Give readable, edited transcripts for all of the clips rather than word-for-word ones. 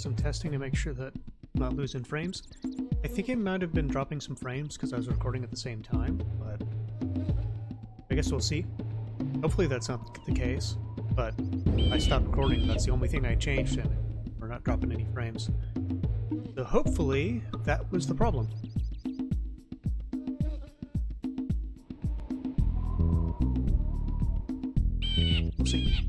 some testing to make sure that I'm not losing frames. I think it might have been dropping some frames because I was recording at the same time, but I guess we'll see. Hopefully that's not the case, but I stopped recording. That's the only thing I changed, and we're not dropping any frames. So hopefully that was the problem. We'll see.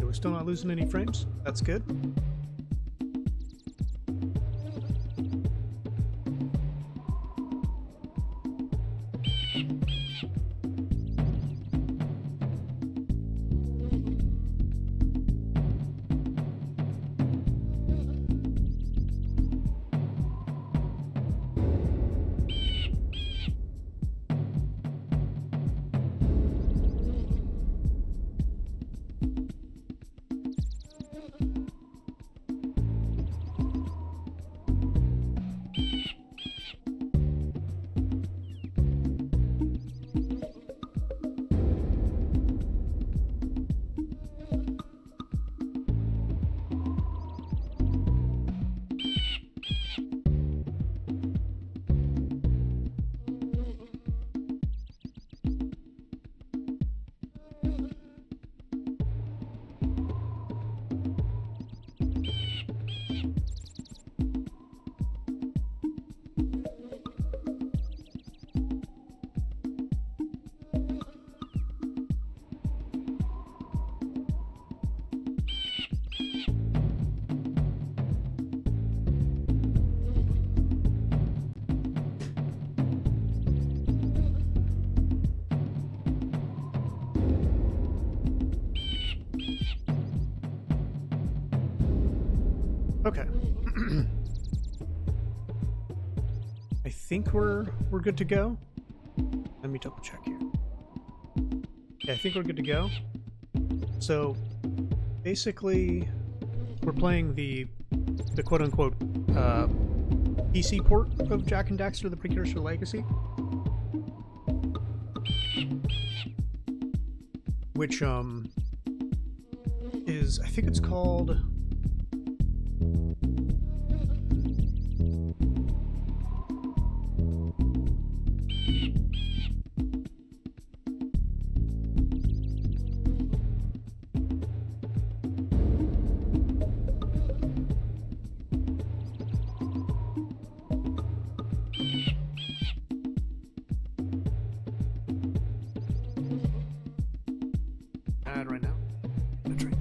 We're still not losing any frames. That's good. Okay. I think we're good to go. Let me double check here. Yeah, I think we're good to go. So basically we're playing the quote unquote PC port of Jak and Daxter, the Precursor Legacy. Which is, I think it's called right now. A drink.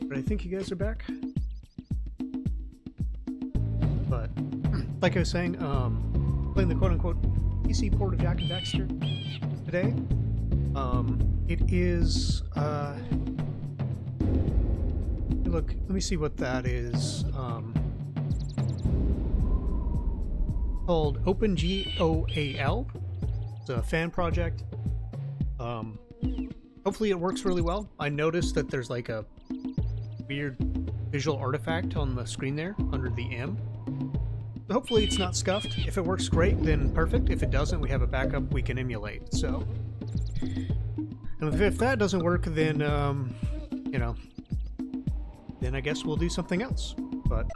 But I think you guys are back. But like I was saying, playing the quote-unquote PC port of Jak and Daxter today. It is look, let me see what that is. Called OpenGOAL. It's a fan project. Hopefully it works really well. I noticed that there's like a weird visual artifact on the screen there under the M. So hopefully it's not scuffed. If it works great, then perfect. If it doesn't, we have a backup we can emulate. So, and if that doesn't work, then you know, then I guess we'll do something else. But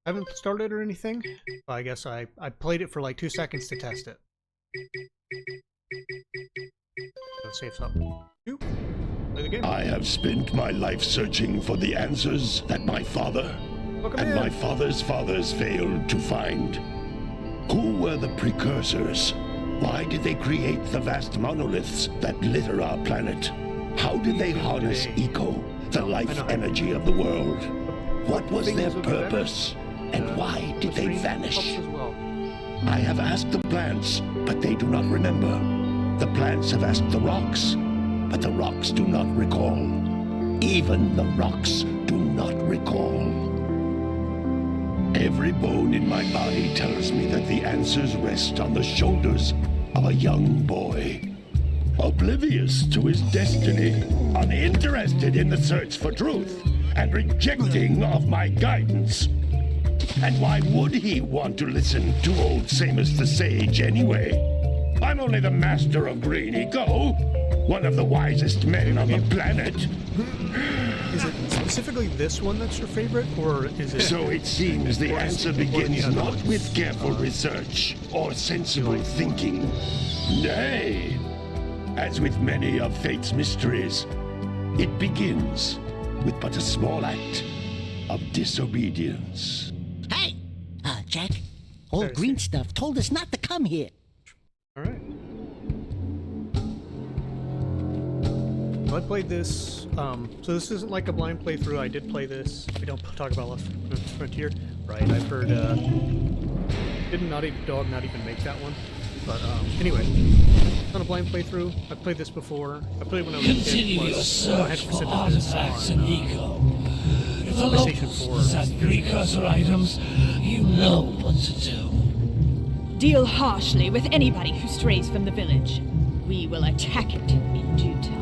I haven't started or anything. I guess I played it for like 2 seconds to test it. Let's save something. Play the game. I have spent my life searching for the answers that my father my father's fathers failed to find. Who were the Precursors? Why did they create the vast monoliths that litter our planet? How did they harness eco, the life energy of the world? What was their purpose? And why did they vanish? I have asked the plants, but they do not remember. The plants have asked the rocks, but the rocks do not recall. Even the rocks do not recall. Every bone in my body tells me that the answers rest on the shoulders of a young boy. Oblivious to his destiny, uninterested in the search for truth, and rejecting of my guidance. And why would he want to listen to old Samus the Sage anyway? I'm only the master of green eco, one of the wisest men on the planet. Is it specifically this one that's your favorite, or is it... So it seems the answer begins not with careful research or sensible thinking. Nay, as with many of fate's mysteries, it begins with but a small act of disobedience. Hey! Jack, old green stuff told us not to come here. Alright. So I played this, so this isn't like a blind playthrough. I did play this. We don't talk about Lost Frontier. Right, I've heard, did Naughty Dog not even make that one? But, anyway, on a blind playthrough. I played this before. I played when I was a kid. Continue your search for artifacts and eco. If the locals possess precursor items, you know what to do. Deal harshly with anybody who strays from the village. We will attack it in due time.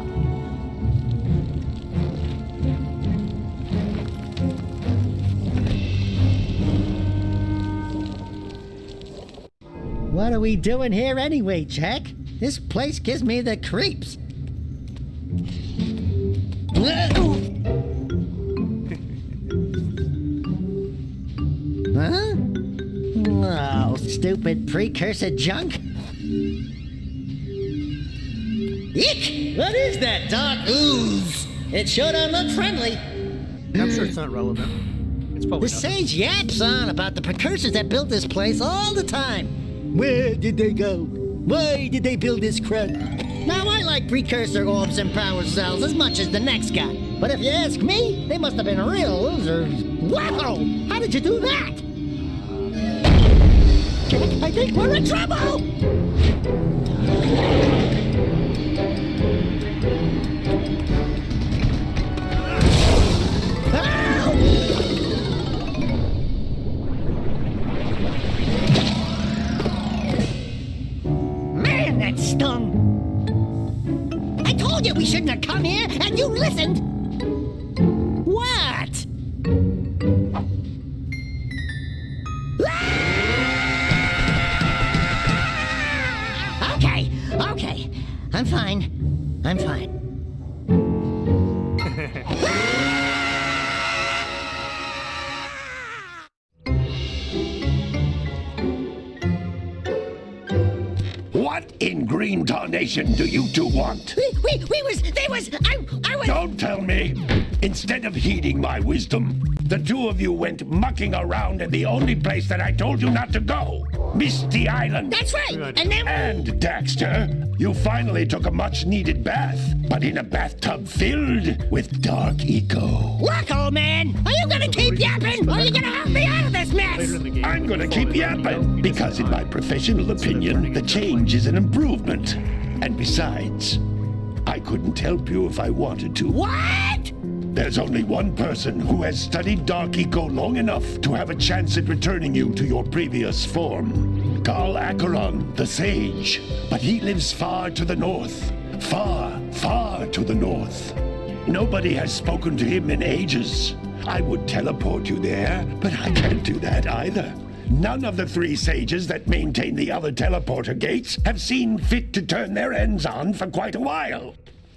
What are we doing here anyway, Jack? This place gives me the creeps. Huh? Oh, stupid precursor junk. Eek! What is that dark ooze? It sure don't look friendly. I'm sure it's not relevant. It's probably The not. sage yaps on about the precursors that built this place all the time. Where did they go? Why did they build this crap? Now, I like precursor orbs and power cells as much as the next guy. But if you ask me, they must have been real losers. Wow! How did you do that? I think we're in trouble! Man, that stung! I told you we shouldn't have come here, and you listened! What? Okay. I'm fine. What in green tarnation do you two want? I was... Don't tell me! Instead of heeding my wisdom, the two of you went mucking around in the only place that I told you not to go, Misty Island. That's right, and then... And, Daxter, you finally took a much-needed bath, but in a bathtub filled with dark eco. Look, old man, are you gonna keep yapping, or are you gonna help me out of this mess? I'm gonna keep yapping, because in my professional opinion, the change is an improvement. And besides, I couldn't help you if I wanted to. What? There's only one person who has studied Dark Eco long enough to have a chance at returning you to your previous form. Carl Acheron, the Sage. But he lives far to the north. Far, far to the north. Nobody has spoken to him in ages. I would teleport you there, but I can't do that either. None of the three sages that maintain the other teleporter gates have seen fit to turn their ends on for quite a while.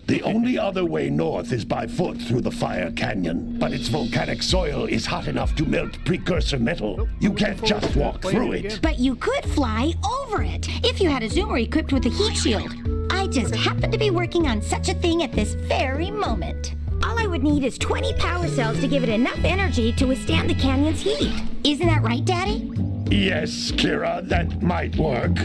The only other way north is by foot through the Fire Canyon, but its volcanic soil is hot enough to melt precursor metal. You can't just walk through it. But you could fly over it if you had a zoomer equipped with a heat shield. I just happen to be working on such a thing at this very moment. All I would need is 20 power cells to give it enough energy to withstand the canyon's heat. Isn't that right, Daddy? Yes, Kira, that might work.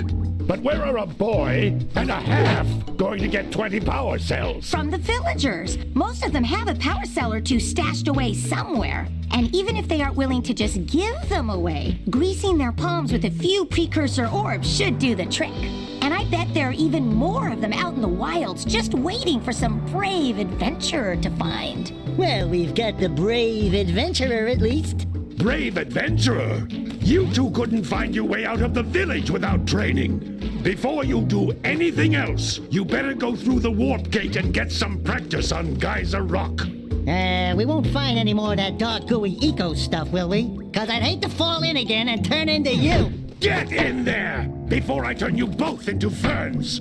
But where are a boy and a half going to get 20 power cells? From the villagers. Most of them have a power cell or two stashed away somewhere. And even if they aren't willing to just give them away, greasing their palms with a few precursor orbs should do the trick. And I bet there are even more of them out in the wilds just waiting for some brave adventurer to find. Well, we've got the brave adventurer at least. Brave adventurer? You two couldn't find your way out of the village without training. Before you do anything else, you better go through the warp gate and get some practice on Geyser Rock. We won't find any more of that dark gooey eco stuff, will we? 'Cause I'd hate to fall in again and turn into you. Get in there before I turn you both into ferns.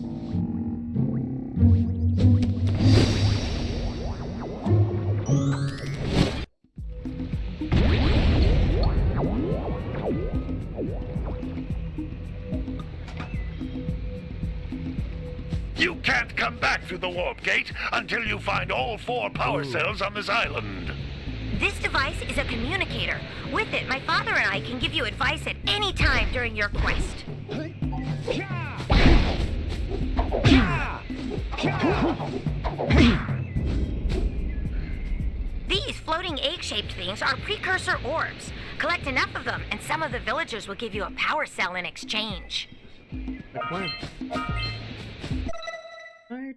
You can't come back through the warp gate until you find all 4 power cells on this island. This device is a communicator. With it, my father and I can give you advice at any time during your quest. These floating egg-shaped things are precursor orbs. Collect enough of them, and some of the villagers will give you a power cell in exchange. Good plan. Right.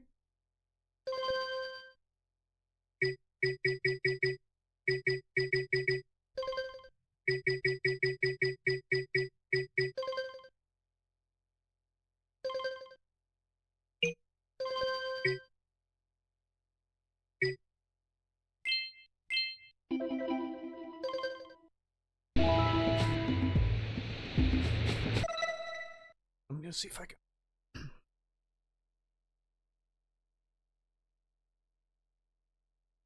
I'm gonna see if I can.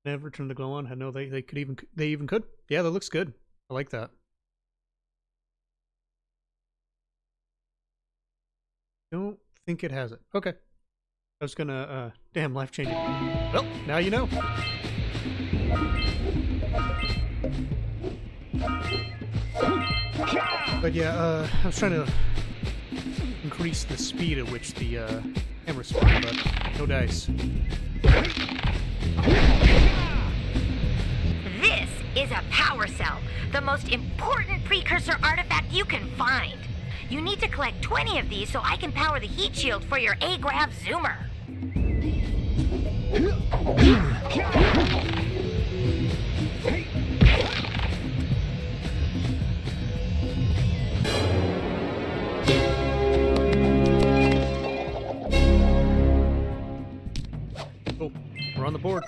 Never turned the glow on. I know they even could. Yeah, that looks good. I like that. Don't think it has it. Okay. I was gonna damn, life changing. Well, now you know. But yeah, I was trying to increase the speed at which the camera spun, but no dice. This is a power cell, the most important precursor artifact you can find. You need to collect 20 of these so I can power the heat shield for your A-Grav zoomer. Oh, we're on the board.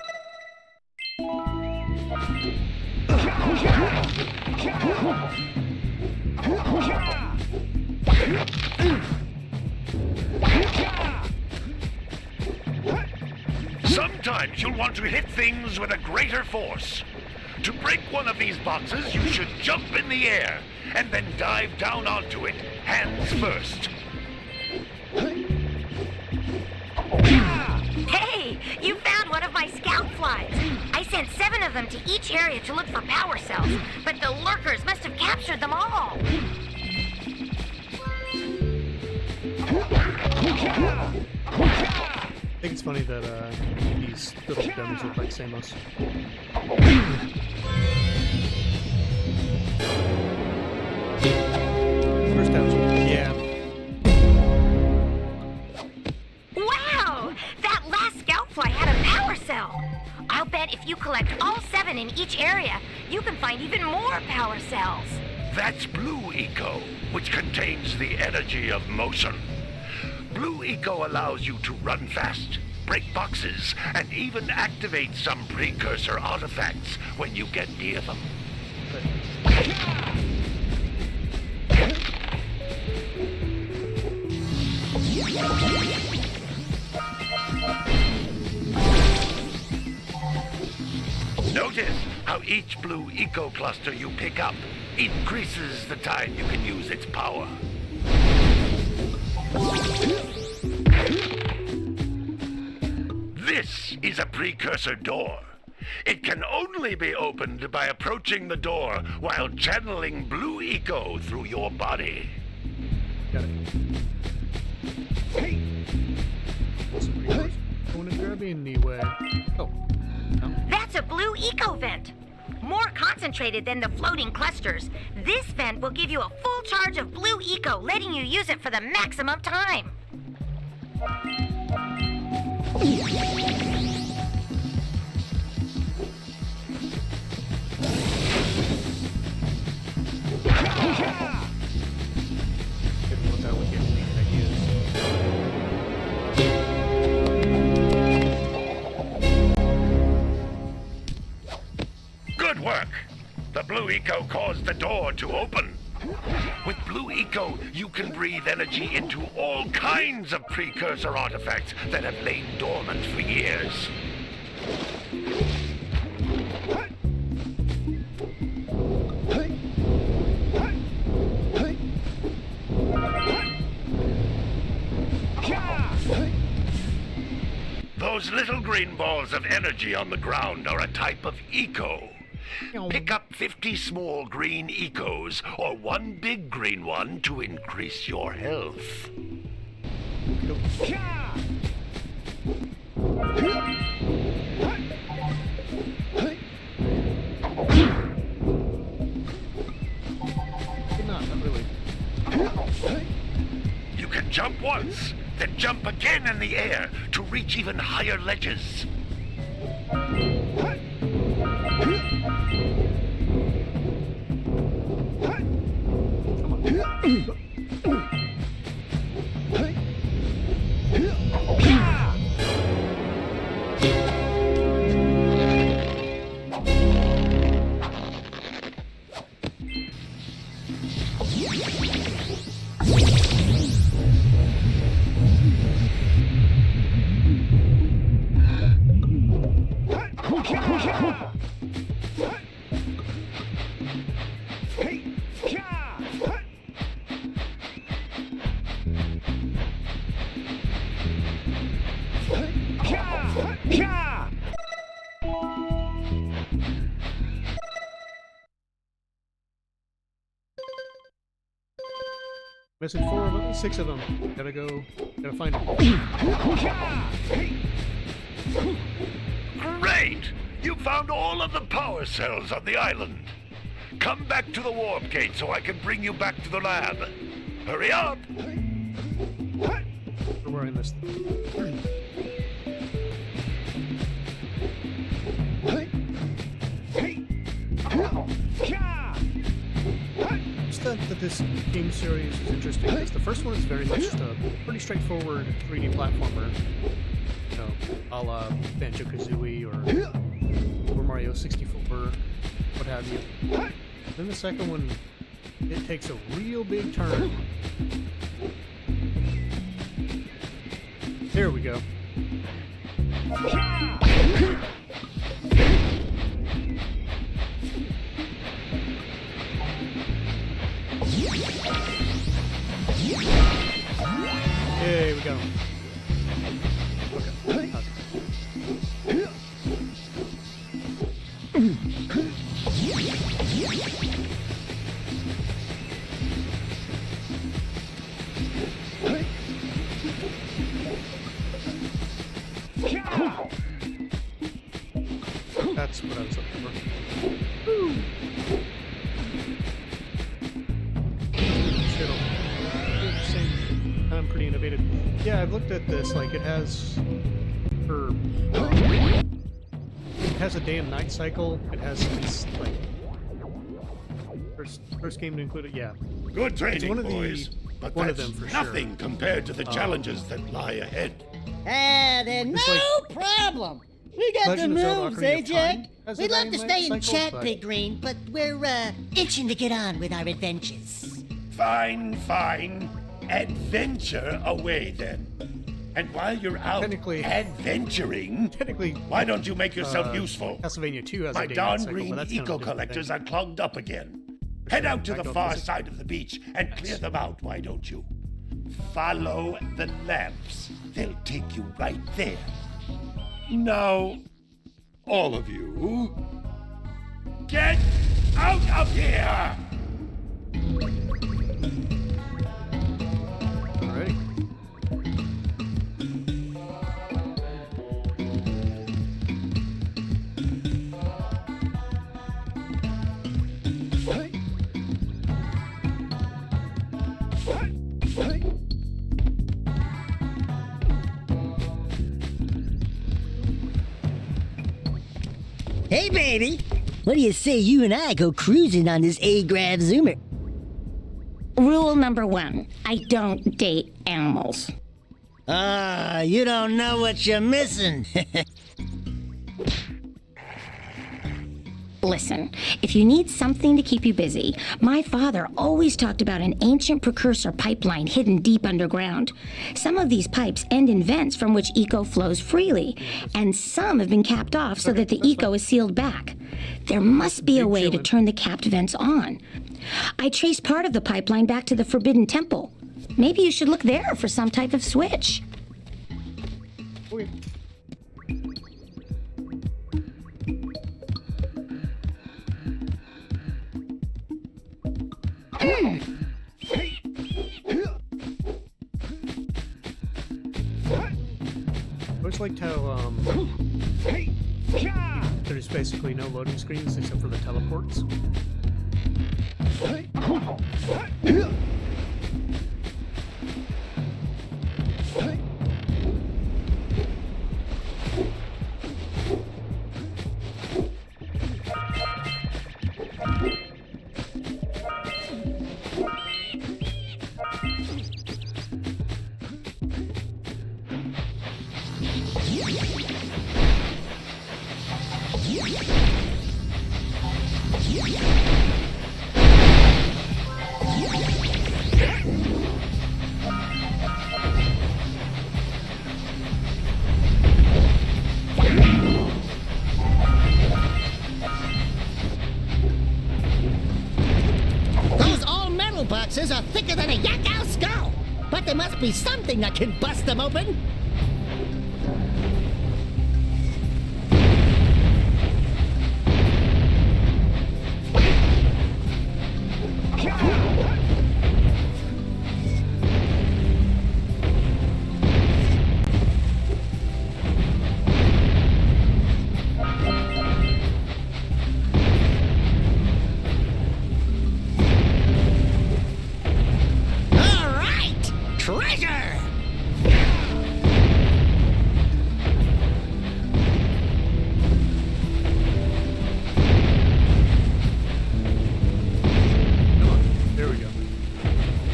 Sometimes you'll want to hit things with a greater force. To break one of these boxes, you should jump in the air and then dive down onto it, hands first. Hey, you found one of my scout flies. I sent 7 of them to each area to look for power cells, but the lurkers must have captured them all. I think it's funny that these little dummies look like Samos. First down. Yeah. Wow! That last scout fly had a power cell. I'll bet if you collect all 7 in each area, you can find even more power cells. That's Blue Eco, which contains the energy of motion. Blue Eco allows you to run fast, break boxes, and even activate some precursor artifacts when you get near them. Each blue eco-cluster you pick up increases the time you can use its power. This is a precursor door. It can only be opened by approaching the door while channeling blue eco through your body. Got it. Hey! Going to grab me anyway. Oh. No. That's a blue eco vent. More concentrated than the floating clusters. This vent will give you a full charge of blue eco, letting you use it for the maximum time. Didn't want that one getting any ideas. Good work! The blue eco caused the door to open. With blue eco, you can breathe energy into all kinds of precursor artifacts that have lain dormant for years. Those little green balls of energy on the ground are a type of eco. Pick up 50 small green ecos or one big green one to increase your health. Not really. You can jump once, then jump again in the air to reach even higher ledges. Missing 6 of them. Gotta find them. Great! You found all of the power cells on the island. Come back to the warp gate so I can bring you back to the lab. Hurry up! Where I missed them. That this game series is interesting because the first one is very much just a pretty straightforward 3D platformer, you know, a la Banjo-Kazooie or Super Mario 64, what have you. Then the second one, it takes a real big turn. There we go. Hey, we got him. Okay. That's what I was looking for. I'm pretty innovative. Yeah, I've looked at this. Like, it has a day and night cycle. It has these, like, first game to include it. Yeah, Good training, one of boys. the But one of that's them for nothing sure. compared to the challenges that lie ahead. Then It's no like problem. We got Legend of the Zelda moves, Ocarina eh, of Jack? Time has a We'd love day to and stay night and cycle, chat, but- Big Green, but we're itching to get on with our adventures. Fine, fine. Adventure away then. And while you're out Technically- adventuring, Technically, why don't you make yourself useful? Castlevania 2 has My a dating darn cycle, green but that's kind of a eco different collectors thing. are clogged up again. Head out to the Back far over. side of the beach and clear them out, why don't you? Follow the lamps. They'll take you right there. Now, all of you, get out of here! Alrighty. Hey, baby. What do you say you and I go cruising on this A-Grav Zoomer? Rule number 1, I don't date animals. Ah, you don't know what you're missing. Listen, if you need something to keep you busy, my father always talked about an ancient precursor pipeline hidden deep underground. Some of these pipes end in vents from which eco flows freely, and some have been capped off so that the eco is sealed back. There must be a way to turn the capped vents on. I traced part of the pipeline back to the Forbidden Temple. Maybe you should look there for some type of switch. Okay. Looks like how there's basically no loading screens except for the teleports. Those all-metal boxes are thicker than a Yakao skull. But there must be something that can bust them open. All right! Treasure! Come on, there we go.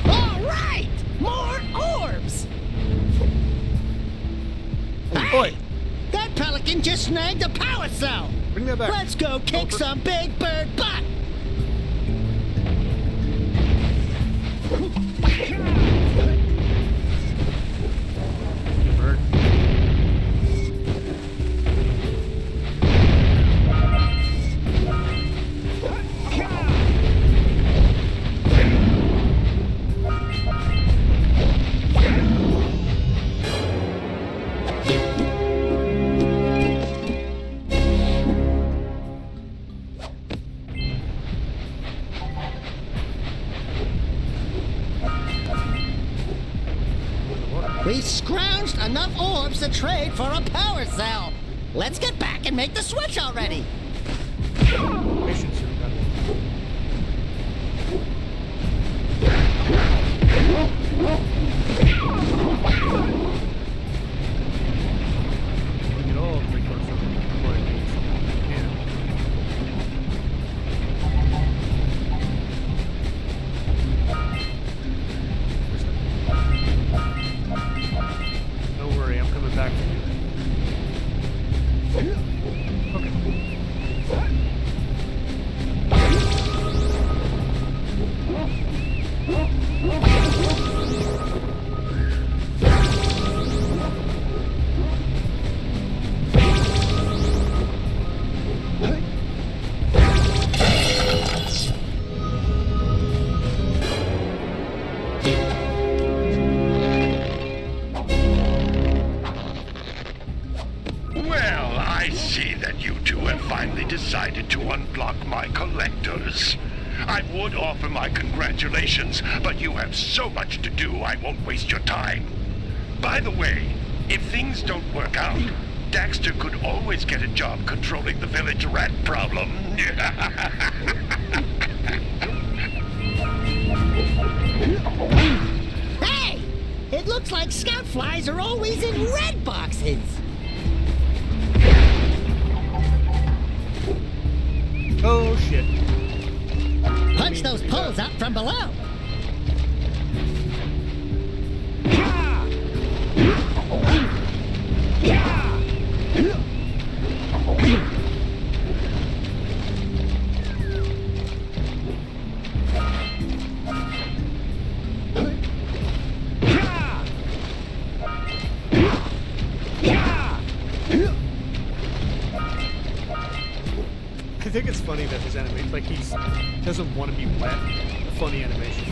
All right! More orbs! Boy, That pelican just snagged a power cell! bring that back. Let's go kick some big bird butt! Bird. We scrounged enough orbs to trade for a power cell. Let's get back and make the switch already. Patience here, buddy. Look at all the precursor before it makes Don't worry, I'm coming back to you. Okay. congratulations, but you have so much to do, I won't waste your time. By the way, if things don't work out, Daxter could always get a job controlling the village rat problem. Hey! It looks like scout flies are always in red boxes. Oh shit. Punch those poles up from below. I think it's funny that his animation, like, he doesn't want to be wet. A funny animation.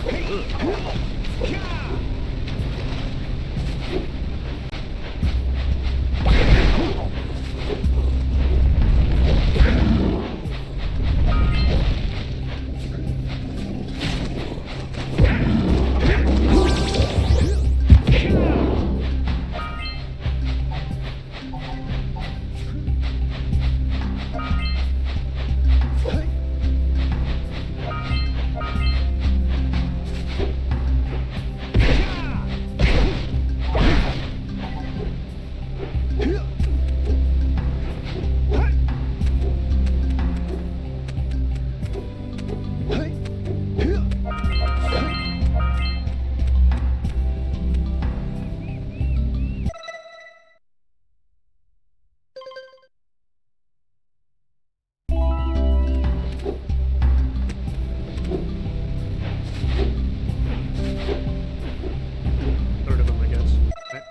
Third of them, I guess. Right.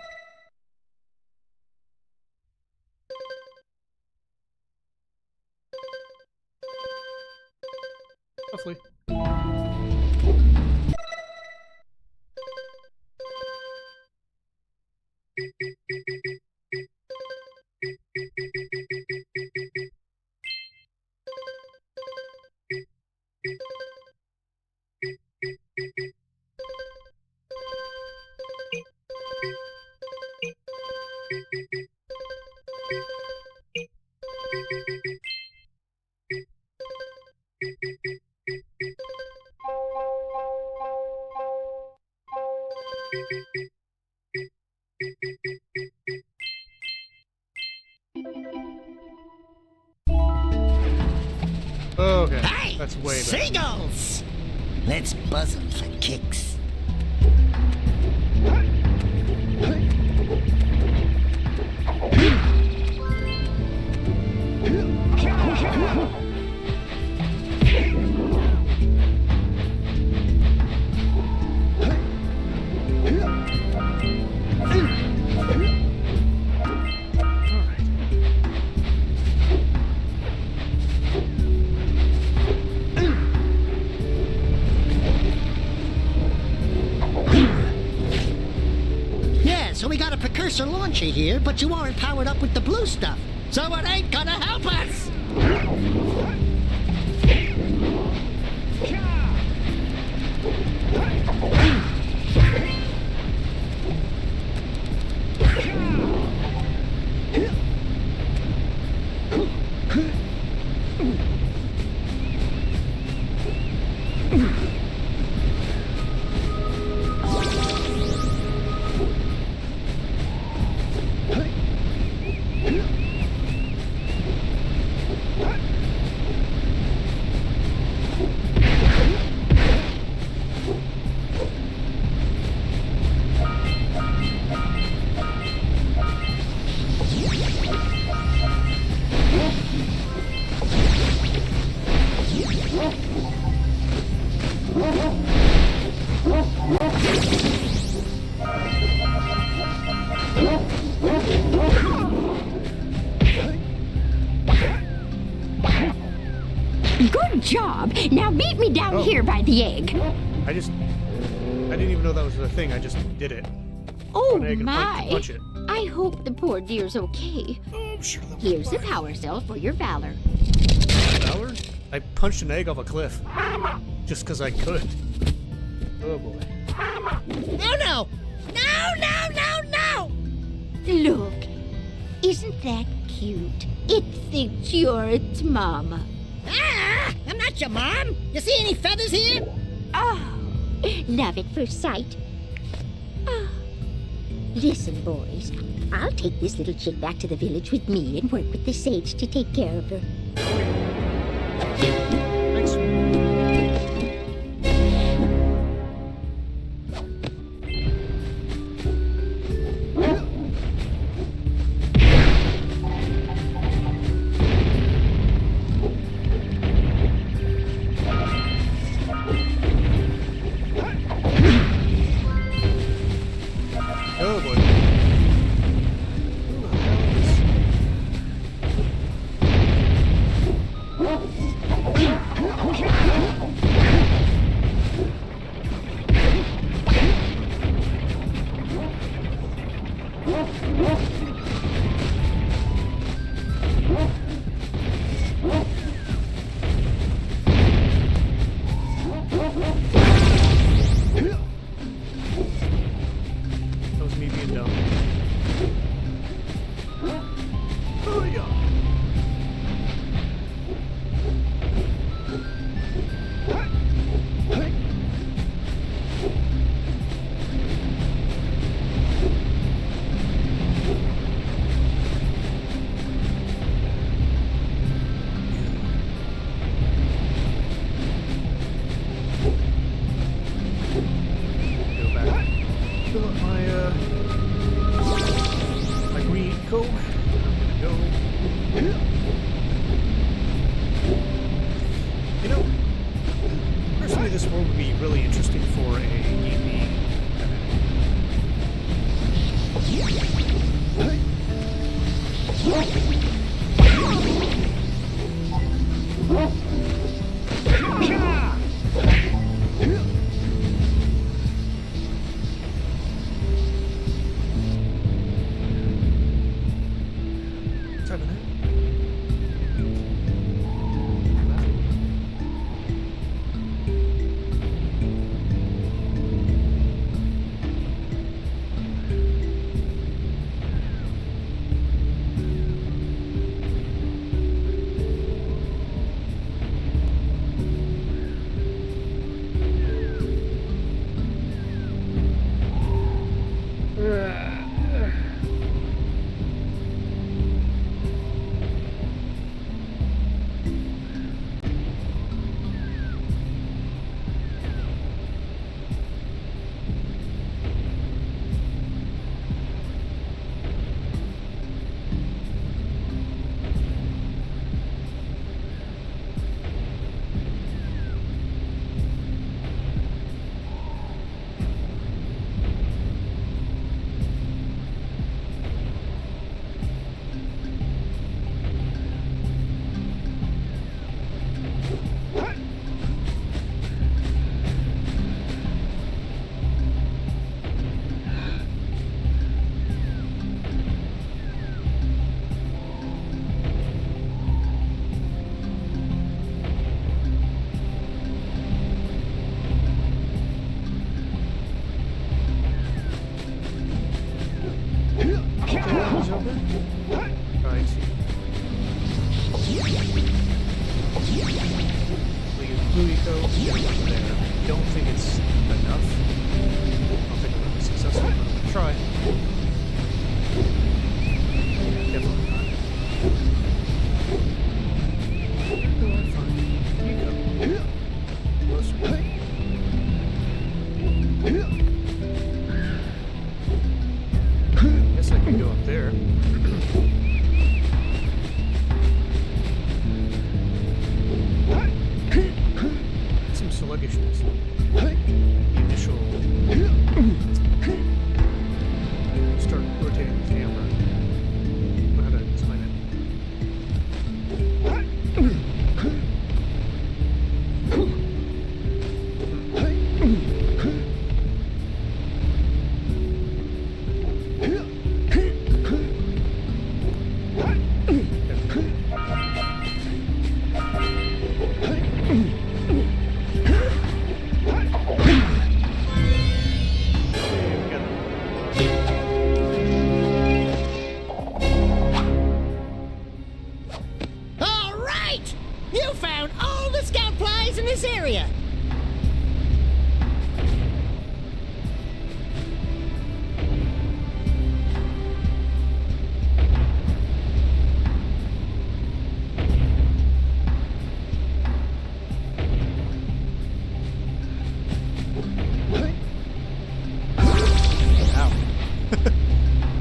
Roughly. Okay, Hey! that's way better. Seagulls! Let's buzz them for kicks. So we got a Precursor launcher here, but you aren't powered up with the blue stuff. So it ain't gonna help us! Good job. Now meet me down here by the egg. I didn't even know that was the thing. I just did it. Oh An egg and my. punch it. I hope the poor deer's okay. Oh, sure. Here's a power cell for your valor. Valor? I punched an egg off a cliff. Just because I could. Oh boy. Oh no! No, no, no, no! Look, isn't that cute? It thinks you're its mama. Ah! I'm not your mom! You see any feathers here? Oh, love at first sight. Oh. Listen, boys, I'll take this little chick back to the village with me and work with the sage to take care of her. Thanks. Oh boy. That was me being dumb. Oh yeah. Go back. Fill up my green eco. I'm gonna go. You know, personally, this world would be really interesting for a gaming. Type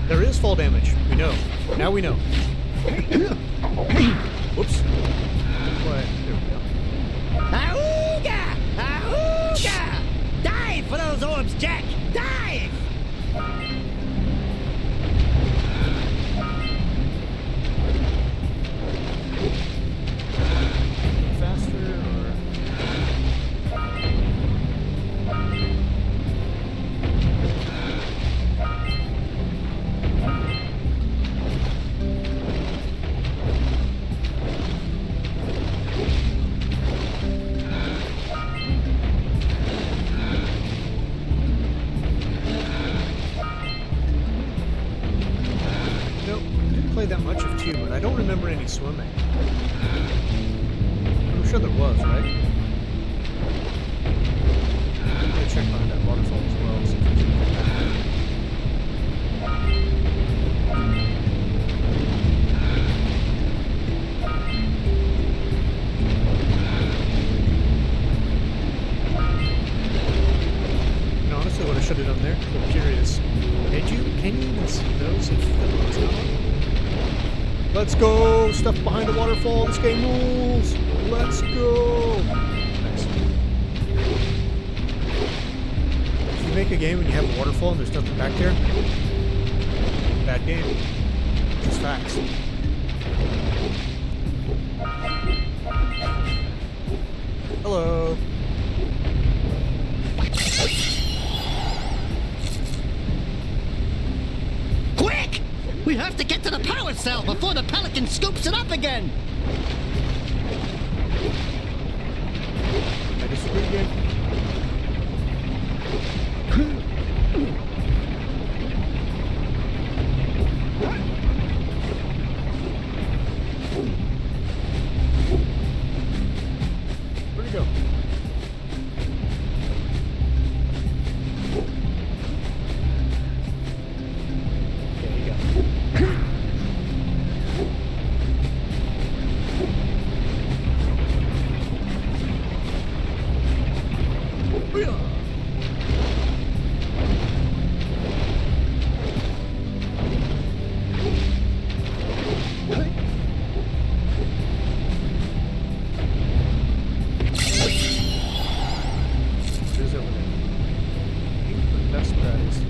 There is fall damage. We know. Now we know. Whoops. What? There we go. Auga! Auga! Dive for those orbs, Jack! Dive! Faster or... That much of 2, but I don't remember any swimming. I'm sure there was, right? I'm gonna check behind that waterfall as well, see if there's anything back there. And honestly, what I should have done there, I'm curious. Can you even see those if the road's not on? Let's go! Stuff behind the waterfall. This game rules! Let's go! Nice. If you make a game and you have a waterfall and there's nothing back there, bad game. Just facts. Hello. Quick! We have to get to the power cell before the Pelican scoops it up again! I disagree again. Where'd he go? There you go. Who's over there? I think the best bet is to do...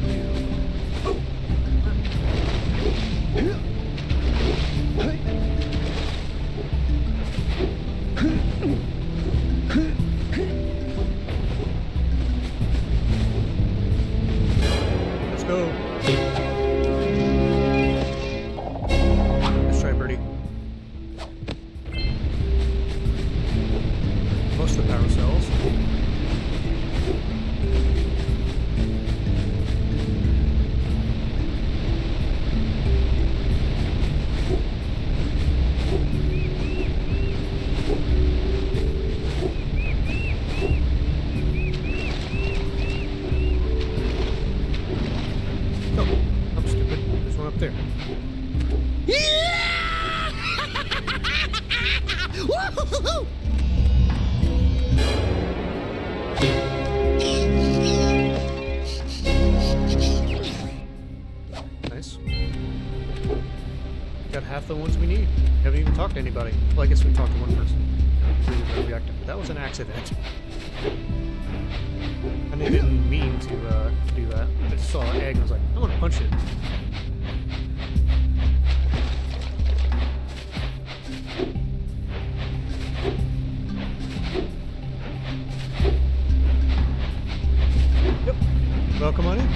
Let's go. Let's try birdie. Most of the power cells. Oh, I'm stupid. There's one up there. Yeah! Woo-hoo-hoo-hoo! Nice. Got half the ones we need. Haven't even talked to anybody. Well, I guess we talked to one person. Completed the reactor, but that was an accident. And I didn't mean to do that. I just saw an egg and was like, I'm gonna punch it. Yep. Welcome on in.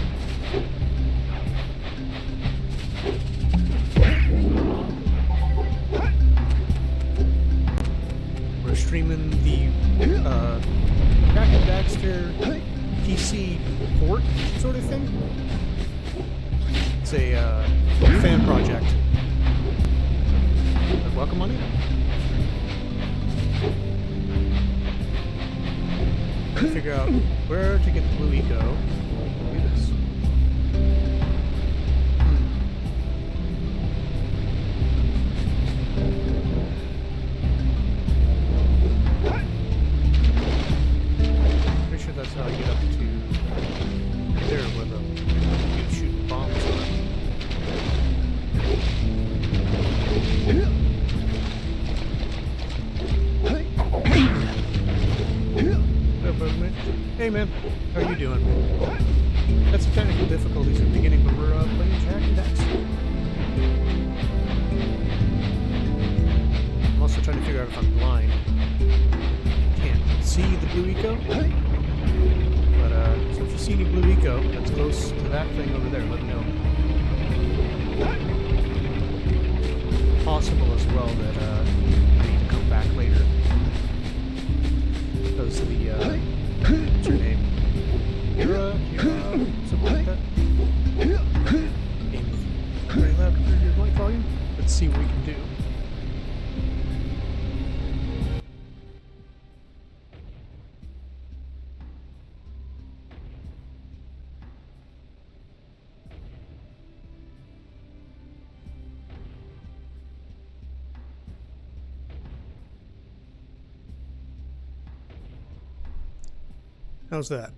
We're streaming the Jak and Daxter PC port sort of thing. It's a fan project. But welcome on in. Figure out where to get the blue eco. Do this. Pretty sure that's how I get up to there where the dude shooting bombs are. man. How are you doing? Had some technical difficulties at the beginning, but we're playing Jak and Daxter. I'm also trying to figure out if I'm blind. Can't see the blue eco. But, so if you see any blue eco that's close to that thing over there, let me know. Possible as well that, I need to come back later. Because the, what's your name? Hira, something like that. Very loud compared to your mic volume. Let's see what we can do. How's that?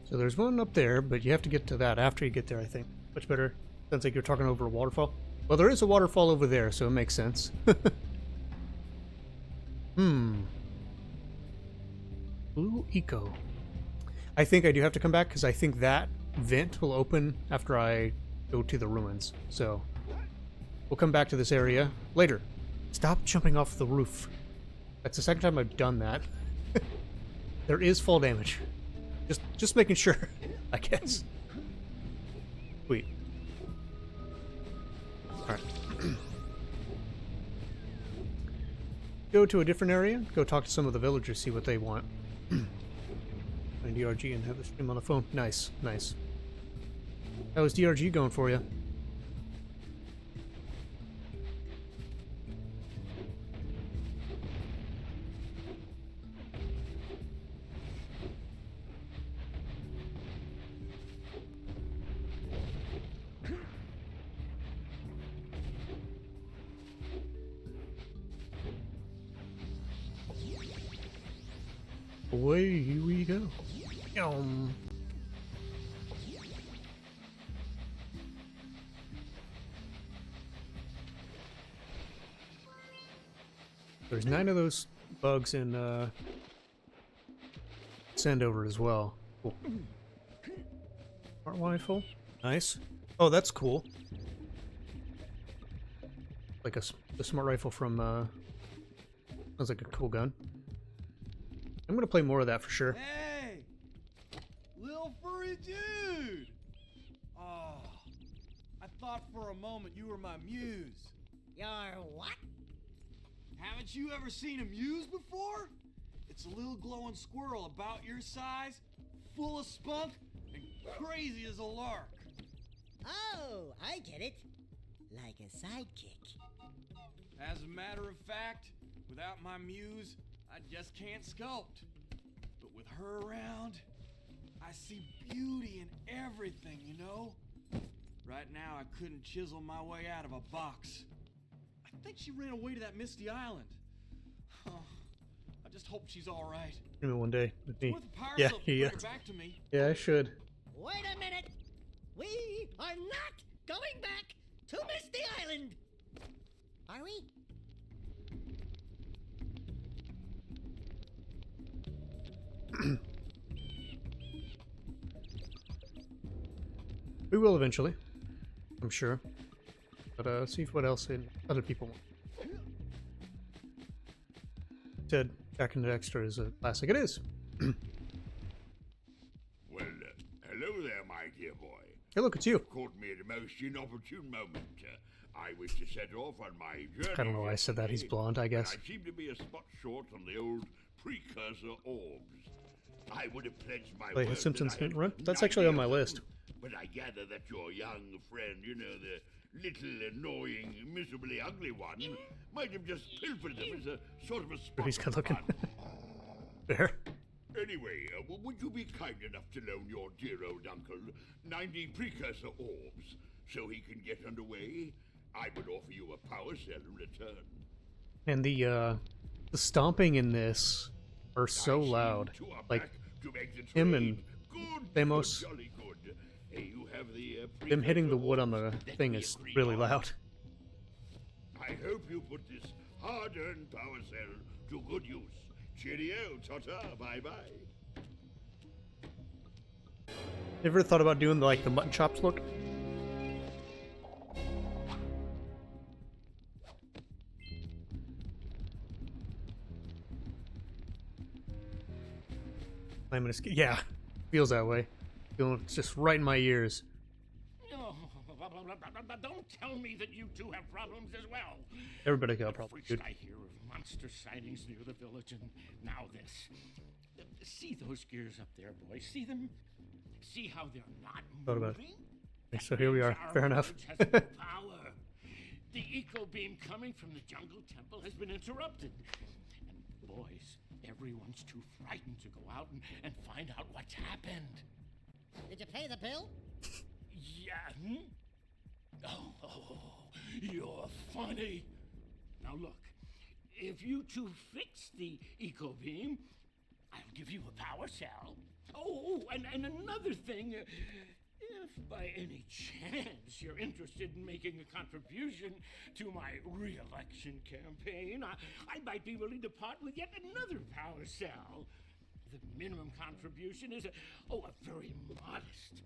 So there's one up there, but you have to get to that after you get there, I think. Much better. Sounds like you're talking over a waterfall. Well, there is a waterfall over there, so it makes sense. Blue eco. I think I do have to come back because I think that vent will open after I go to the ruins. So we'll come back to this area later. Stop jumping off the roof. That's the second time I've done that. There is fall damage. Just making sure, I guess. Sweet. Alright. Go to a different area, go talk to some of the villagers, see what they want. Find DRG and have the stream on the phone. Nice, nice. How is DRG going for you? Away we go. There's 9 of those bugs in Sendover as well. Cool. Smart rifle. Nice. Oh, that's cool. Like the smart rifle from sounds like a cool gun. I'm gonna play more of that for sure. Hey! Little furry dude! Oh, I thought for a moment you were my muse. Your what? Haven't you ever seen a muse before? It's a little glowing squirrel about your size, full of spunk, and crazy as a lark. Oh, I get it. Like a sidekick. As a matter of fact, without my muse, I just can't sculpt. But with her around, I see beauty in everything, you know? Right now, I couldn't chisel my way out of a box. I think she ran away to that misty island. Oh, I just hope she's all right. Maybe one day with me. With the power Yeah, cell, yeah. bring her back to me. Yeah, I should. Wait a minute. We are not going back to Misty Island. Are we? We will eventually, I'm sure. But let's see what else other people want. Said Jak and Daxter is a classic. It is. Well, hello there, my dear boy. Hey, look, it's you. Caught me at a most inopportune moment. I wish to set off on my journey. I don't know why I said that. He's blonde, I guess. I seem to be a spot short on the old Precursor orbs. I would have pledged my Play word Simpsons that I Hint Run? had That's actually on my 90 of list. them, but I gather that your young friend, you know, the little annoying, miserably ugly one, might have just pilfered them as a sort of a spot He's of good looking. fun. There. Anyway, would you be kind enough to loan your dear old uncle 90 Precursor orbs so he can get underway? I would offer you a power cell in return. And the The stomping in this are so loud. Like, him and Thamos, him hitting the wood on the thing is really loud. I hope you put this hard-earned power cell to good use. Cheerio, ta-ta, bye-bye. Ever thought about doing like the mutton chops look? I'm gonna yeah, feels that way. Feeling it's just right in my ears. Oh, don't tell me that you two have problems as well. Everybody got problems, First dude. I hear of monster sightings near the village, and now this. See those gears up there, boys? See them? See how they're not Thought about moving? it. So here we are. Our Fair enough. village has no power. The eco beam coming from the jungle temple has been interrupted. And boys, everyone's too frightened to go out and find out what's happened. Did you pay the bill? Yeah. Oh, you're funny. Now look, if you two fix the eco beam, I'll give you a power cell. Oh, and another thing, if by any chance you're interested in making a contribution to my re-election campaign, I might be willing to part with yet another power cell. The minimum contribution is a very modest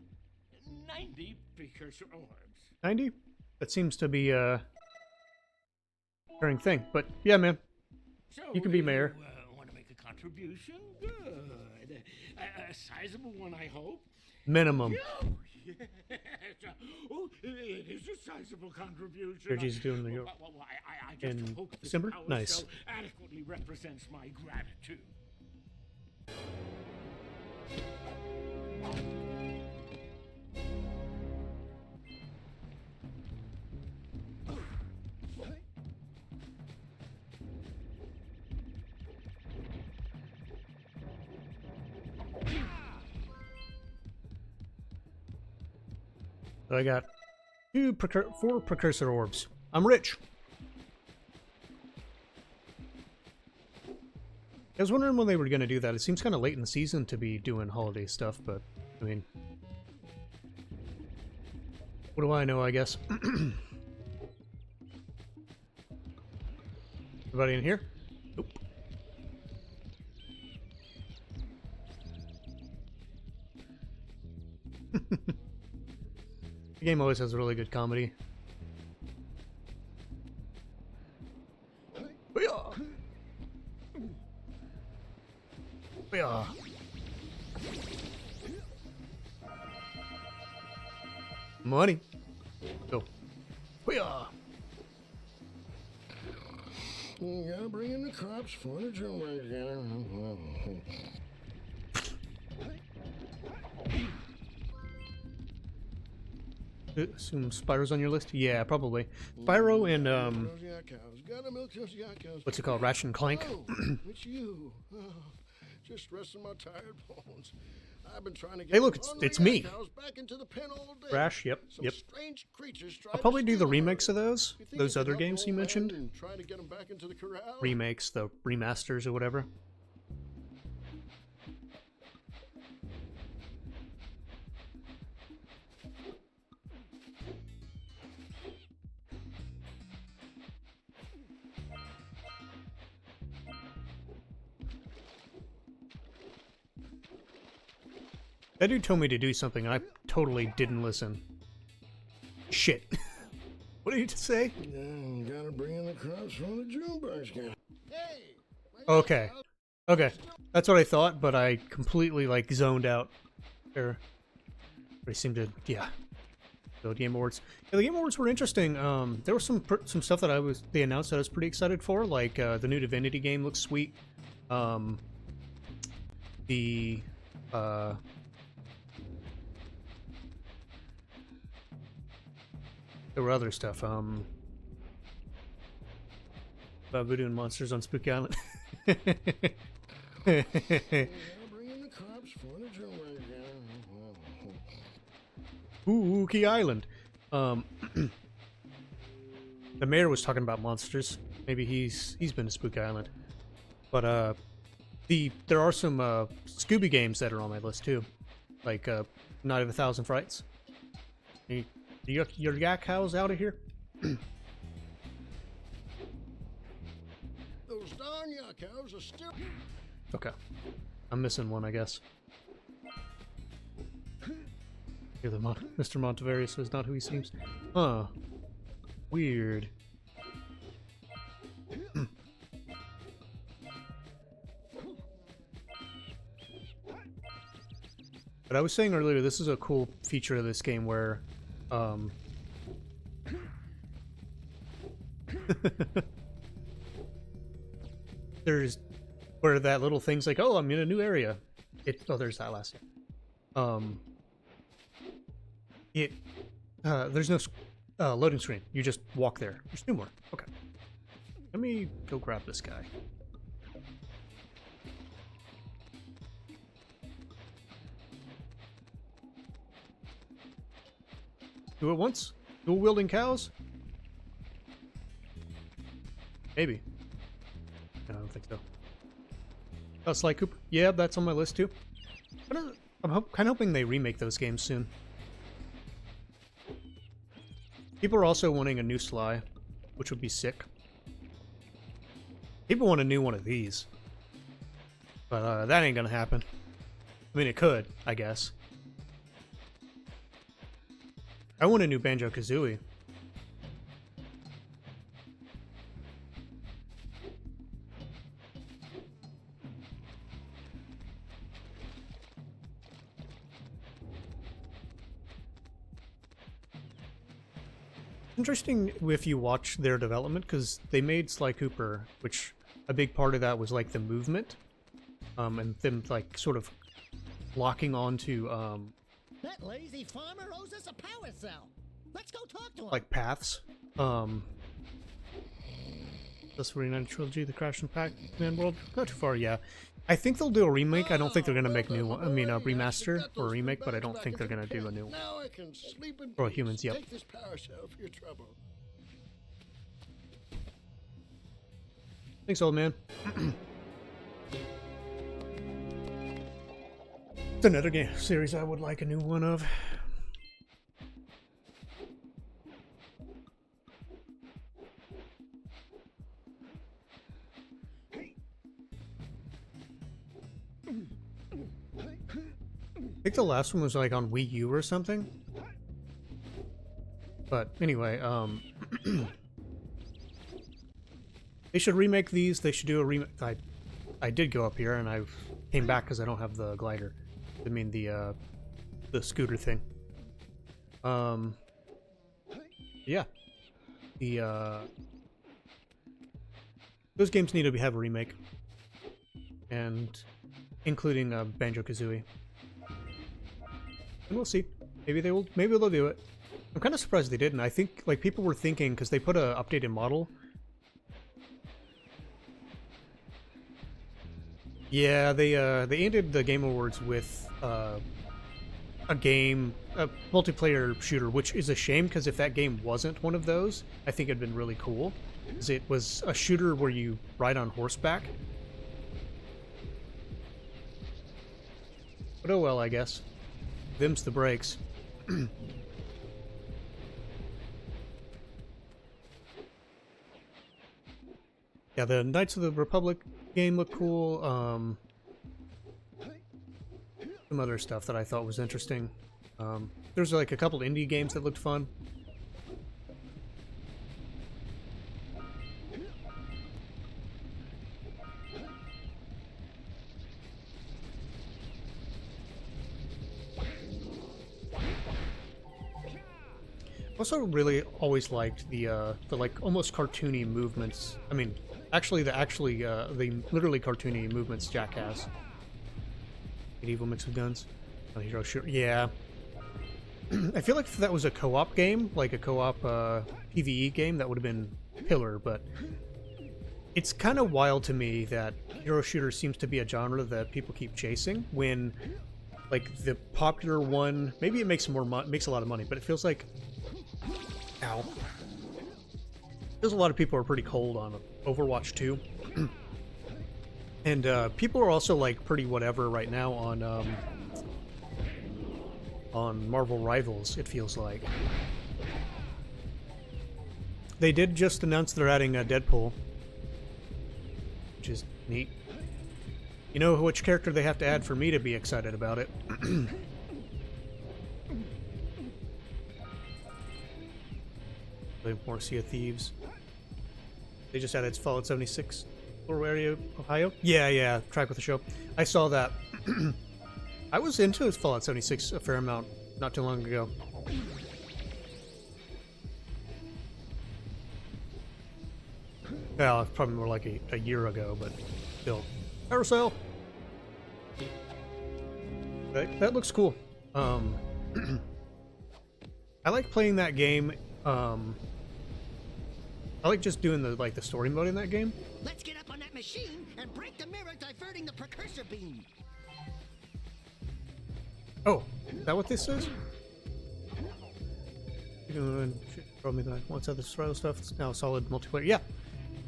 90 precursor orbs. 90? That seems to be a recurring thing. But yeah, man, So you can be mayor. You want to make a contribution? Good. A sizable one, I hope. Minimum. Oh, yes. Oh, it is a sizable contribution. Reggie's doing the I just in hope this December? power Nice. cell adequately represents my gratitude. So I got 4 precursor orbs. I'm rich. I was wondering when they were going to do that. It seems kind of late in the season to be doing holiday stuff, but I mean, what do I know, I guess. Everybody in here? Nope. The game always has really good comedy. Booyah! Booyah! Money! Go. Booyah! You gotta bring in the crops for the drum again. Assume Spyro's on your list? Yeah, probably. Spyro and, what's it called? Ratchet and Clank? Oh, it's you. Oh, just resting my tired bones. I've been trying to get Hey, look, the it's me. cows back into the pen all day. Rash, yep, Some yep. strange creatures tried I'll probably to do the steal remakes her. of those. You think Those you other can help games the you old man mentioned. and try to get 'em back into the corral? Remakes, the remasters or whatever. That dude told me to do something and I totally didn't listen. Shit. What did he just say? Yeah, gotta bring in the crops from the Junebug again. Hey! Okay. Okay. That's what I thought, but I completely, like, zoned out. There. They seemed to, yeah. The Game Awards. Yeah, the Game Awards were interesting. There was some stuff that they announced that I was pretty excited for, like, the new Divinity game looks sweet. There were other stuff. About voodoo and monsters on Spooky Island. Spooky Island. The mayor was talking about monsters. Maybe he's been to Spooky Island. But there are some Scooby games that are on my list too, like Night of a Thousand Frights. Your yak cows out of here. Those darn yak cows are still. Okay, I'm missing one, I guess. Here, Mr. Montevarius is not who he seems. Huh. Weird. But I was saying earlier, this is a cool feature of this game where, there's where that little thing's like, oh, I'm in a new area. There's that last thing. There's no loading screen. You just walk there. There's two more. Okay. Let me go grab this guy. Do it once? Dual wielding cows? Maybe. No, I don't think so. Oh, Sly Cooper? Yeah, that's on my list too. I'm kind of hoping they remake those games soon. People are also wanting a new Sly, which would be sick. People want a new one of these. But that ain't gonna happen. I mean, it could, I guess. I want a new Banjo-Kazooie. Interesting if you watch their development, because they made Sly Cooper, which a big part of that was like the movement, and them like sort of locking onto That lazy farmer owes us a power cell. Let's go talk to him. like paths. This 49 trilogy, the Crash and Pac-Man world, not too far. Yeah, I think they'll do a remake. I don't think they're gonna make new one. I mean, a remaster or a remake, but I don't think they're gonna do a new one. Now I can sleep in For peace. humans, yep. Take this power cell for your trouble. Thanks, old man. It's another game series I would like a new one of. I think the last one was like on Wii U or something. But anyway, they should remake these. They should do a remake. I did go up here and I came back because I don't have the glider. I mean the scooter thing. Yeah. Those games need to have a remake, and including Banjo-Kazooie. And we'll see. Maybe they will. Maybe they'll do it. I'm kind of surprised they didn't. I think like people were thinking because they put a updated model. Yeah, they ended the Game Awards with a multiplayer shooter, which is a shame because if that game wasn't one of those, I think it'd been really cool. Because it was a shooter where you ride on horseback. But oh well, I guess. Them's the breaks. Yeah, the Knights of the Republic game looked cool. Some other stuff that I thought was interesting. There's like a couple indie games that looked fun. Also really always liked the like almost cartoony movements. I mean, actually the literally cartoony movements Jak has. Medieval mix of guns. Oh, hero shooter. Yeah. I feel like if that was a co-op game, like a co-op PvE game, that would have been killer, but it's kind of wild to me that hero shooter seems to be a genre that people keep chasing when like the popular one, maybe it makes a lot of money, but it feels like ow. There's a lot of people are pretty cold on Overwatch 2. And people are also like pretty whatever right now on Marvel Rivals, it feels like. They did just announce they're adding a Deadpool, which is neat. You know which character they have to add for me to be excited about it? Play more Sea of Thieves. They just added Fallout 76. Floral area, Ohio? Yeah, track with the show. I saw that. I was into Fallout 76 a fair amount not too long ago. Well, probably more like a year ago, but still. Carousel! That looks cool. I like playing that game. I like just doing the story mode in that game. Let's get up on that machine and break the mirror diverting the precursor beam. Oh, is that what this is? Told me that once other survival stuff, it's now solid multiplayer. Yeah,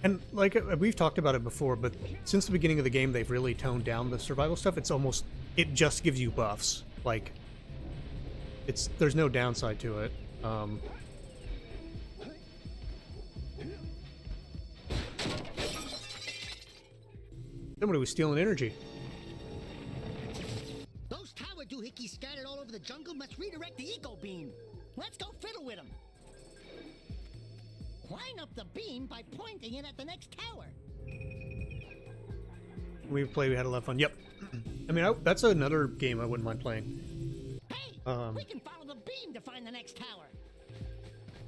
and like we've talked about it before, but since the beginning of the game, they've really toned down the survival stuff. It just gives you buffs. Like, there's no downside to it. Somebody was stealing energy. Those tower doohickeys scattered all over the jungle must redirect the eco beam. Let's go fiddle with them. Line up the beam by pointing it at the next tower. We had a lot of fun. Yep. I mean, that's another game I wouldn't mind playing. Hey, we can follow the beam to find the next tower.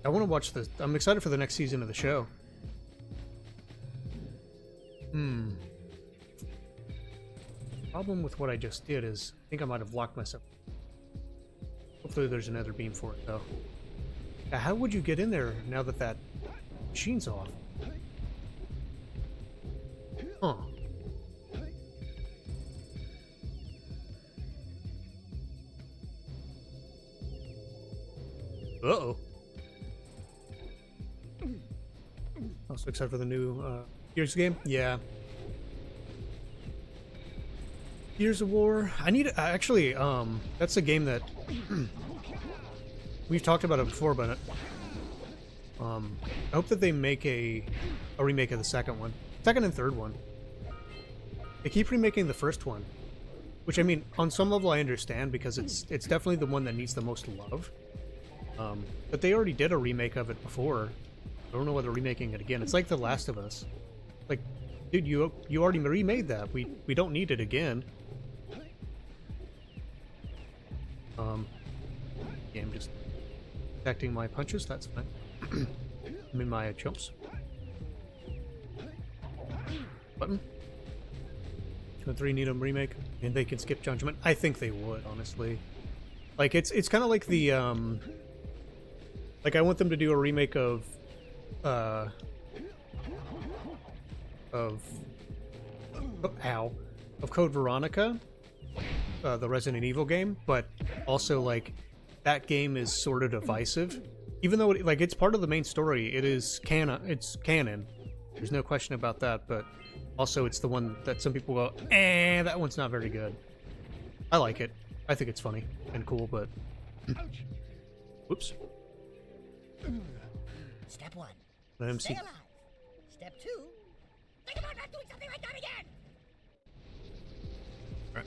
I want to watch this. I'm excited for the next season of the show. Problem with what I just did is I think I might have locked myself. Hopefully there's another beam for it, though. Now, how would you get in there now that that machine's off? Huh. Uh-oh. Also excited for the new Gears game? Yeah. Gears of War. I need actually. That's a game that we've talked about it before, but I hope that they make a remake of the second and third one. They keep remaking the first one, which I mean, on some level, I understand because it's definitely the one that needs the most love. But they already did a remake of it before. I don't know whether they're remaking it again. It's like The Last of Us. Like, dude, you already remade that. We don't need it again. Yeah, I'm just protecting my punches. That's fine. I mean my jumps. Button. 2 and 3 need a remake, and they can skip Judgment. I think they would, honestly. Like it's kind of like the like I want them to do a remake of Code Veronica, the Resident Evil game, but also like that game is sort of divisive, even though it's part of the main story. It is canon. It's canon. There's no question about that. But also, it's the one that some people go, that one's not very good. I like it. I think it's funny and cool, but whoops. Step 1. Let him Stay see. alive. Step 2. Think about not doing something like that again. Right.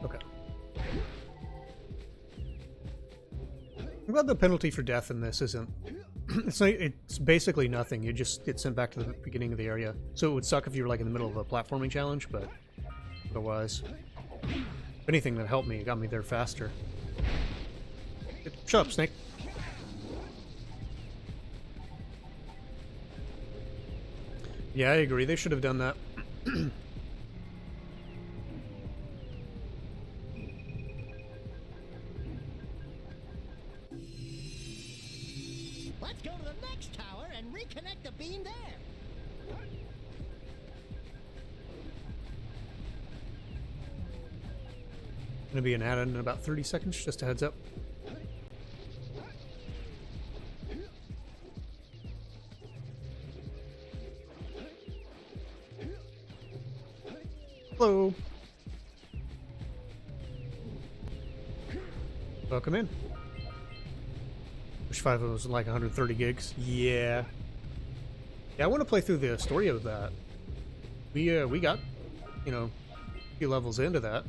Okay. I'm glad the penalty for death in this isn't. It's basically nothing. You just get sent back to the beginning of the area. So it would suck if you were like in the middle of a platforming challenge, but otherwise, if anything that helped me, it got me there faster. Shut up, Snake. Yeah, I agree. They should have done that. Let's go to the next tower and reconnect the beam there. Gonna be an add-in in about 30 seconds, just a heads up. Hello. Welcome in. Wish 5 was like 130 gigs. Yeah. Yeah, I want to play through the story of that. We got, you know, a few levels into that.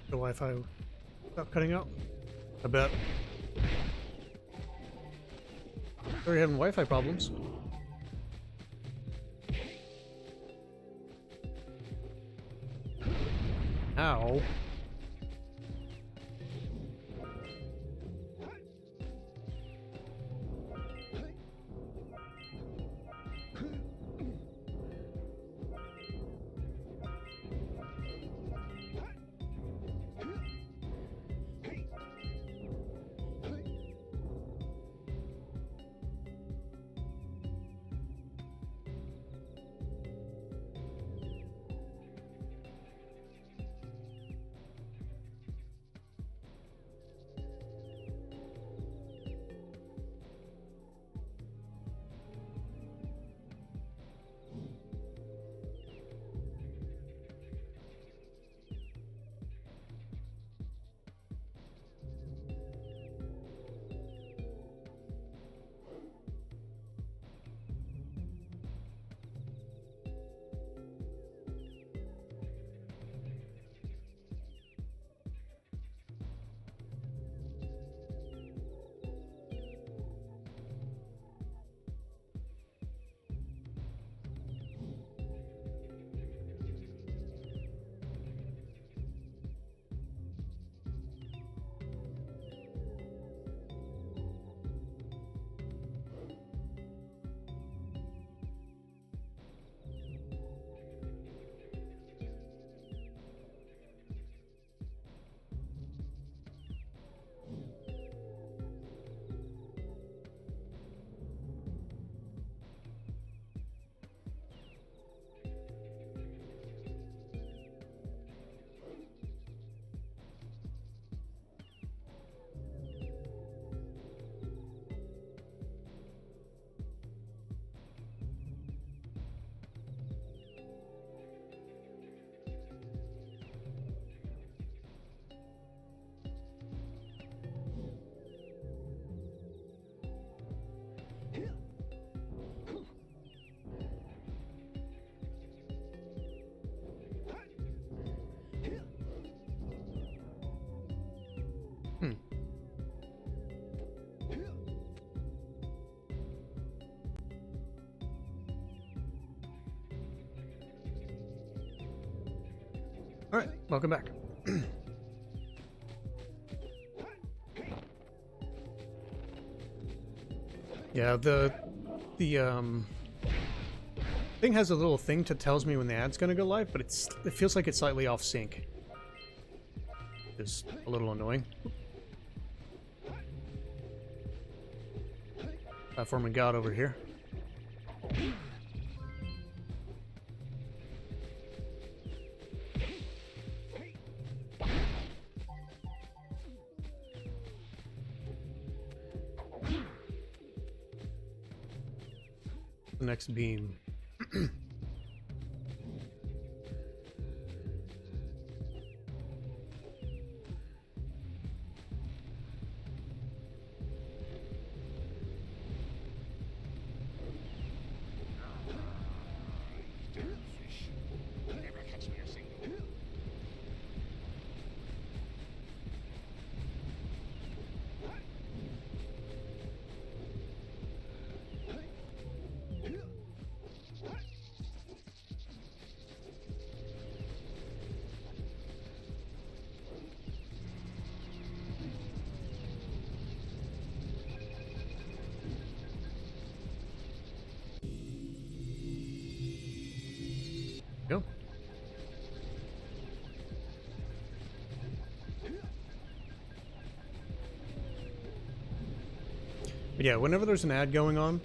The Wi-Fi stop cutting out. I bet. We're having Wi-Fi problems. Ow. Alright, welcome back. Yeah, the thing has a little thing that tells me when the ad's gonna go live, but it feels like it's slightly off sync. It's a little annoying. Platforming God over here. The next beam. But yeah, whenever there's an ad going on,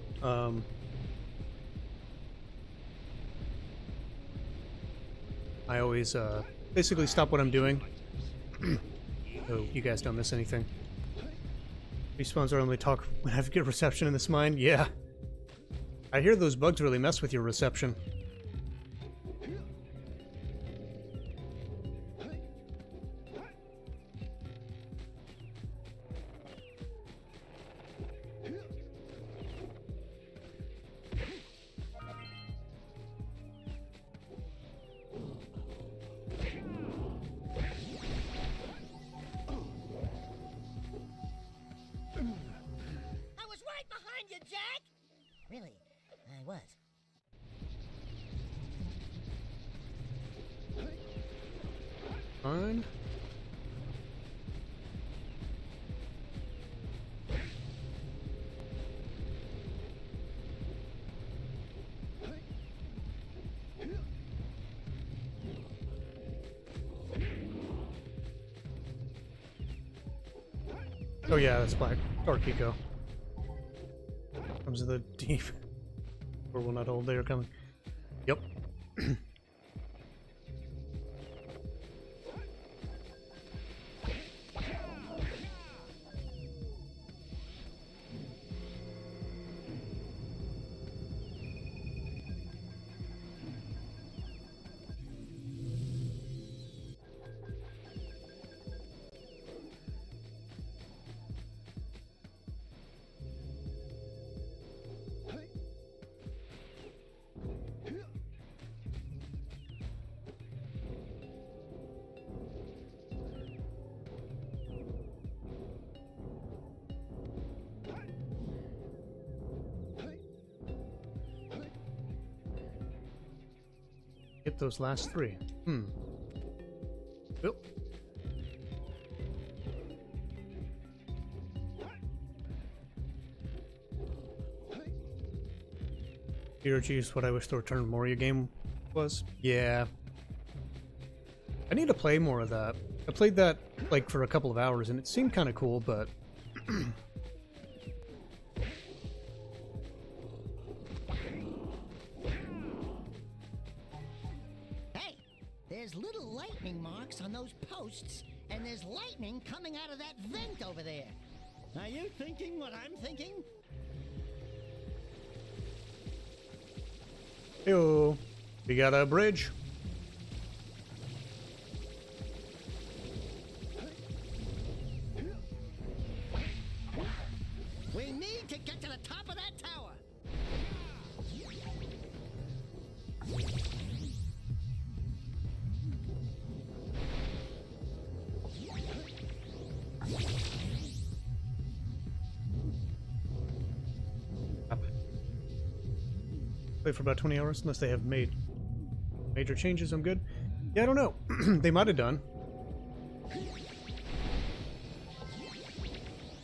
I always basically stop what I'm doing so you guys don't miss anything. Respawns are only talk when I have good reception in this mine. Yeah. I hear those bugs really mess with your reception. I was right behind you, Jack! Really, I was. Fine. Oh yeah, that's black. Dark Eco. Comes to the deep. Or will not hold, they are coming. Yep. Get those last three. Yep. Here, geez, what I wish the Return Moria game was. Yeah. I need to play more of that. I played that, like, for a couple of hours, and it seemed kind of cool, but... Hey, there's little lightning marks on those posts, and there's lightning coming out of that vent over there. Are you thinking what I'm thinking? Yo, we got a bridge. We need to get to the top of that tower. Play for about 20 hours unless they have made major changes. I'm good. Yeah, I don't know. They might have done.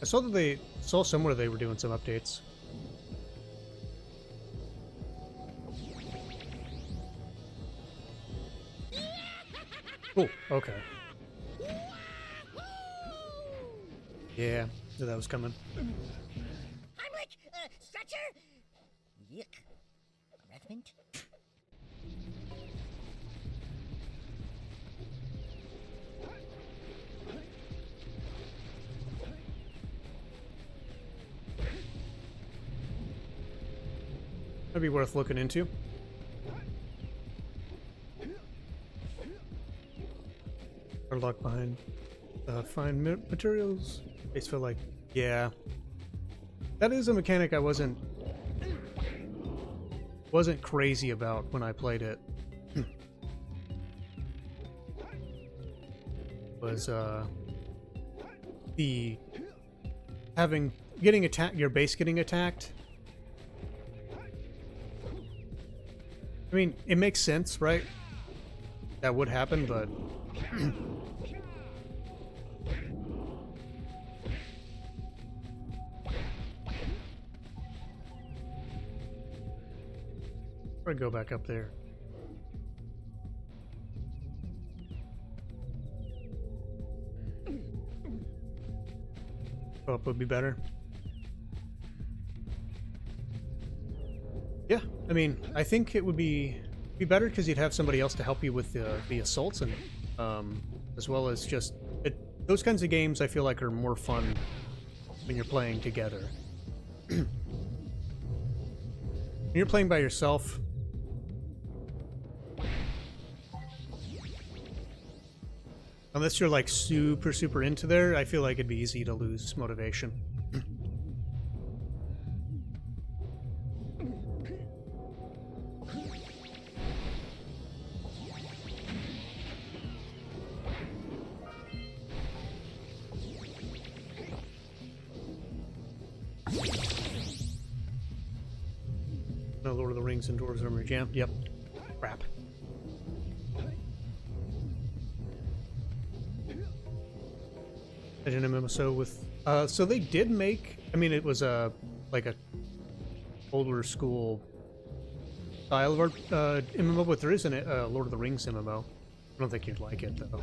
I saw that they saw somewhere they were doing some updates. Oh, okay. Yeah, knew that was coming. Heimlich, stretcher. Yuck. Breath mint. That'd be worth looking into. Or locked behind fine materials. Base feel like, yeah. That is a mechanic I wasn't crazy about when I played it. Was the getting attacked, your base getting attacked. I mean, it makes sense, right? That would happen, but I'd go back up there. Go up would be better. I mean, I think it would be better because you'd have somebody else to help you with the assaults, and as well as just those kinds of games. I feel like are more fun when you're playing together. When you're playing by yourself, unless you're like super into there, I feel like it'd be easy to lose motivation. No Lord of the Rings and Dwarves Armory Jam. Yep. Crap. I did an MMO with. So they did make. I mean, it was like a older school style of MMO, but there is a Lord of the Rings MMO. I don't think you'd like it though.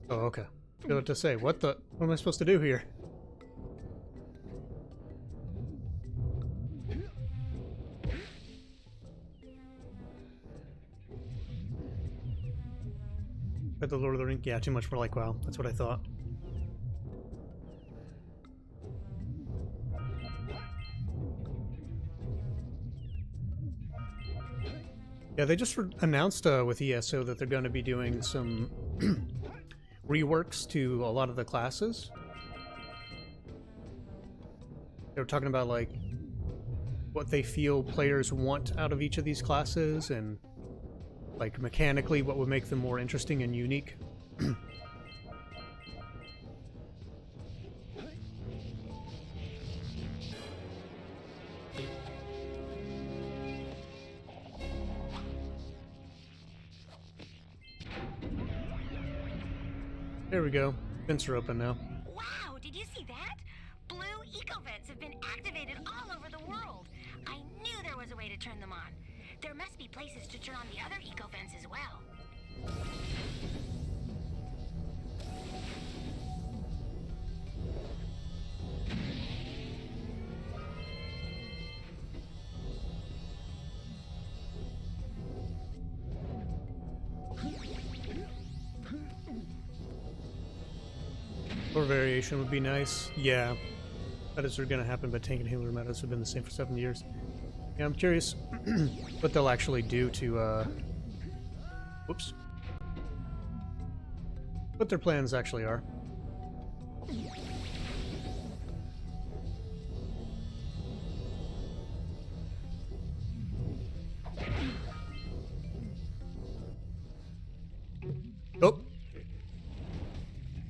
Oh, okay. I got to say, what am I supposed to do here? Read the Lord of the Rings? Yeah, too much for like, wow. That's what I thought. Yeah, they just announced with ESO that they're going to be doing some reworks to a lot of the classes. They were talking about like what they feel players want out of each of these classes, and like mechanically what would make them more interesting and unique. There we go. Vents are open now. Wow, did you see that? Blue eco-vents have been activated all over the world. I knew there was a way to turn them on. There must be places to turn on the other eco-vents as well. More variation would be nice. Yeah. Meadows are going to happen, but tank and healer meadows have been the same for 7 years. Yeah, I'm curious what they'll actually do to, whoops. What their plans actually are. Oh.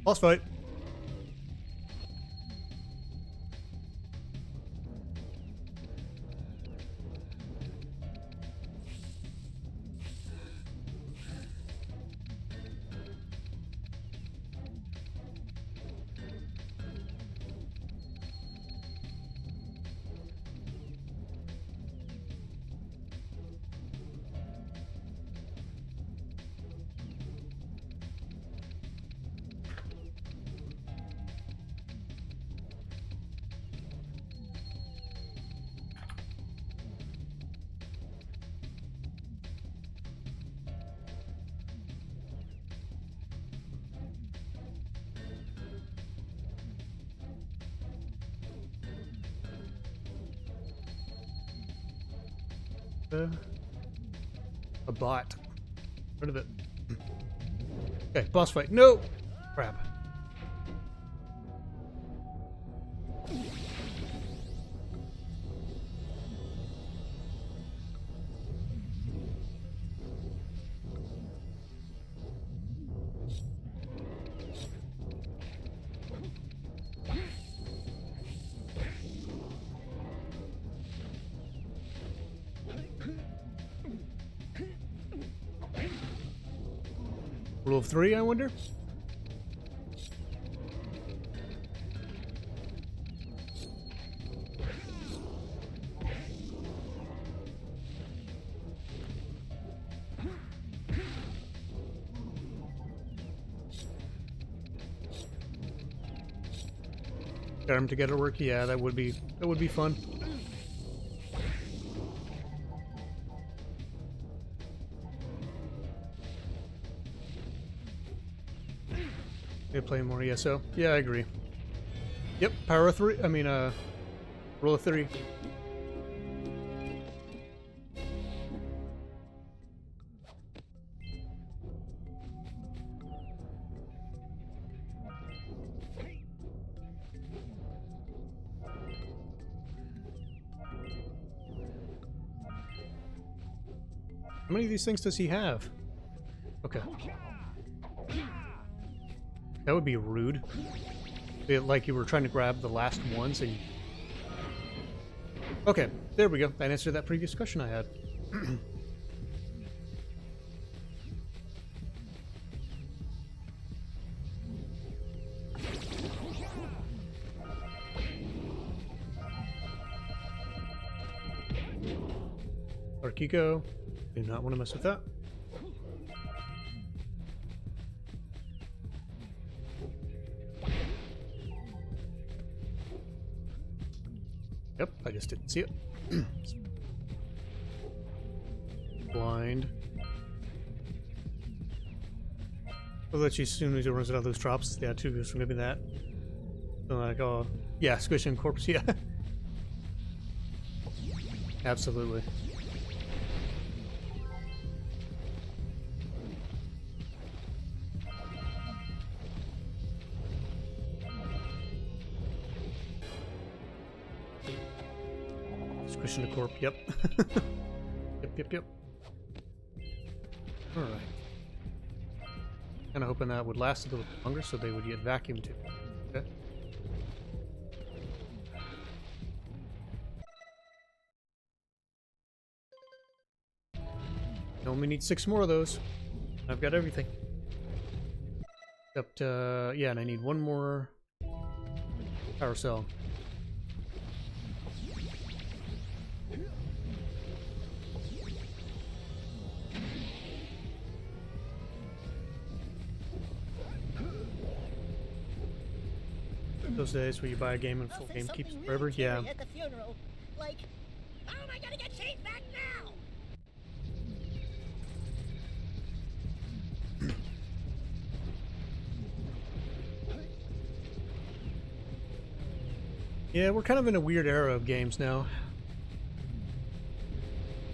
Boss fight. A bot. Rid of it. Okay, boss fight. No! Crap. Rule of 3, I wonder? Get them together to work? Yeah, that would be fun. They play more ESO. Yeah, I agree. Yep, power of 3. I mean, rule of 3. How many of these things does he have? Okay. That would be rude. Like you were trying to grab the last ones and... Okay, there we go. That answered that previous question I had. Arkiko. Do not want to mess with that. Yep, I just didn't see it. Blind. Well, that as soon as he runs out of those drops, yeah, two goes from maybe that. So like, oh, yeah, squishing corpse, yeah. Absolutely. Squishing the corp, yep. Yep. Alright. Kinda hoping that would last a little longer so they would get vacuumed too. Okay. I only need 6 more of those. I've got everything. Except, yeah, and I need 1 more power cell. Those days where you buy a game and full game keeps forever, yeah. At the funeral. Like, how am I gonna get Shane back now? Yeah, we're kind of in a weird era of games now.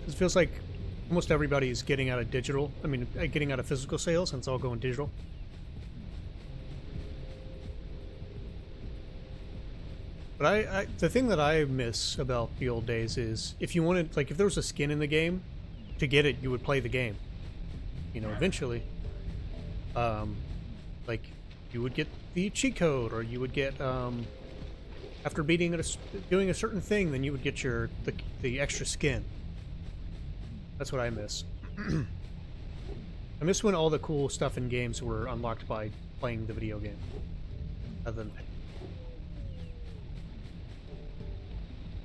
It feels like almost everybody is getting out of digital. I mean, getting out of physical sales, and it's all going digital. But the thing that I miss about the old days is if you wanted, like, if there was a skin in the game, to get it, you would play the game. You know, eventually. Like, you would get the cheat code, or you would get, after beating it, doing a certain thing, then you would get the extra skin. That's what I miss. I miss when all the cool stuff in games were unlocked by playing the video game. Other than...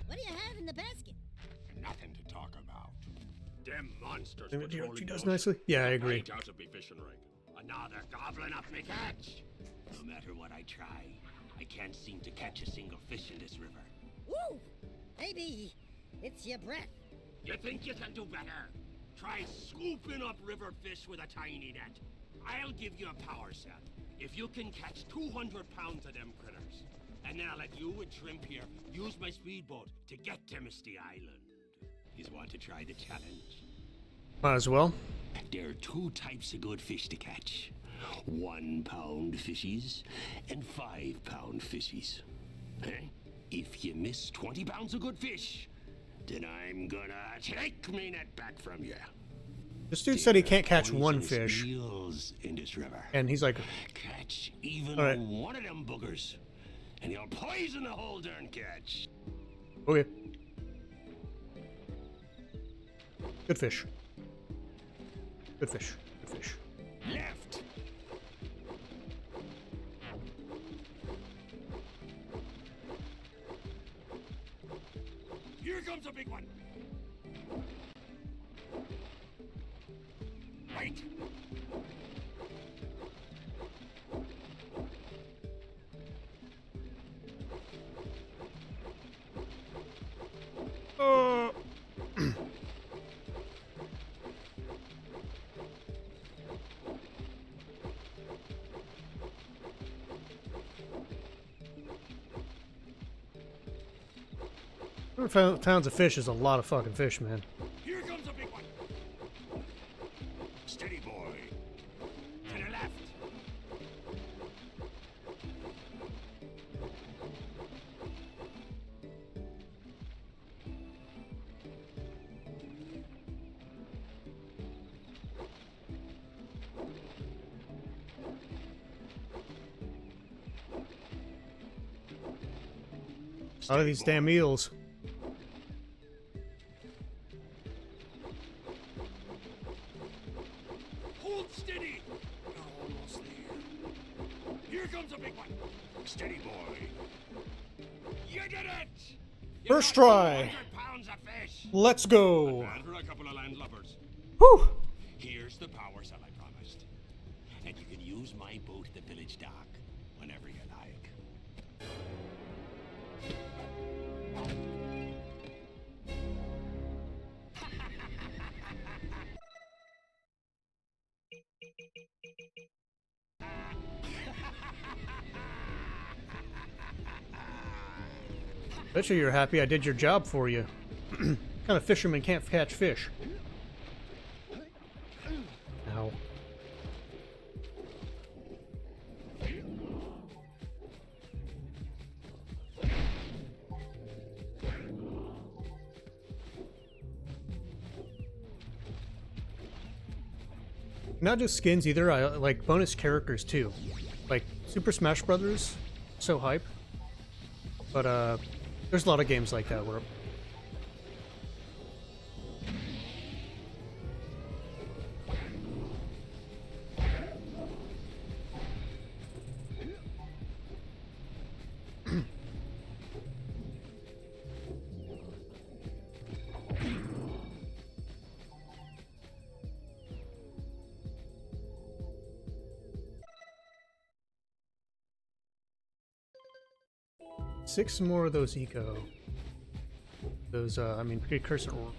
What do you have in the basket? Nothing to talk about. Them monsters I think patrolling she the does ocean. nicely. Yeah, I agree. Ain't out to be fishing ring. Another gobbling up me catch. No matter what I try, I can't seem to catch a single fish in this river. Woo! Maybe it's your breath. You think you can do better? Try scooping up river fish with a tiny net. I'll give you a power set if you can catch 200 pounds of them critters. And then I'll let you and Shrimp here use my speedboat to get to Misty Island. You want to try the challenge? Might as well. There are 2 types of good fish to catch. 1 pound fishies and 5 pound fishies. Eh? If you miss 20 pounds of good fish, then I'm gonna take me net back from you. This dude said he can't catch 1 fish. In this river. And he's like... Catch even right. 1 of them boogers, and you'll poison the whole darn catch. Okay. Good fish. Good fish. Good fish. Left. comes a big one. Wait. Pounds of fish is a lot of fucking fish, man. Here comes a big one. Steady, boy. To the left. Out of these damn eels. Hold steady. You're almost there. Here comes a big one. Steady, boy. You did it. You First got try. 200 pounds of fish. Let's go. Bad for a couple of landlubbers. Whew. Here's the power cell I promised. And you can use my boat at the village dock whenever you like. Bet you're happy I did your job for you. Kind of fisherman can't catch fish. Ow. Not just skins either, I like bonus characters too. Like Super Smash Brothers, so hype. But there's a lot of games like that where six more of those eco. Those, I mean, precursor ore.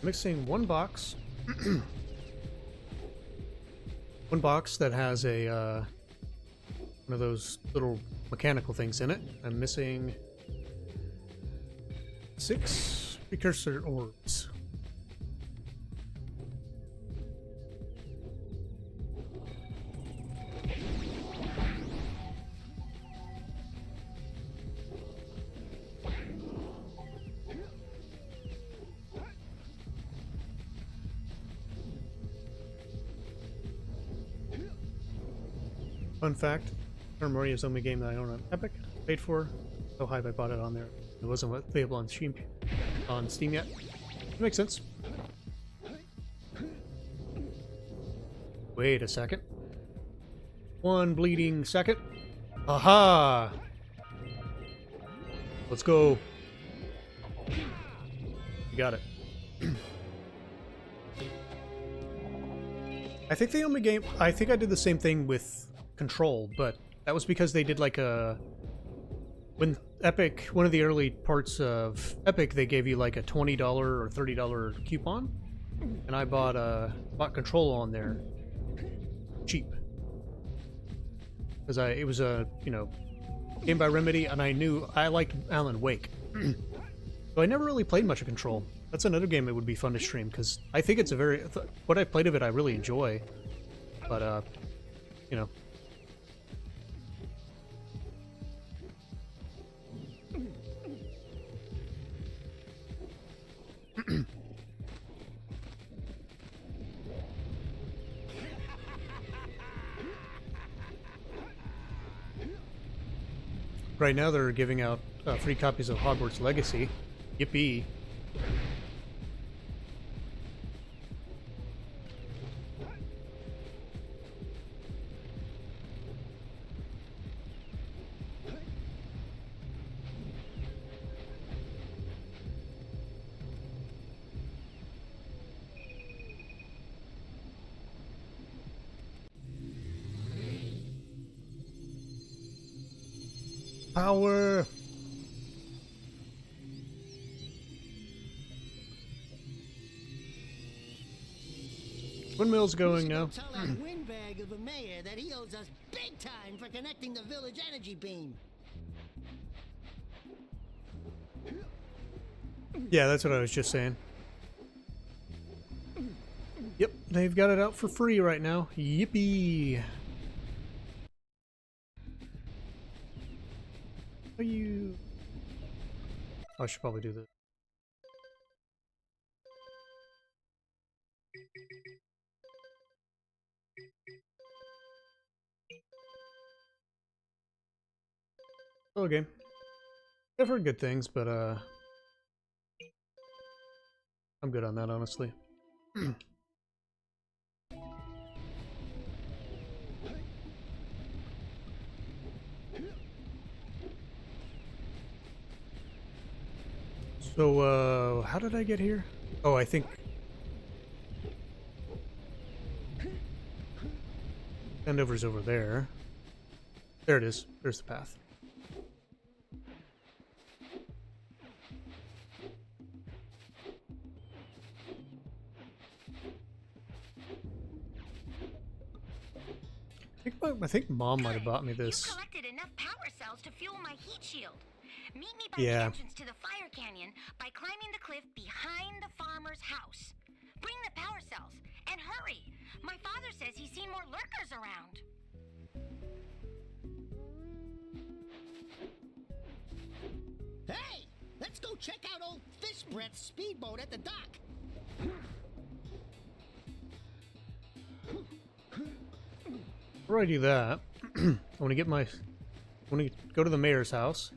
Mixing one box. One box that has a one of those little mechanical things in it. I'm missing 6 precursor orbs. Fun fact, Armoria is the only game that I own on Epic. Paid for. So hype I bought it on there. It wasn't available on Steam yet. It makes sense. Wait a second. 1 bleeding second. Aha! Let's go. You got it. I think the only game... I think I did the same thing with Control, but that was because they did like a... When Epic, one of the early parts of Epic, they gave you like a $20 or $30 coupon, and I bought Control on there cheap because it was a, you know, game by Remedy, and I knew I liked Alan Wake, so So I never really played much of Control. That's another game that would be fun to stream, because I think it's a very... What I played of it, I really enjoy. But, you know... Right now they're giving out free copies of Hogwarts Legacy. Yippee. Power! Windmill's going now. Tell that windbag of a mayor that he owes us big time for connecting the village energy beam. Yeah, that's what I was just saying. Yep, they've got it out for free right now. Yippee! Are you... Oh, I should probably do this. Okay. I've heard good things, but I'm good on that, honestly. So, how did I get here? Oh, I think... Endover's over there. There it is. There's the path. I think Mom might have bought me this. You collected enough power cells to fuel my heat shield. Meet me by the entrance to the fire canyon by climbing the cliff behind the farmer's house. Bring the power cells and hurry. My father says he's seen more lurkers around. Hey, let's go check out old Fish Breath's speedboat at the dock. Before I do that, I want to get my... I want to go to the mayor's house.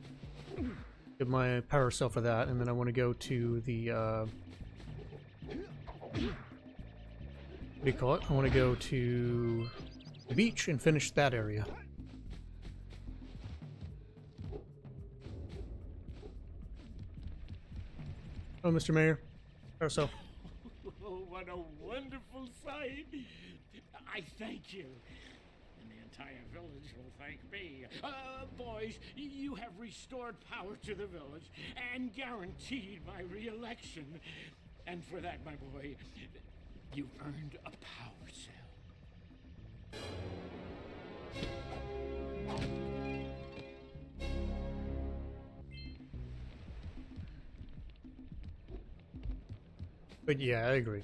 Get my power cell for that, and then I want to go to the, what do you call it? I want to go to the beach and finish that area. Oh, Mr. Mayor. Power cell. Oh, what a wonderful sight! I thank you. And the entire village will thank me. Boys, you have restored power to the village and guaranteed my re-election. And for that, my boy, you've earned a power cell. But yeah, I agree.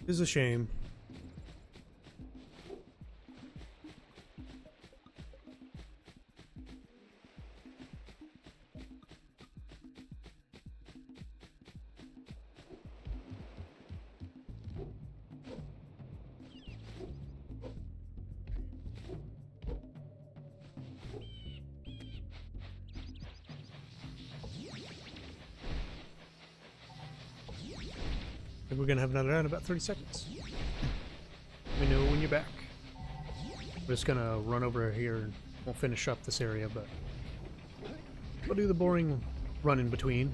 It's a shame. We're gonna have another round in about 30 seconds. Let me know when you're back. We're just gonna run over here and we'll finish up this area, but we'll do the boring run in between.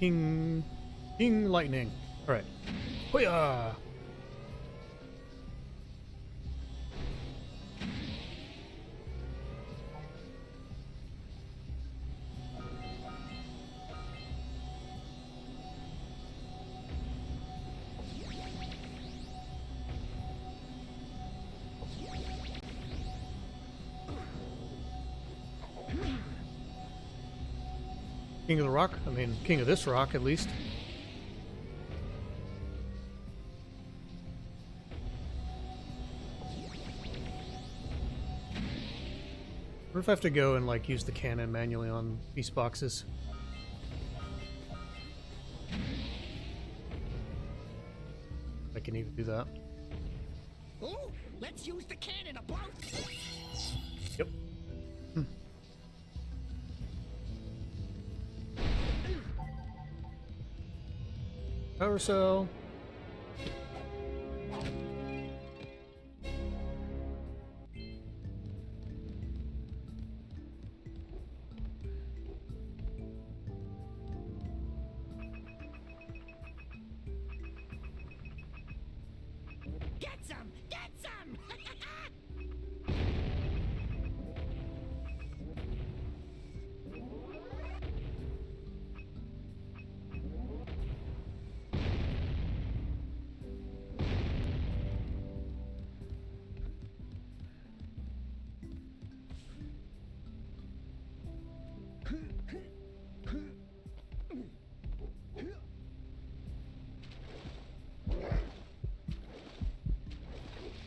King Lightning. Alright. Hoo-yah! King of the rock? I mean, king of this rock, at least. What if I have to go and, like, use the cannon manually on these boxes? I can even do that. Oh, let's use the cannon to blow. Yep. Power cell. Get some! Get some!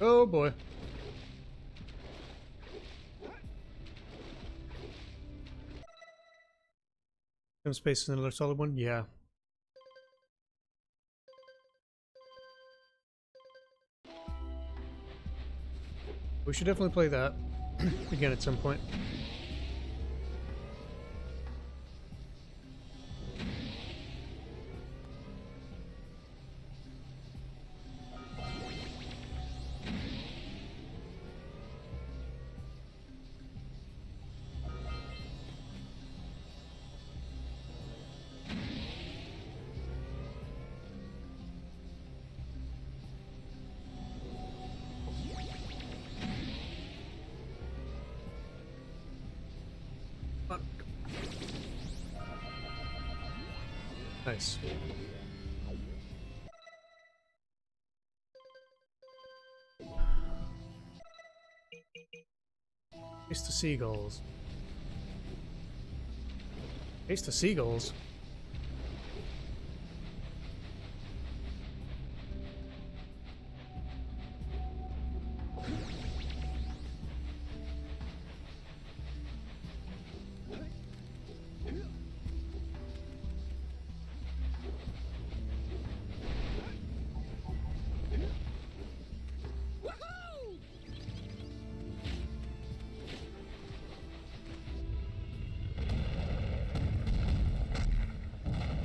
Oh boy. Some space is another solid one? Yeah. We should definitely play that again at some point. Nice. Taste the seagulls. Taste the seagulls?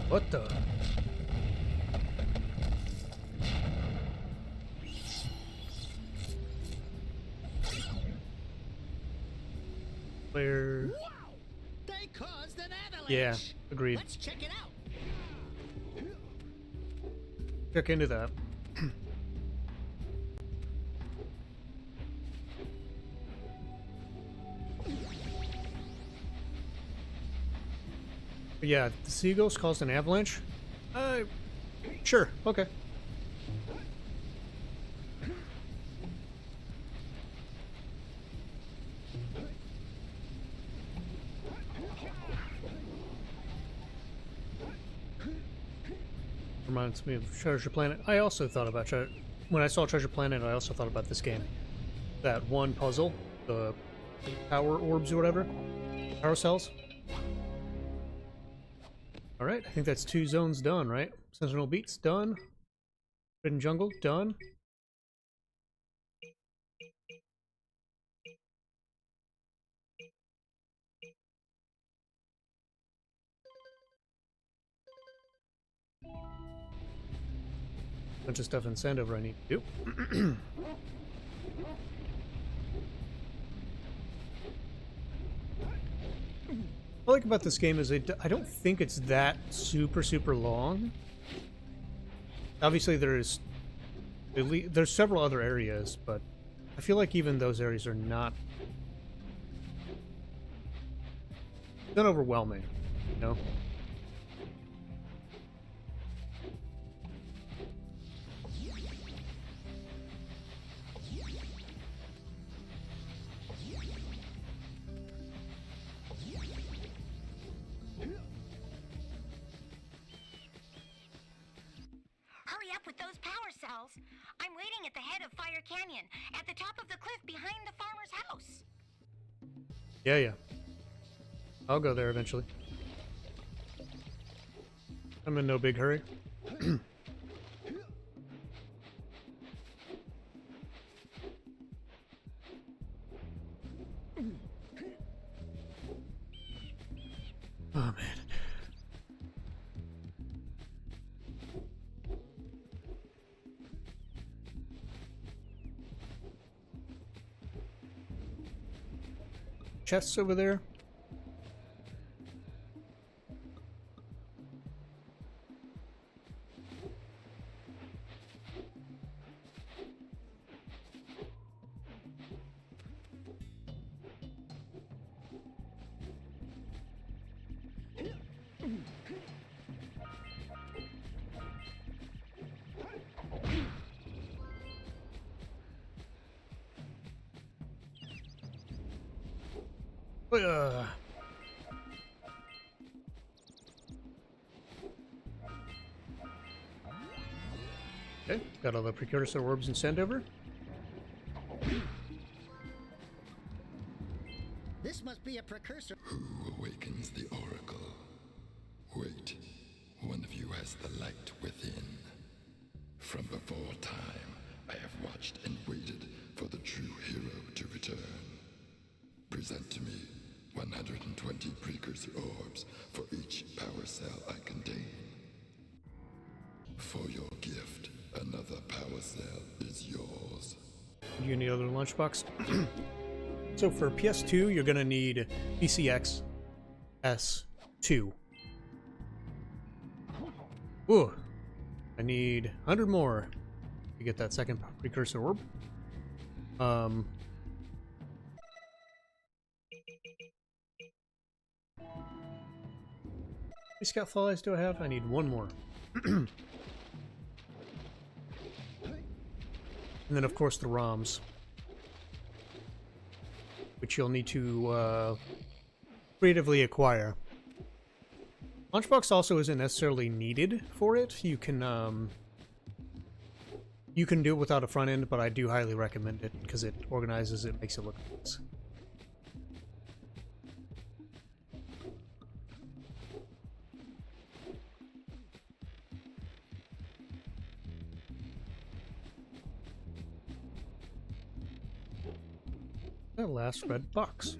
What the? Where? Wow! They caused an avalanche. Yeah, agreed. Let's check it out. Check into that. But yeah, the seagulls caused an avalanche? Sure, okay. Reminds me of Treasure Planet. I also thought about when I saw Treasure Planet, I also thought about this game. That one puzzle, the power orbs or whatever, power cells. Alright, I think that's 2 zones done, right? Sentinel Beats, done. Hidden Jungle, done. Bunch of stuff in Sandover I need to do. I like about this game is I don't think it's that super long. Obviously, there's several other areas, but I feel like even those areas are not overwhelming, you know? Hurry up with those power cells. I'm waiting at the head of Fire Canyon, at the top of the cliff behind the farmer's house. Yeah. I'll go there eventually. I'm in no big hurry. Oh, man. Chests over there. Okay, got all the Precursor orbs and send over. This must be a Precursor. Who awakens the Oracle? Wait, one of you has the light within. From before time, I have watched and waited for the true hero to return. Present to me 120 Precursor orbs for each power cell I contain. For your gift, another power cell is yours. Do you need another lunchbox? So for PS2, you're gonna need PCX S2. Ooh, I need 100 more to get that second Precursor orb. How many scout flies do I have? I need one more. And then, of course, the ROMs, which you'll need to creatively acquire. Lunchbox also isn't necessarily needed for it. You can do it without a front end, but I do highly recommend it because it organizes it, makes it look nice. The last red box.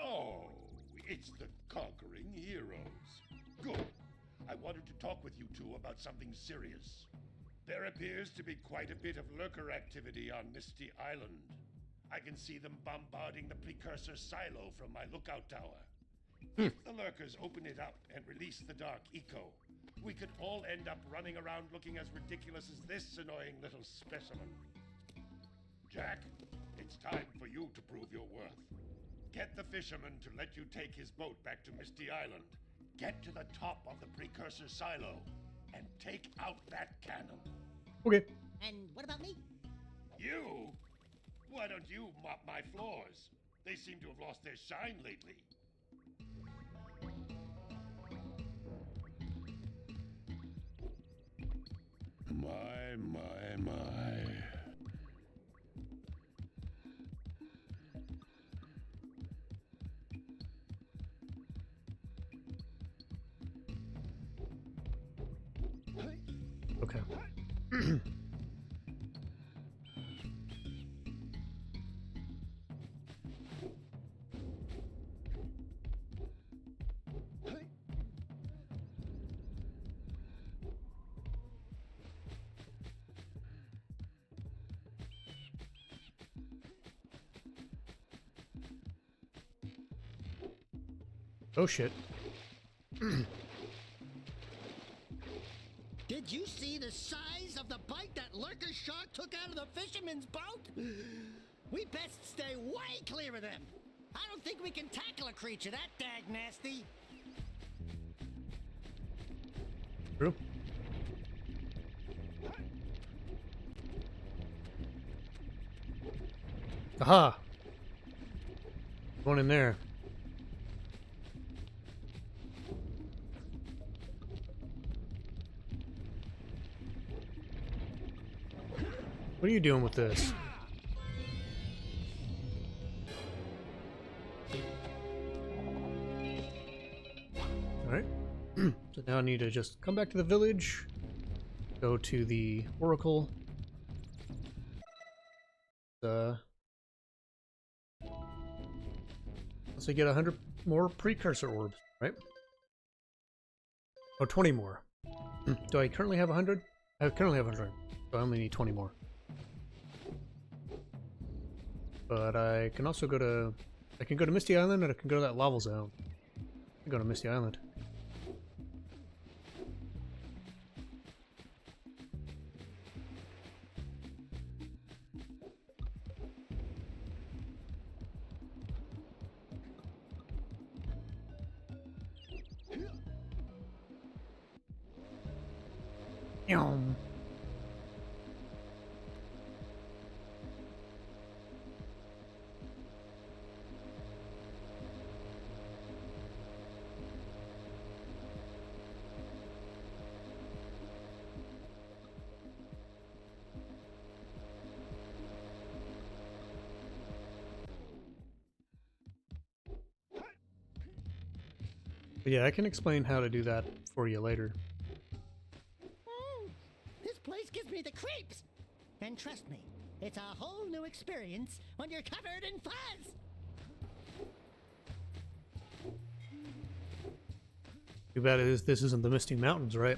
Oh, it's the conquering heroes. Good. I wanted to talk with you two about something serious. There appears to be quite a bit of lurker activity on Misty Island. I can see them bombarding the Precursor silo from my lookout tower. If the lurkers open it up and release the Dark Eco, we could all end up running around looking as ridiculous as this annoying little specimen. Jack, it's time for you to prove your worth. Get the fisherman to let you take his boat back to Misty Island. Get to the top of the Precursor silo and take out that cannon. Okay. And what about me? You? Why don't you mop my floors? They seem to have lost their shine lately. My. okay. Oh shit. Did you see the size of the bite that lurker shark took out of the fisherman's boat? We best stay way clear of them. I don't think we can tackle a creature that dag nasty. True. Aha! One in there. What are you doing with this? Alright. So now I need to just come back to the village, go to the Oracle. Let's say get 100 more Precursor orbs, right? Oh, 20 more. Do I currently have 100? I currently have 100, so I only need 20 more. But I can also go to... I can go to Misty Island, and I can go to that lava zone. I can go to Misty Island. Yum. But yeah, I can explain how to do that for you later. This place gives me the creeps. And trust me, it's a whole new experience when you're covered in fuzz. Too bad it is this isn't the Misty Mountains, right?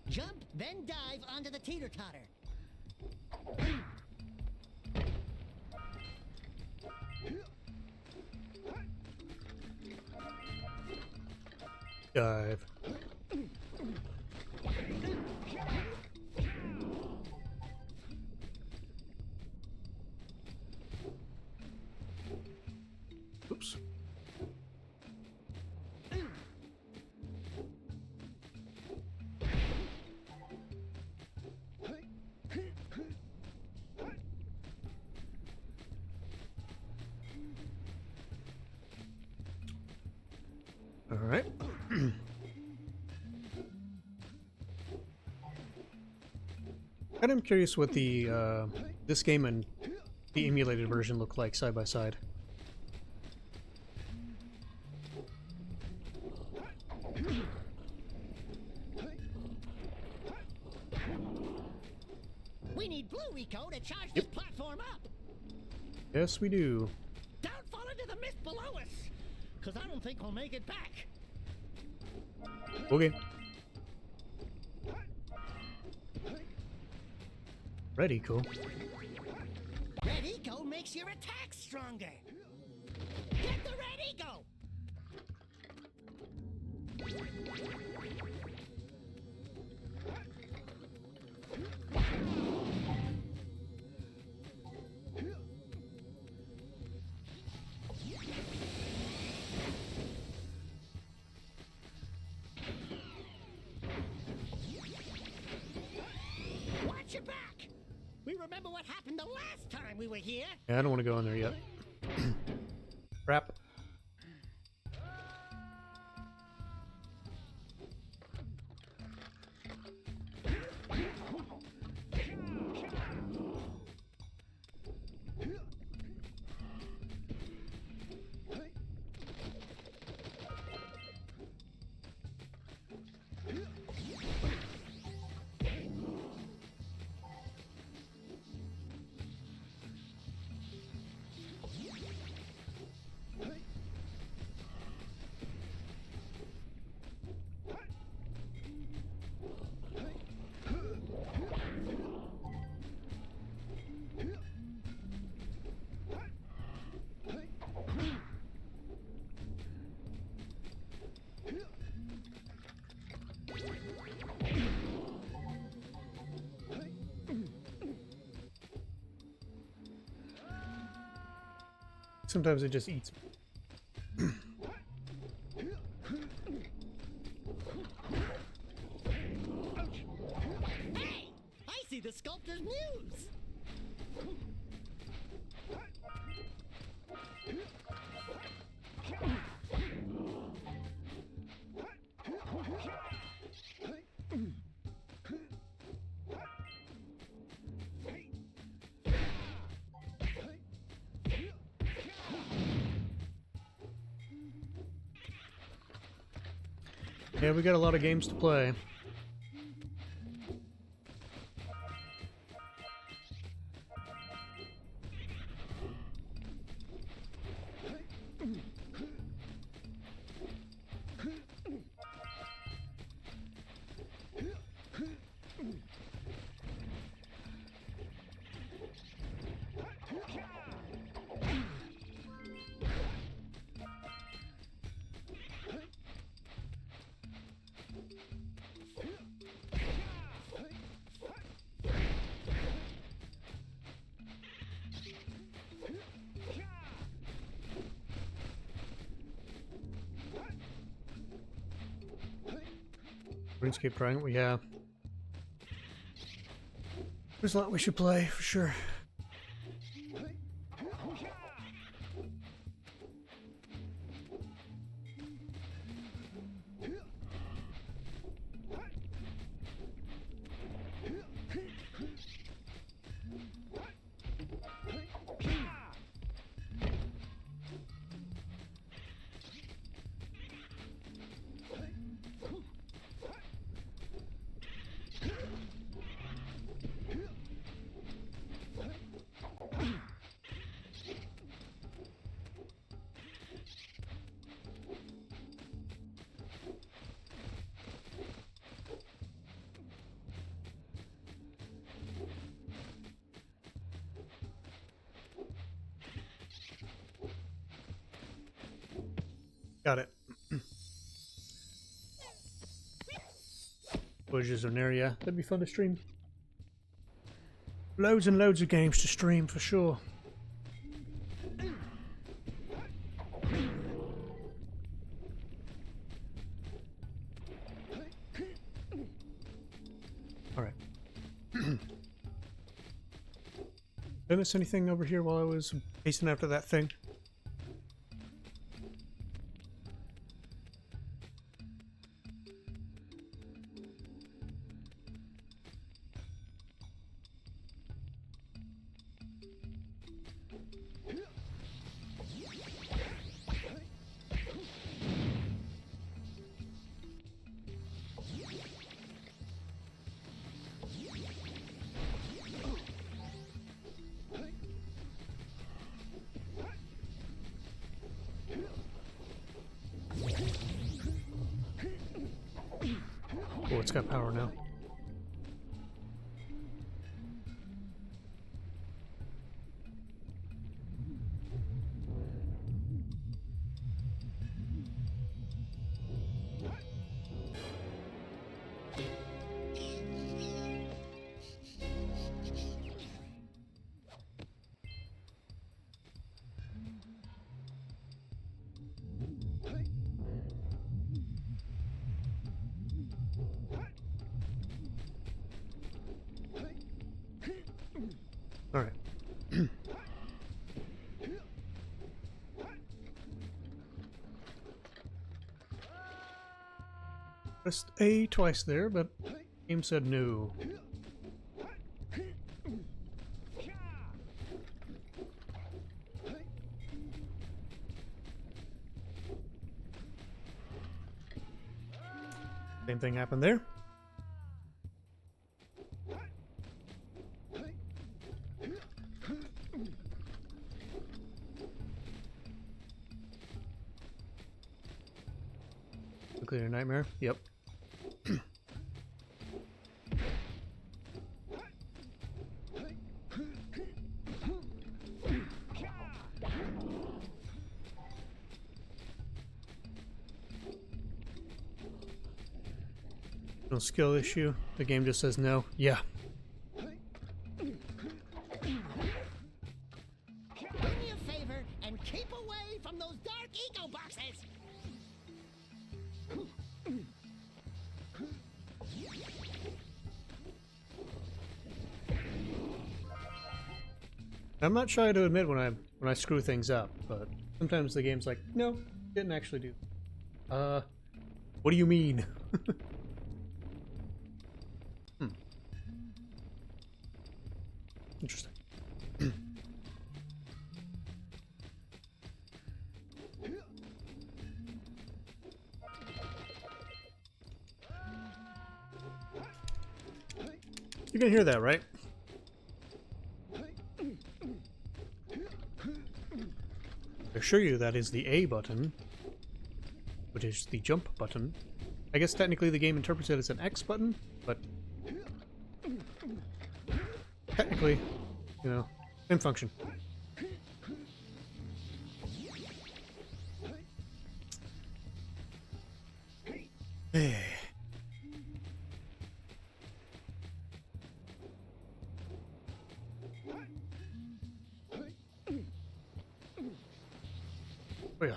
Jump, then dive onto the teeter-totter. Dive. Oops. All right. And I'm curious what the this game and the emulated version look like side by side. We need Blue Eco to charge this platform up. Yes, we do. Don't fall into the mist below us, because I don't think we'll make it back. Okay. Red Eco. Red Eco makes your attack stronger. Get the Red Eco! Watch your back! We remember what happened the last time we were here. Yeah, I don't want to go in there yet. Crap. sometimes it just eats me. Hey! I see the sculptor's muse! Yeah, we got a lot of games to play. RuneScape trying, yeah. There's a lot we should play for sure. Got it. Voyages of Neria. That'd be fun to stream. Loads and loads of games to stream for sure. Alright. Did I miss anything over here while I was chasing after that thing? Oh, it's got power now. All right. Pressed A twice there, but game said no. Same thing happened there. Nuclear nightmare. Yep. No skill issue. The game just says no. Yeah. Do me a favor and keep I'm not shy to admit when I screw things up, but sometimes the game's like, no, didn't actually do. What do you mean? Interesting. You can hear that, right? I assure you that is the A button, which is the jump button. I guess technically the game interprets it as an X button, but technically, you know, same function. Hey. Oh yeah.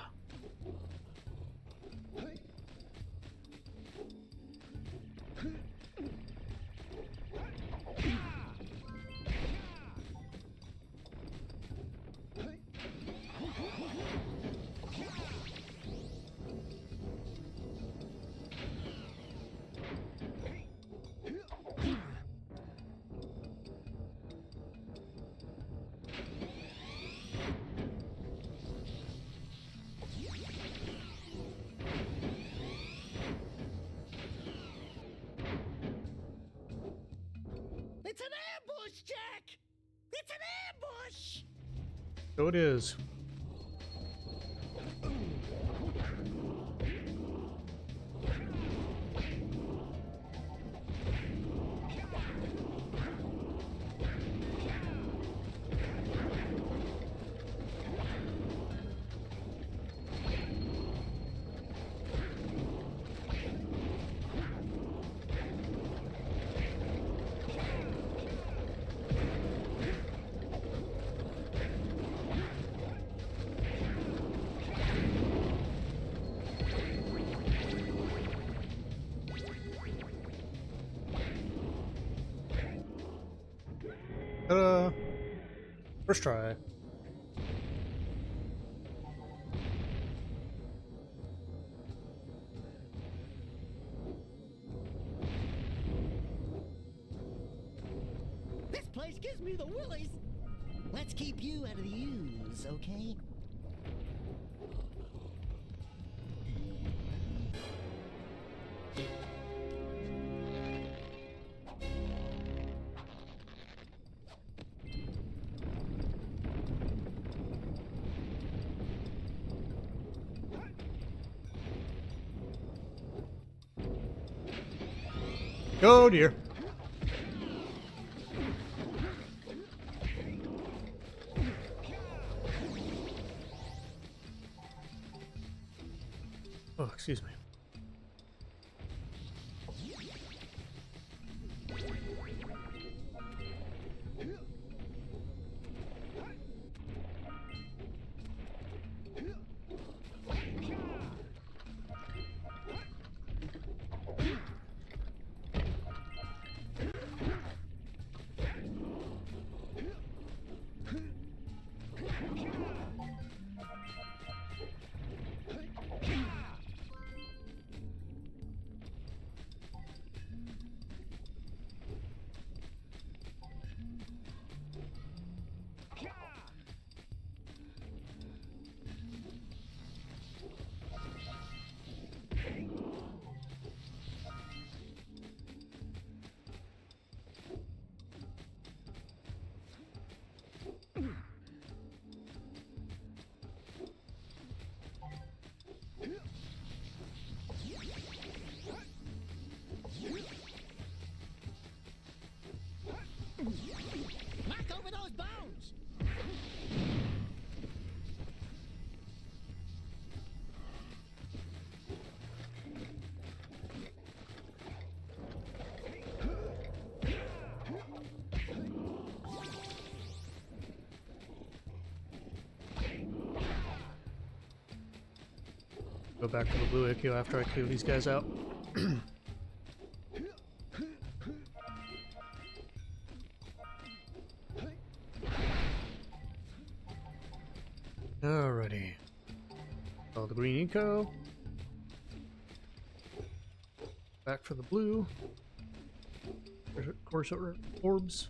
It's an ambush, Jack! It's an ambush! So it is. First try. This place gives me the willies. Let's keep you out of the ooze, okay? Oh dear. Oh, excuse me. Knock over those bones! Go back to the blue IQ after I clear these guys out. Alrighty. All the green eco. Back for the blue. Precursor orbs.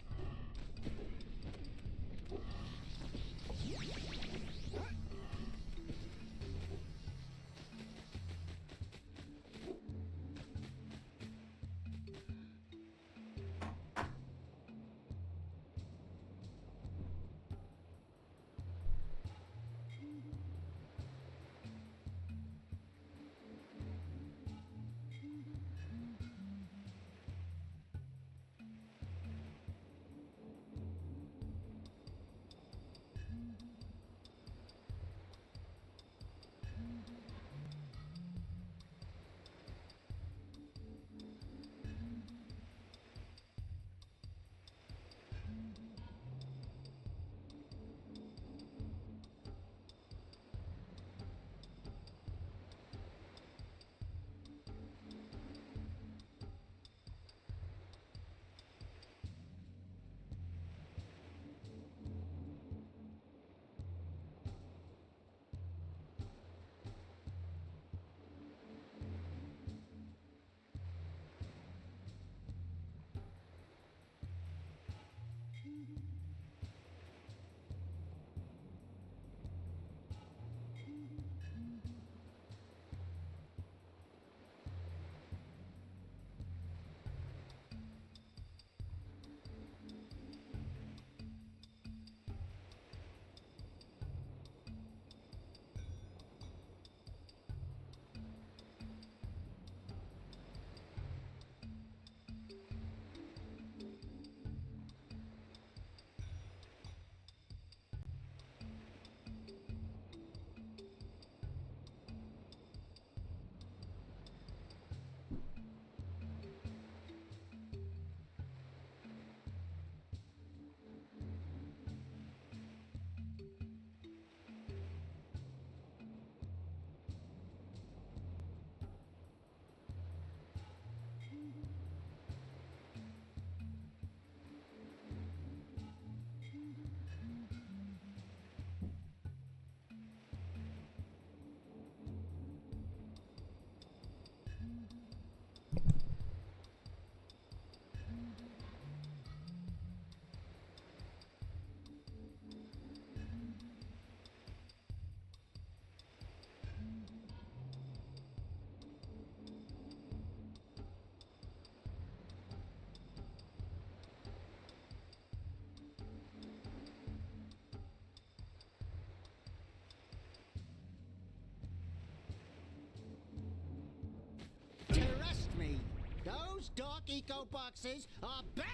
Trust me, those dark eco boxes are bad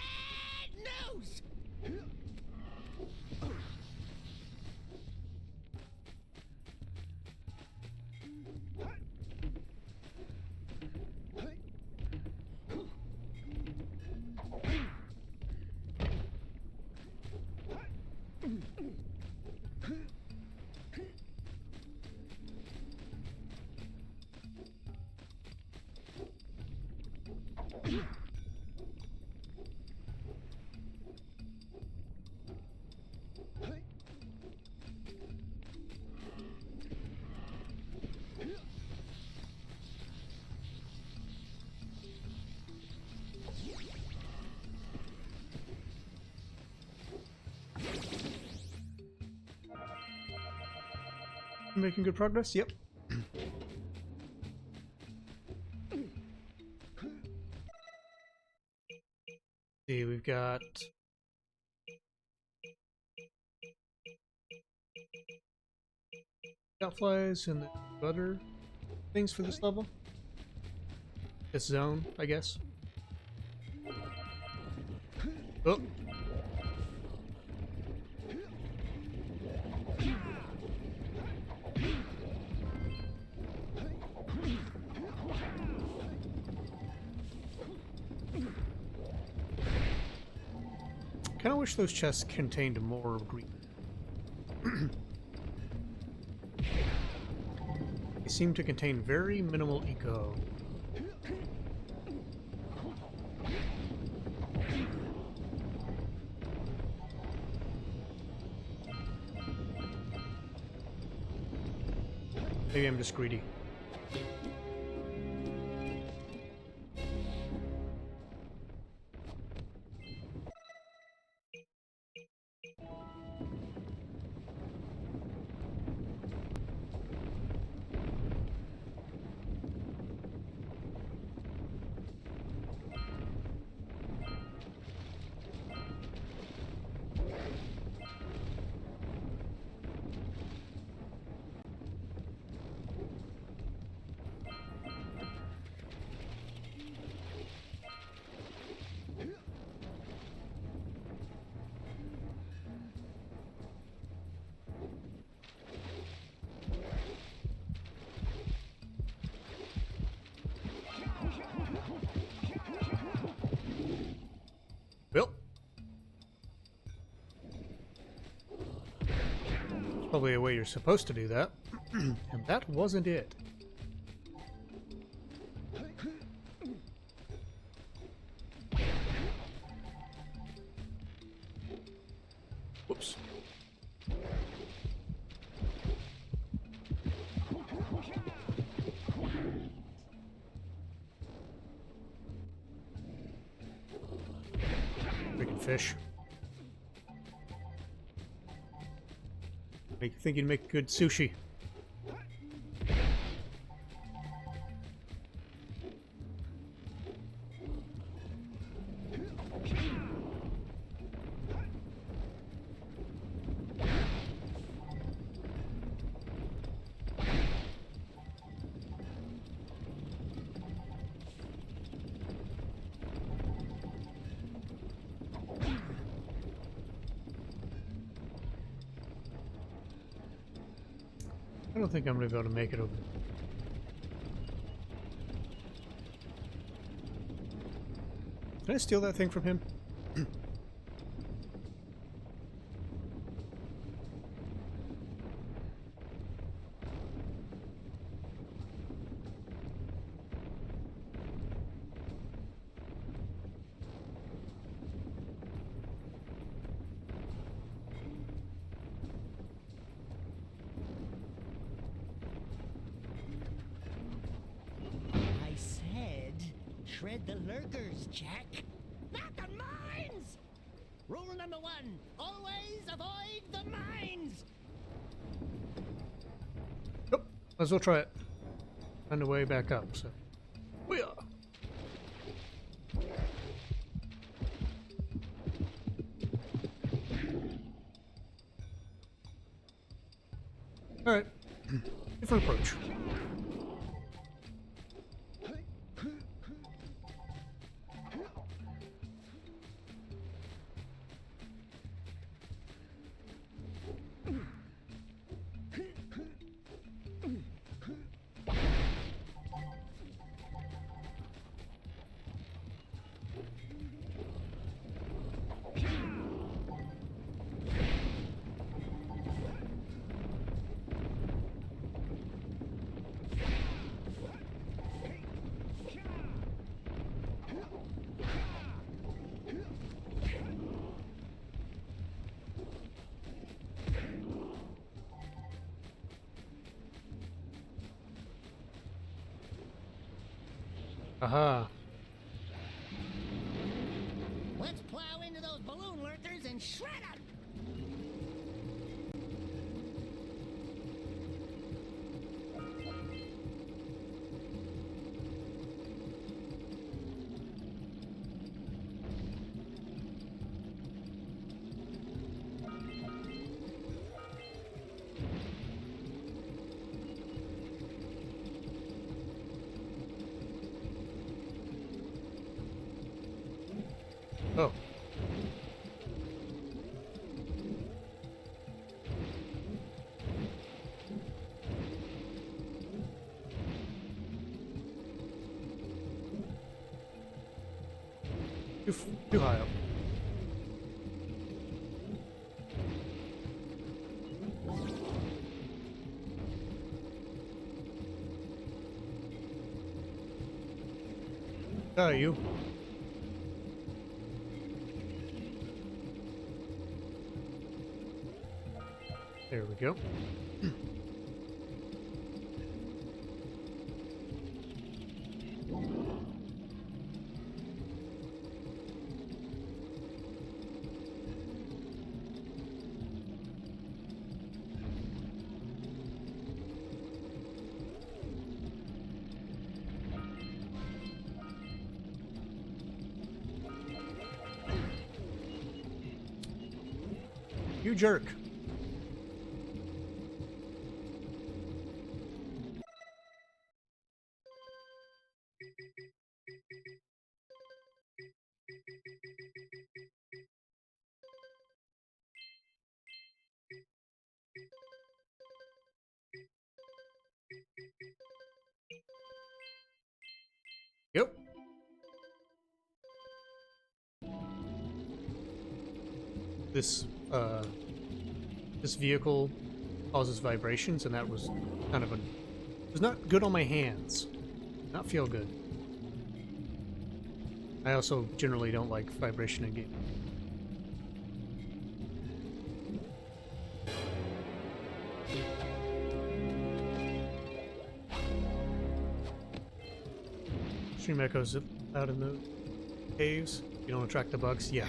news! Making good progress? Yep. See, we've got flies and other things for this level. This zone, I guess. Oh. Kind of wish those chests contained more green. They seem to contain very minimal eco. Maybe I'm just greedy. Well, probably a way you're supposed to do that, and that wasn't it. Whoops. Freaking fish. Make you think you'd make good sushi. I don't think I'm going to be able to make it over. Can I steal that thing from him? I said, shred the lurkers, Jack. Not the mines! Rule number 1, always avoid the mines! Yep, might as well try it. Find a way back up, so. We are. Alright. Different approach. Aha. Let's plow into those balloon lurkers and shred them! Oh. Too high up. You. There we go. You jerk. Yep. This vehicle causes vibrations, and that was kind of it was not good on my hands. Not feel good. I also generally don't like vibration in games. Stream echoes out in the caves. You don't attract the bugs? Yeah.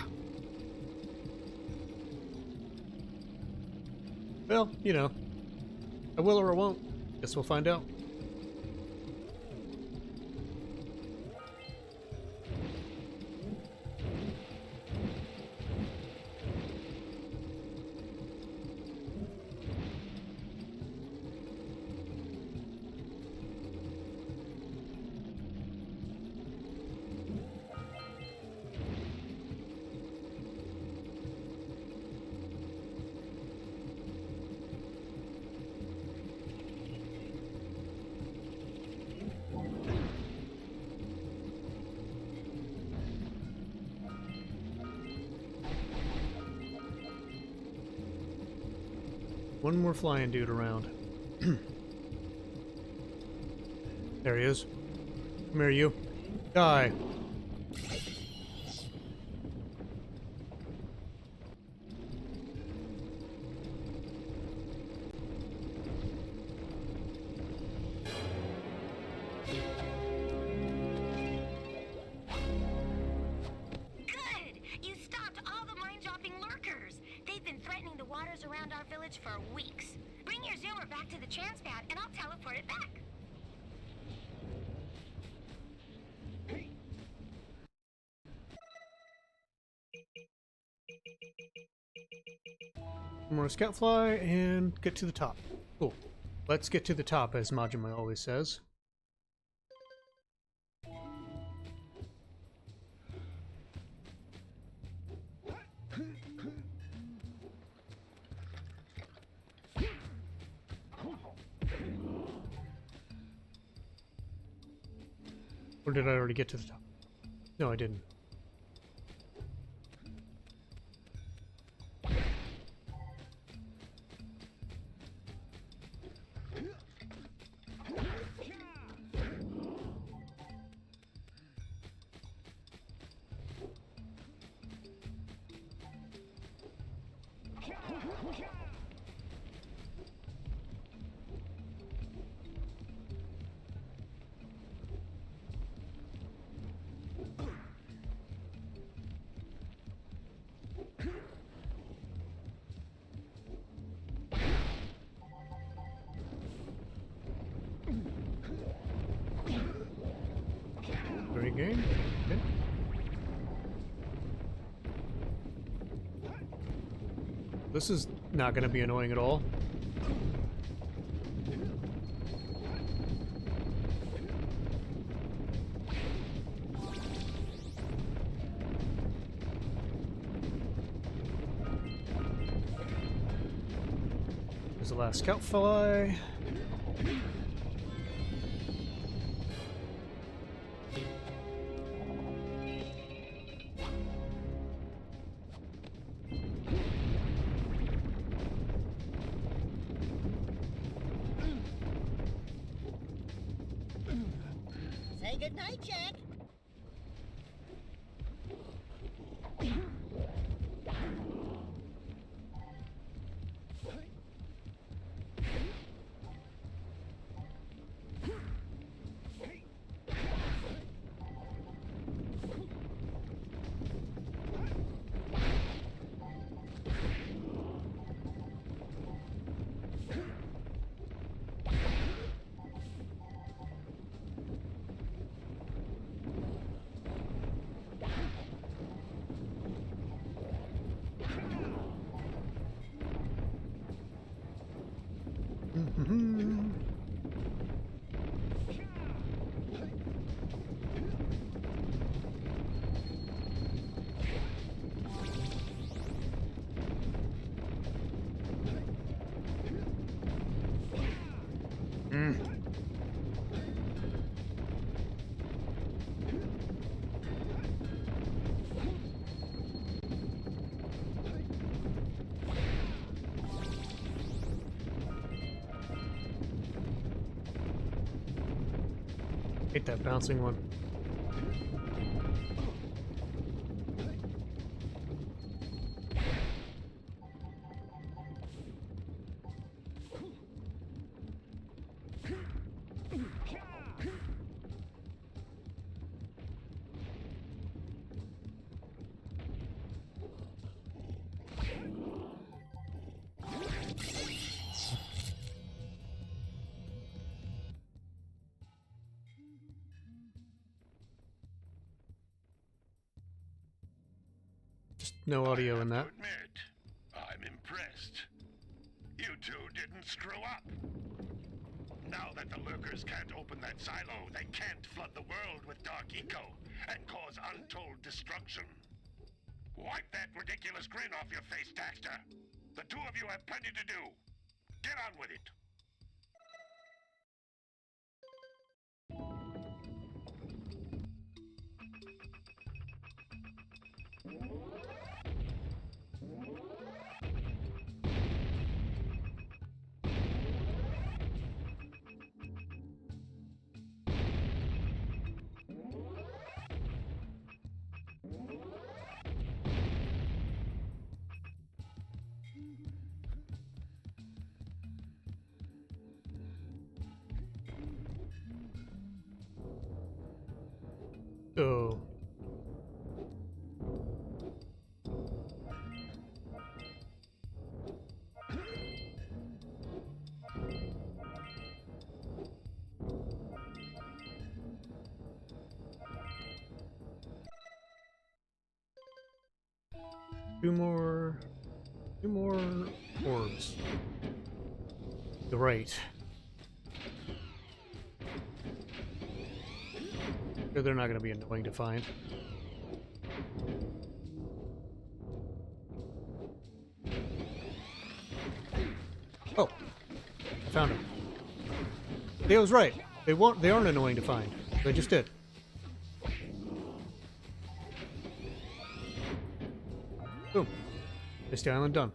Well, you know. I will or I won't. Guess we'll find out. One more flying dude around. There he is. Come here, you. Die. You stopped all the mind-dropping lurkers. They've been threatening the waters around our village for weeks. Bring your zoomer back to the transpad, and I'll teleport it back. One more scout fly and get to the top. Cool. Let's get to the top, as Majima always says. Or did I already get to the top? No, I didn't. Very game. Okay. This is not going to be annoying at all. There's the last scout fly. Say goodnight, Jak. Hate that bouncing one. No audio in that. Admit, I'm impressed. You two didn't screw up. Now that the lurkers can't open that silo, they can't flood the world with dark eco and cause untold destruction. Wipe that ridiculous grin off your face, Daxter. The two of you have plenty to do. Get on with it. Oh. Two more orbs. Great. They're not going to be annoying to find. Oh, I found them. They was right. They aren't annoying to find. They just did. Boom. Misty Island done.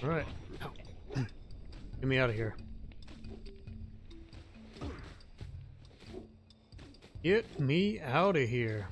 All right. Get me out of here. Get me out of here.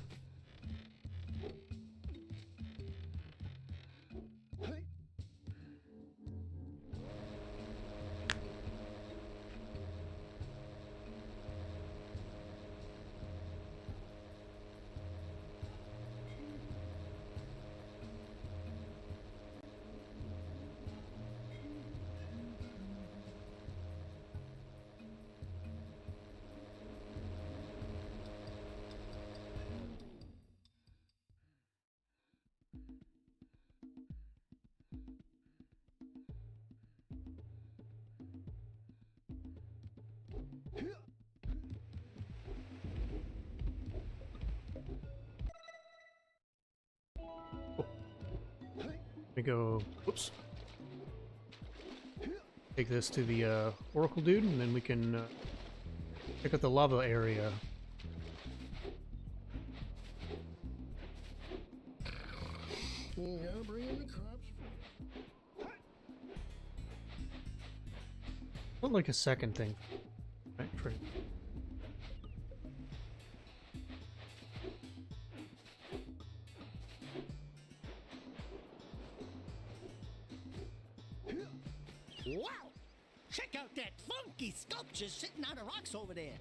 We go, whoops. Take this to the Oracle dude, and then we can check out the lava area. Yeah, bring in the crops. Not like a second thing. Right, true. Wow! Check out that funky sculpture sitting out of rocks over there.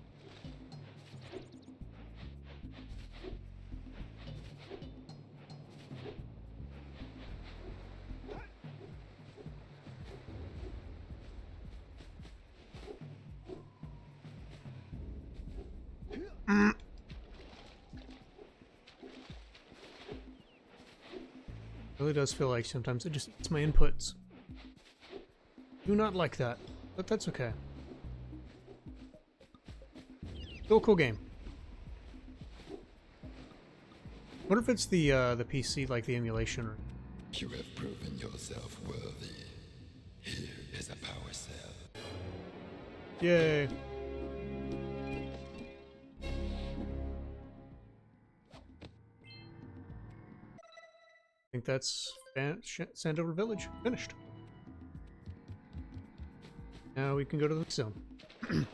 Really does feel like sometimes it's my inputs. Do not like that, but that's okay. Still a cool game. Wonder if it's the PC, like the emulation. Or... You have proven yourself worthy. Here is a power cell. Yay! I think that's Sandover Village finished. Now we can go to the zone. It's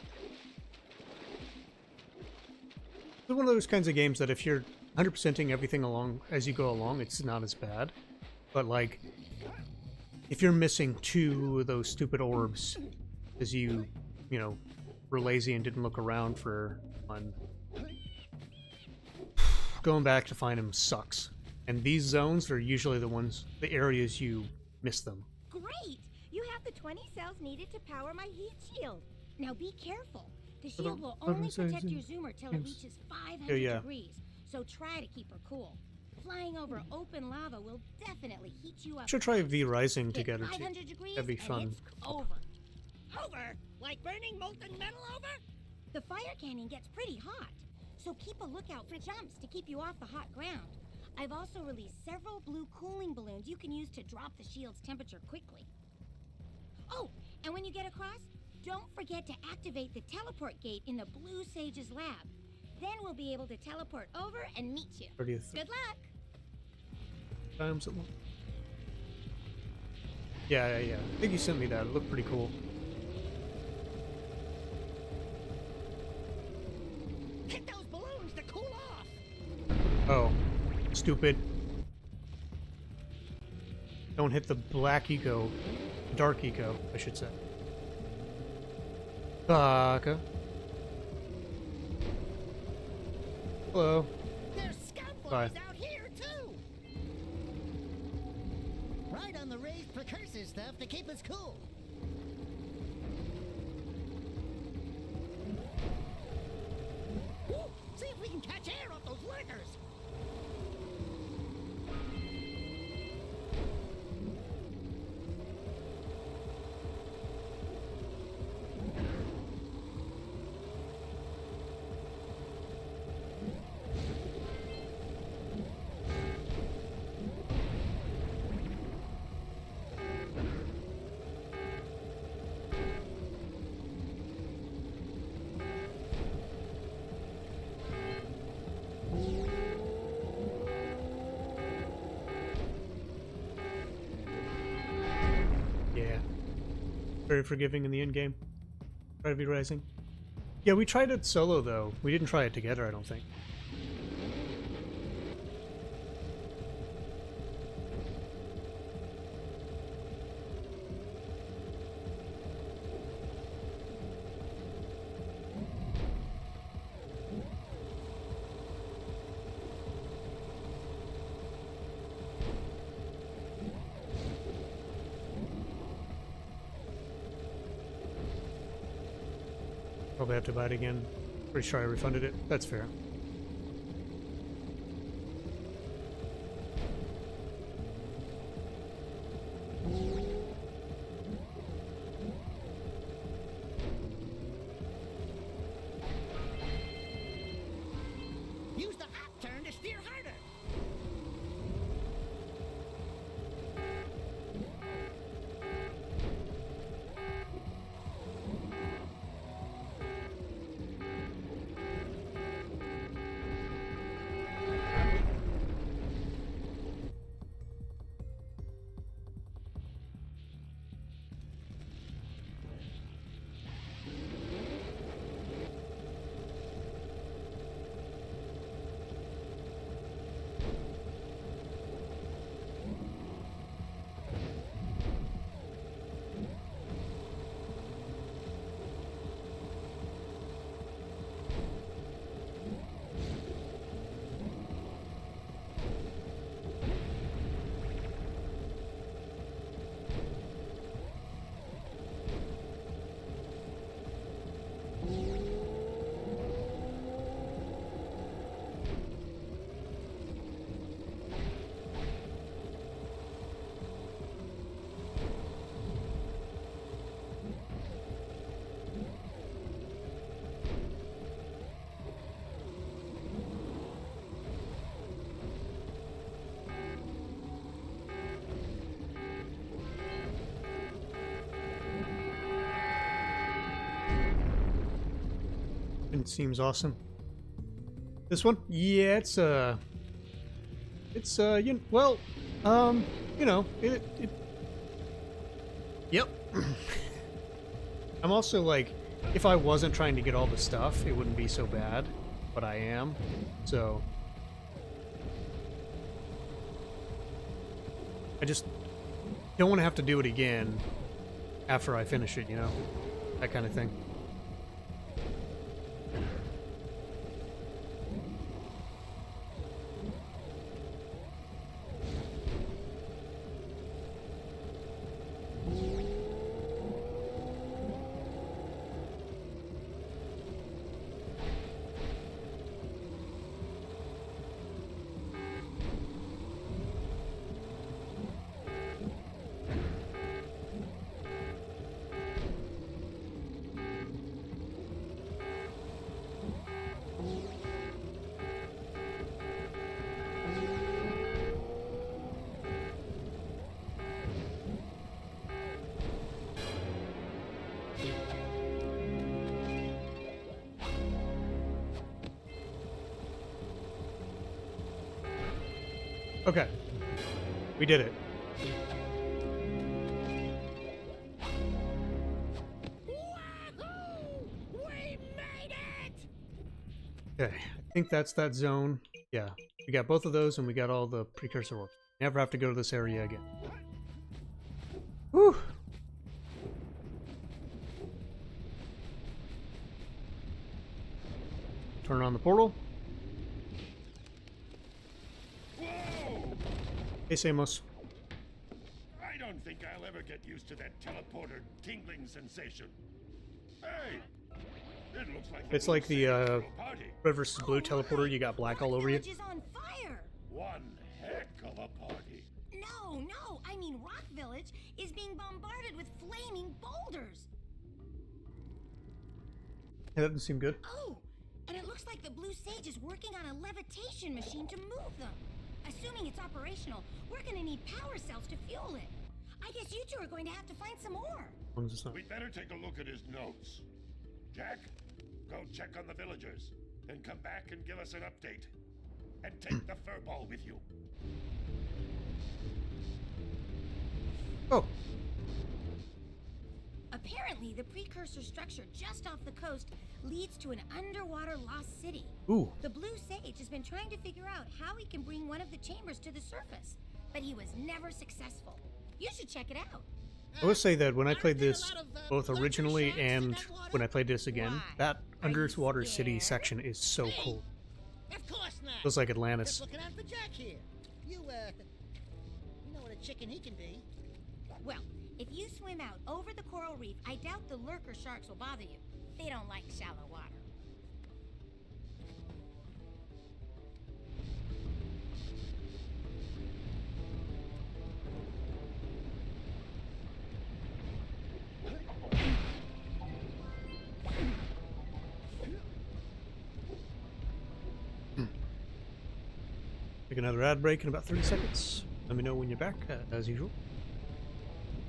one of those kinds of games that if you're 100%ing everything along as you go along, it's not as bad. But like, if you're missing 2 of those stupid orbs, because you know, were lazy and didn't look around for one, going back to find them sucks. And these zones are usually the areas you miss them. Great! You have the 20 cells needed to power my heat shield. Now be careful. The shield will only protect your zoomer till it reaches 500 degrees, so try to keep her cool. Flying over open lava will definitely heat you up. Should try V-Rising together too. That'd be and fun. it's over. Over? Like burning molten metal over? The fire cannon gets pretty hot, so keep a lookout for jumps to keep you off the hot ground. I've also released several blue cooling balloons you can use to drop the shield's temperature quickly. Oh, and when you get across, don't forget to activate the teleport gate in the Blue Sage's lab. Then we'll be able to teleport over and meet you. Good luck! Times it look. Yeah. I think you sent me that. It looked pretty cool. Hit those balloons to cool off! Oh. Stupid. Don't hit the black eco. Dark eco, I should say. Baka. Hello. There's scout Bye. boys out here too. Right on the raised precursor stuff to keep us cool. Woo! See if we can catch air off those lurkers. Very forgiving in the end game. Try to be rising. Yeah, we tried it solo though. We didn't try it together, I don't think. Probably have to buy it again. Pretty sure I refunded it. That's fair. Use the hop turn to steer harder. It seems awesome. This one? Yeah, it's well, yep. I'm also like, if I wasn't trying to get all the stuff, it wouldn't be so bad, but I am, so I just don't want to have to do it again after I finish it, you know? That kind of thing. Okay. We did it. Okay, I think that's that zone. Yeah, we got both of those and we got all the precursor orbs. Never have to go to this area again. Whew! Turn on the portal. Hey, Samos. I don't think I'll ever get used to that teleporter tingling sensation. Hey! It looks like It's like the red versus blue teleporter. You got black all over you. Is on fire. One heck of a party. No, I mean Rock Village is being bombarded with flaming boulders. That doesn't seem good. Oh, and it looks like the Blue Sage is working on a levitation machine to move them. Assuming it's operational, we're gonna need power cells to fuel it. I guess you two are going to have to find some more. We'd better take a look at his notes. Jack, go check on the villagers, then come back and give us an update. And take the furball with you. Oh. Apparently, the precursor structure just off the coast leads to an underwater lost city. Ooh. The Blue Sage has been trying to figure out how he can bring one of the chambers to the surface, but he was never successful. You should check it out. I will say that when I played this, both originally and when I played this again, that underwater city section is so cool. Of course not. Feels like Atlantis. Just looking out for Jack here. You know what a chicken he can be. Well, if you swim out over the coral reef, I doubt the lurker sharks will bother you. They don't like shallow water. Take another ad break in about 30 seconds. Let me know when you're back, as usual.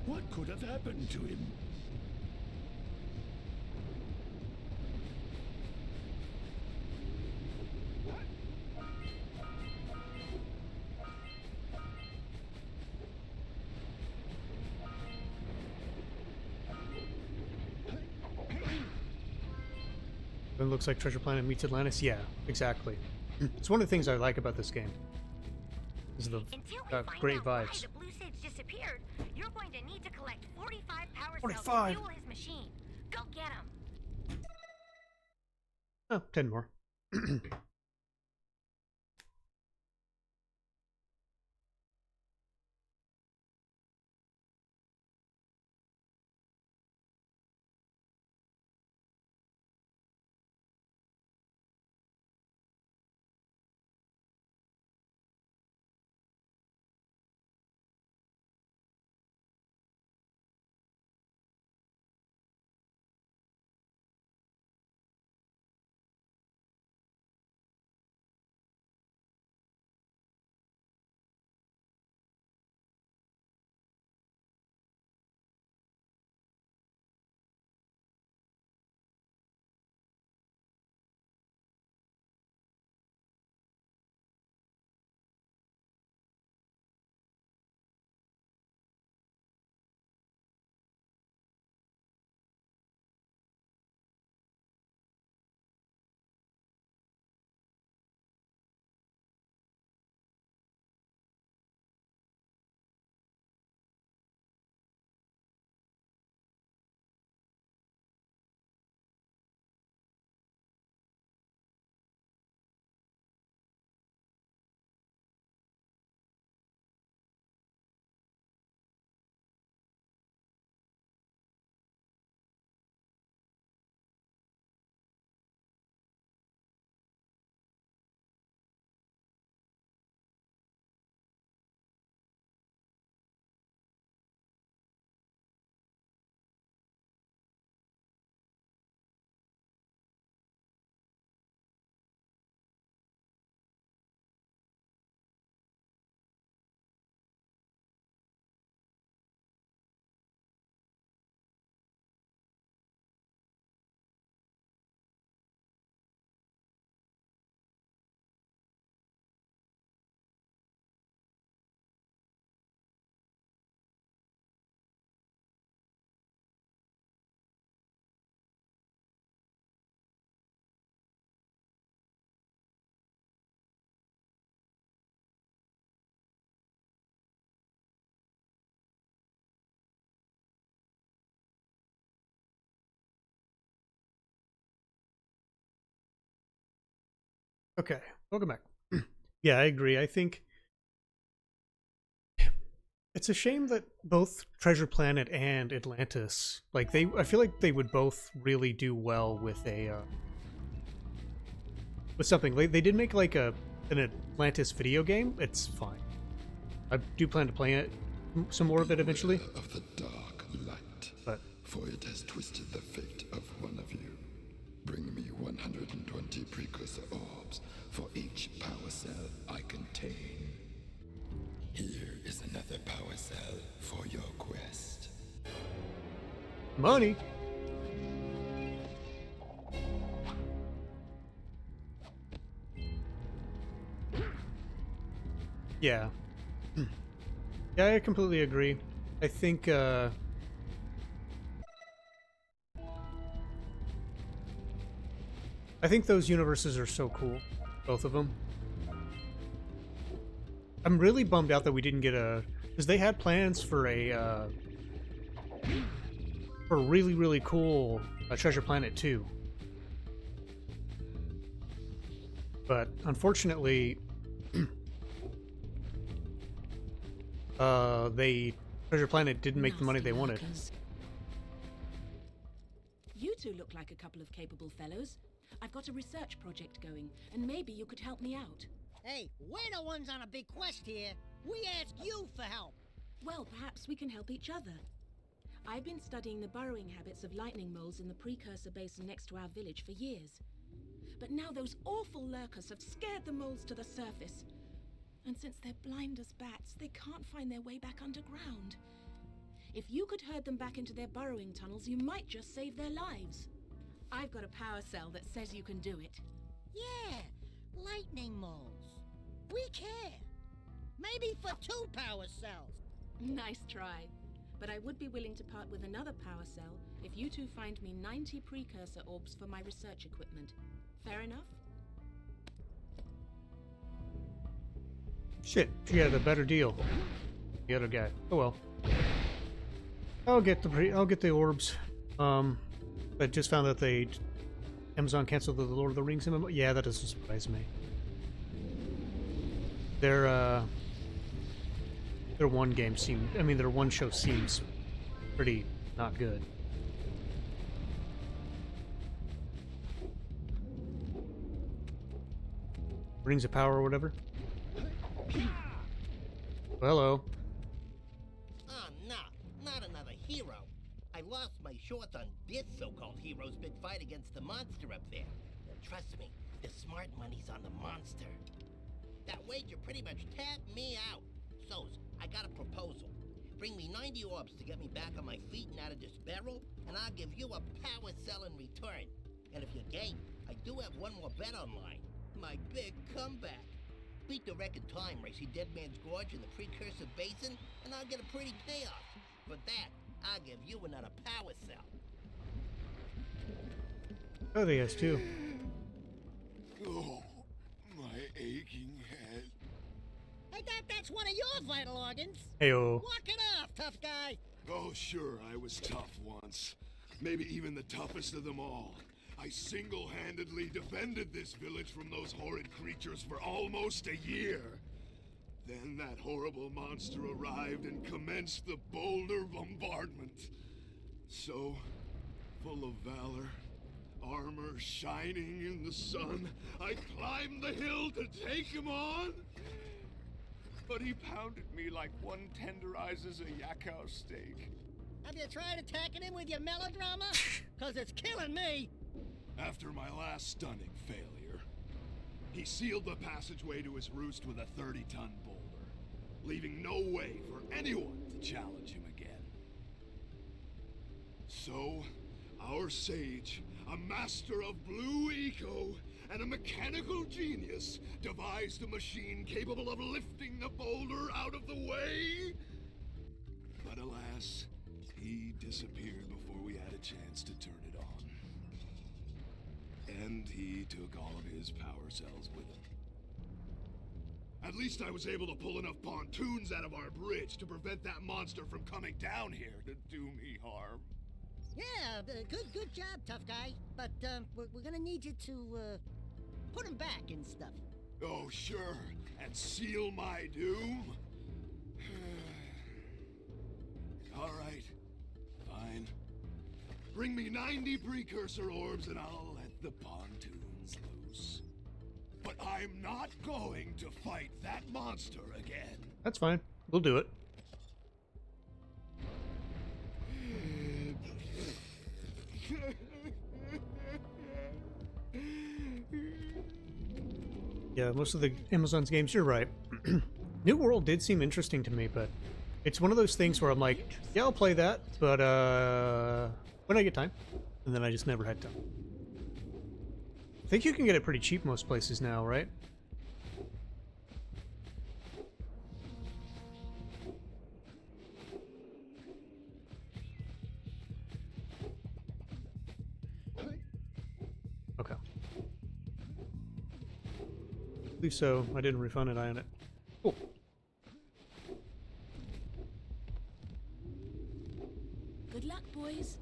What could have happened to him? It looks like Treasure Planet meets Atlantis. Yeah, exactly. It's one of the things I like about this game. Is the great vibes. The Blue Sage disappeared. You're going to need to collect 45 power 45. cells to fuel his machine. Go get him. Oh, 10 more. Okay, welcome back. Yeah, I agree. I think it's a shame that both Treasure Planet and Atlantis, like I feel like they would both really do well with a with something. They did make like an Atlantis video game. It's fine. I do plan to play it, some more of it eventually. Of the dark light, but for it has twisted the fate of one of you. Bring me 120 precursor orbs for each power cell I contain. Here is another power cell for your quest. Money. Yeah. Yeah, I completely agree. I think, I think those universes are so cool. Both of them. I'm really bummed out that we didn't get because they had plans for a really, really cool Treasure Planet 2. But, unfortunately, Treasure Planet didn't make the money they wanted. You two look like a couple of capable fellows. I've got a research project going, and maybe you could help me out. Hey, we're the ones on a big quest here. We ask you for help. Well, perhaps we can help each other. I've been studying the burrowing habits of lightning moles in the Precursor basin next to our village for years. But now those awful lurkers have scared the moles to the surface. And since they're blind as bats, they can't find their way back underground. If you could herd them back into their burrowing tunnels, you might just save their lives. I've got a power cell that says you can do it. Yeah, lightning moles. We care. Maybe for 2 power cells. Nice try. But I would be willing to part with another power cell if you two find me 90 precursor orbs for my research equipment. Fair enough? Shit, she had a better deal. The other guy. Oh well. I'll get the orbs. I just found that Amazon canceled the Lord of the Rings MMO. Yeah, that doesn't surprise me. Their one show seems pretty not good. Rings of Power or whatever. Hello. Oh, no, not another hero. I lost my short on this so-called hero's big fight against the monster up there. Trust me, the smart money's on the monster. That wager pretty much tapped me out. So's, I got a proposal. Bring me 90 orbs to get me back on my feet and out of this barrel, and I'll give you a power cell in return. And if you're game, I do have one more bet online. My big comeback. Beat the record time racing Dead Man's Gorge in the Precursor Basin, and I'll get a pretty payoff. For that, I'll give you another power cell. Oh, they has too. Oh, my aching head. I thought that's one of your vital organs. Heyo. Walk it off, tough guy. Oh, sure, I was tough once. Maybe even the toughest of them all. I single-handedly defended this village from those horrid creatures for almost a year. Then that horrible monster arrived and commenced the boulder bombardment. So, full of valor, armor shining in the sun, I climbed the hill to take him on. But he pounded me like one tenderizes a yakao steak. Have you tried attacking him with your melodrama? Cause it's killing me. After my last stunning failure, he sealed the passageway to his roost with a 30-ton boulder, leaving no way for anyone to challenge him again. So, our sage, a master of blue eco and a mechanical genius, devised a machine capable of lifting the boulder out of the way. But alas, he disappeared before we had a chance to turn it on. And he took all of his power cells with him. At least I was able to pull enough pontoons out of our bridge to prevent that monster from coming down here to do me harm. Yeah, good job, tough guy. But we're gonna need you to put them back and stuff. Oh, sure. And seal my doom? All right. Fine. Bring me 90 precursor orbs and I'll let the pontoons loose. But I'm not going to fight that monster again. That's fine. We'll do it. Yeah, most of the Amazon's games, you're right. New World did seem interesting to me, but it's one of those things where I'm like, yeah, I'll play that, but when I get time. And then I just never had time. I think you can get it pretty cheap most places now, right? Okay. I believe so. I didn't refund it, I own it. Cool. Good luck, boys.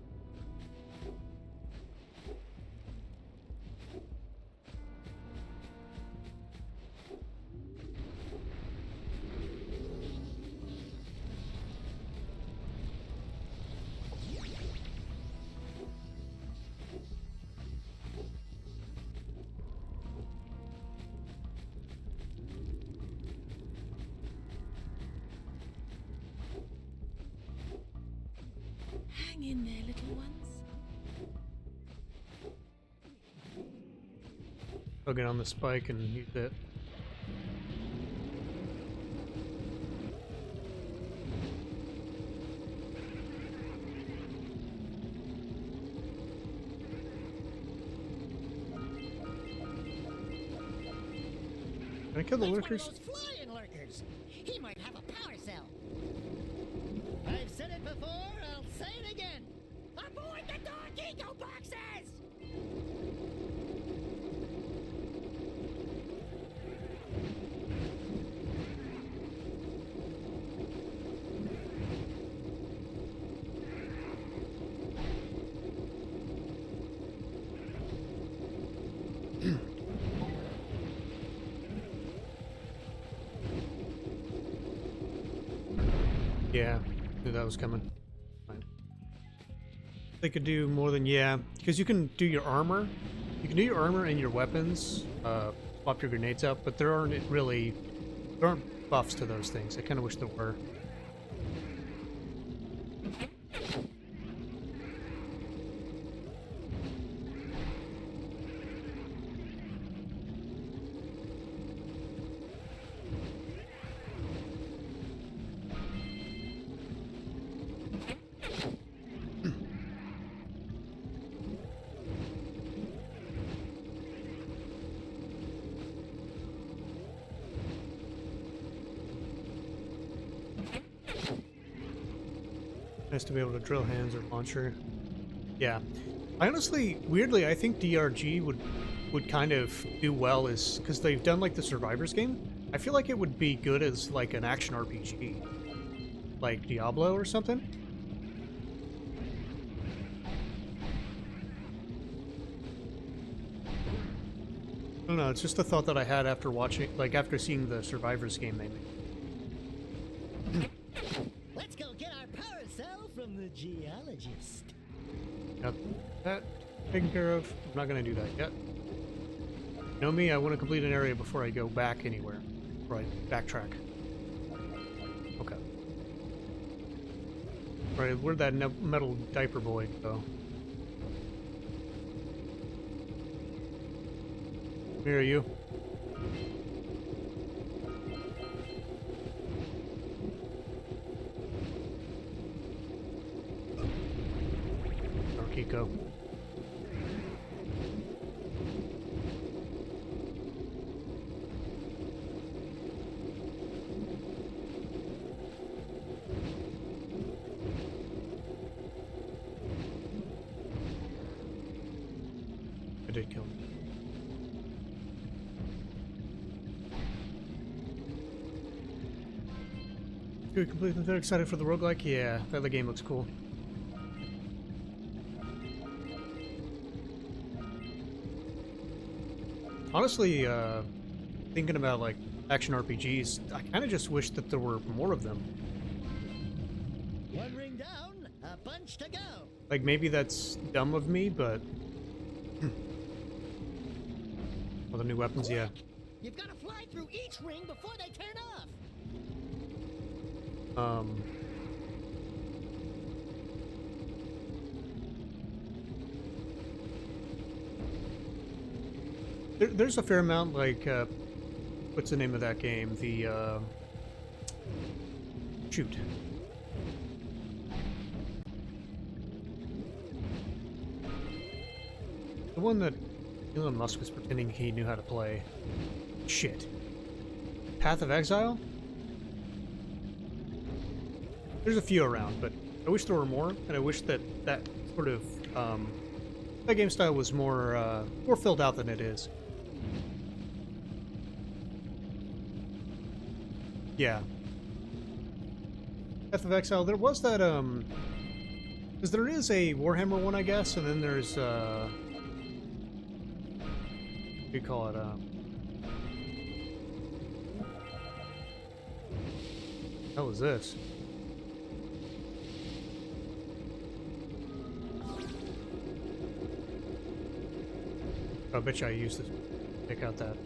Hang in there, little ones. I'll get on the spike and use it. Can I kill the lurkers? Those flying lurkers. He might have a power cell. I've said it before, I'll say it again. Avoid the dark eco boxes! Yeah, knew that was coming. Fine. They could do more than, yeah, because you can do your armor. You can do your armor and your weapons, swap your grenades out, but there aren't buffs to those things. I kind of wish there were. Nice to be able to drill hands or launcher. Yeah. I honestly, weirdly, I think DRG would kind of do well as, because they've done like the Survivors game. I feel like it would be good as like an action RPG. Like Diablo or something. I don't know, it's just a thought that I had after watching, like after seeing the Survivors game they made. Let's go get our power cell from the geologist. Got that taken care of. I'm not going to do that yet. You know me, I want to complete an area before I go back anywhere. Right, backtrack. Okay. Right, where'd that metal diaper boy go? Where are you? Kiko. I did kill him. Good, completely very excited for the roguelike. Yeah, that other game looks cool. Honestly, thinking about like action RPGs, I kind of just wish that there were more of them. One ring down, a bunch to go. Like maybe that's dumb of me, but all the new weapons, yeah. You've got to fly through each ring before they turn off. There's a fair amount, like, what's the name of that game? The, shoot. The one that Elon Musk was pretending he knew how to play. Shit. Path of Exile? There's a few around, but I wish there were more, and I wish that that sort of, that game style was more filled out than it is. Yeah. Path of Exile, there was that, because there is a Warhammer one, I guess, and then there's, what do you call it, hell is this? I bet you I use this. Pick out that.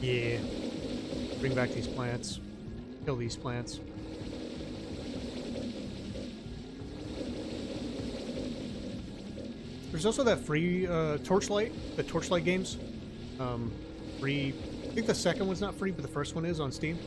Yeah. Bring back these plants. Kill these plants. There's also that free Torchlight, the Torchlight games. Free. I think the second one's not free, but the first one is on Steam.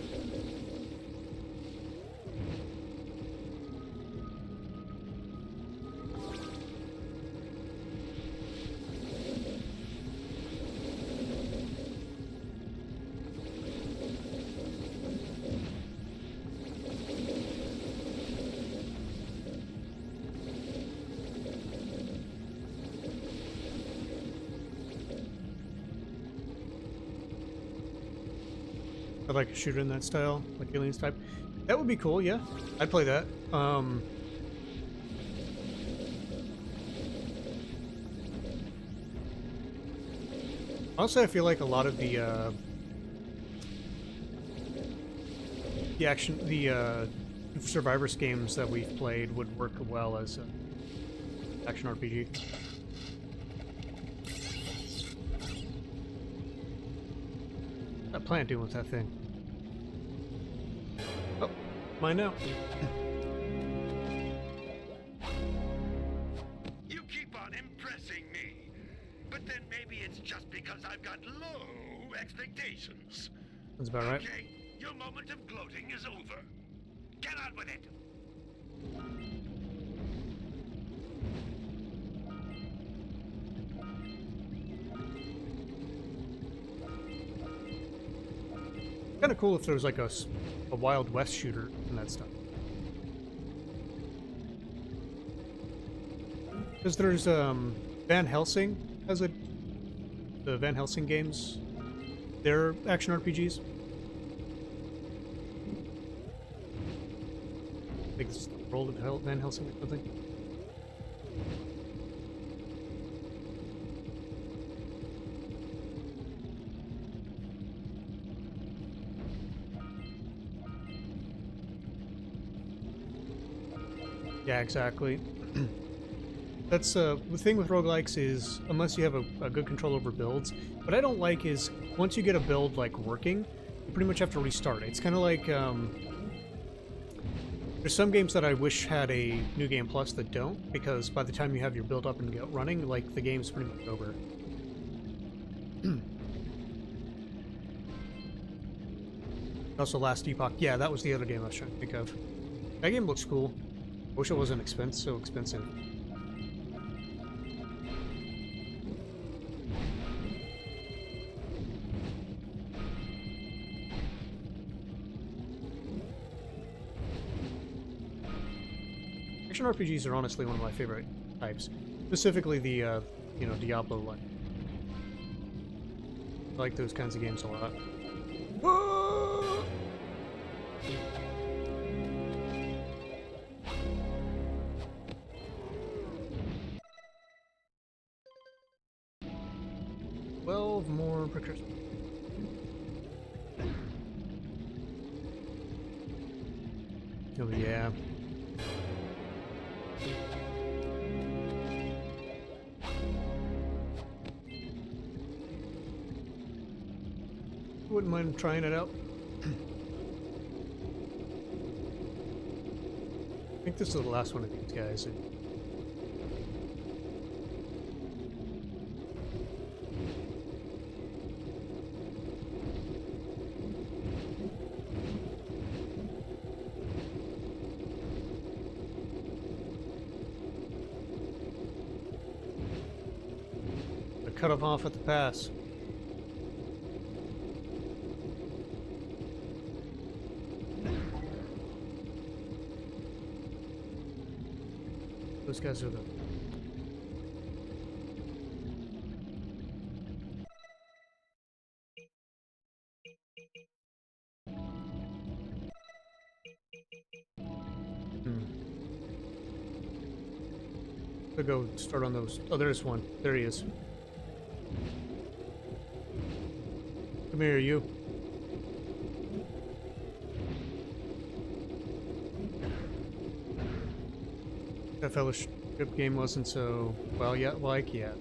I'd like a shooter in that style, like Aliens type. That would be cool, yeah. I'd play that. Honestly, I feel like a lot of the Survivors games that we've played would work well as action RPG. That plant doing with that thing? Oh, mine now. You keep on impressing me, but then maybe it's just because I've got low expectations. That's about right. Okay, your moment of gloating is over. Get on with it. Kind of cool if there was like a Wild West shooter and that stuff. Because there's Van Helsing has the Van Helsing games. They're action RPGs. I think it's the World of Van Helsing or something. Yeah, exactly. That's the thing with roguelikes is, unless you have a good control over builds, what I don't like is once you get a build like working, you pretty much have to restart it. It's kind of like there's some games that I wish had a New Game Plus that don't, because by the time you have your build up and get running, like the game's pretty much over. Also, Last Epoch. Yeah, that was the other game I was trying to think of. That game looks cool. Wish it wasn't so expensive. Action RPGs are honestly one of my favorite types. Specifically the, Diablo-like. I like those kinds of games a lot. Whoa! more precursors. Oh yeah. Wouldn't mind trying it out. I think this is the last one of these guys. I cut him off at the pass. Those guys are the... I'll go start on those. Oh, there's one. There he is. Come here, you. That fellowship game wasn't so well yet like yet.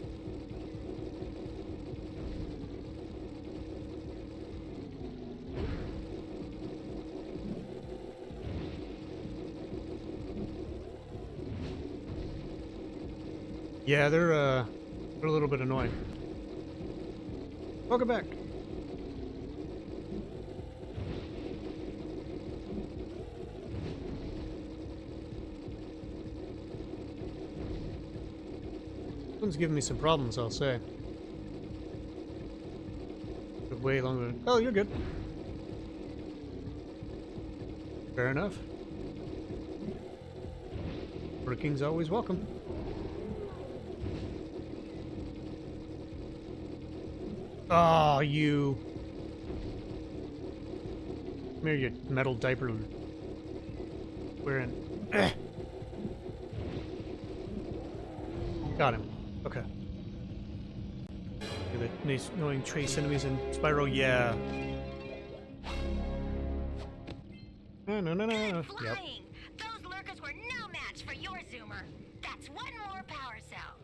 Yeah, they're a little bit annoying. Welcome back. This one's giving me some problems, I'll say. Took way longer than... Oh, you're good. Fair enough. Working's always welcome. Oh, you... Come here, you metal diaper wearing... Got him. Okay. The nice annoying trace enemies in Spyro, yeah. No. Yep. Those lurkers were no match for your Zoomer. That's one more power cell.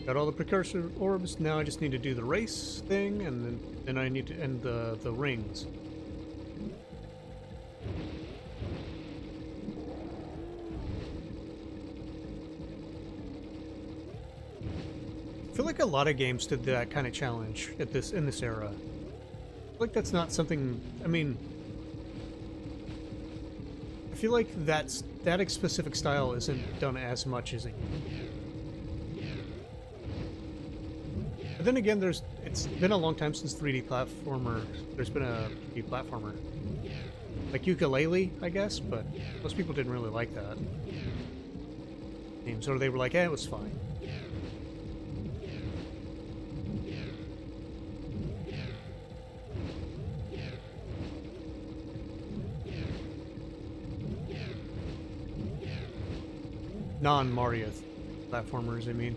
Got all the precursor orbs. Now I just need to do the race thing, and then I need to end the rings. I feel like a lot of games did that kind of challenge in this era. I feel like that's not something. I mean, I feel like that specific style isn't done as much as it. But then again, it's been a long time since 3D platformer. There's been a 3D platformer, like Ukulele, I guess, but most people didn't really like that games, or they were like, it was fine. Non-Mario platformers, I mean.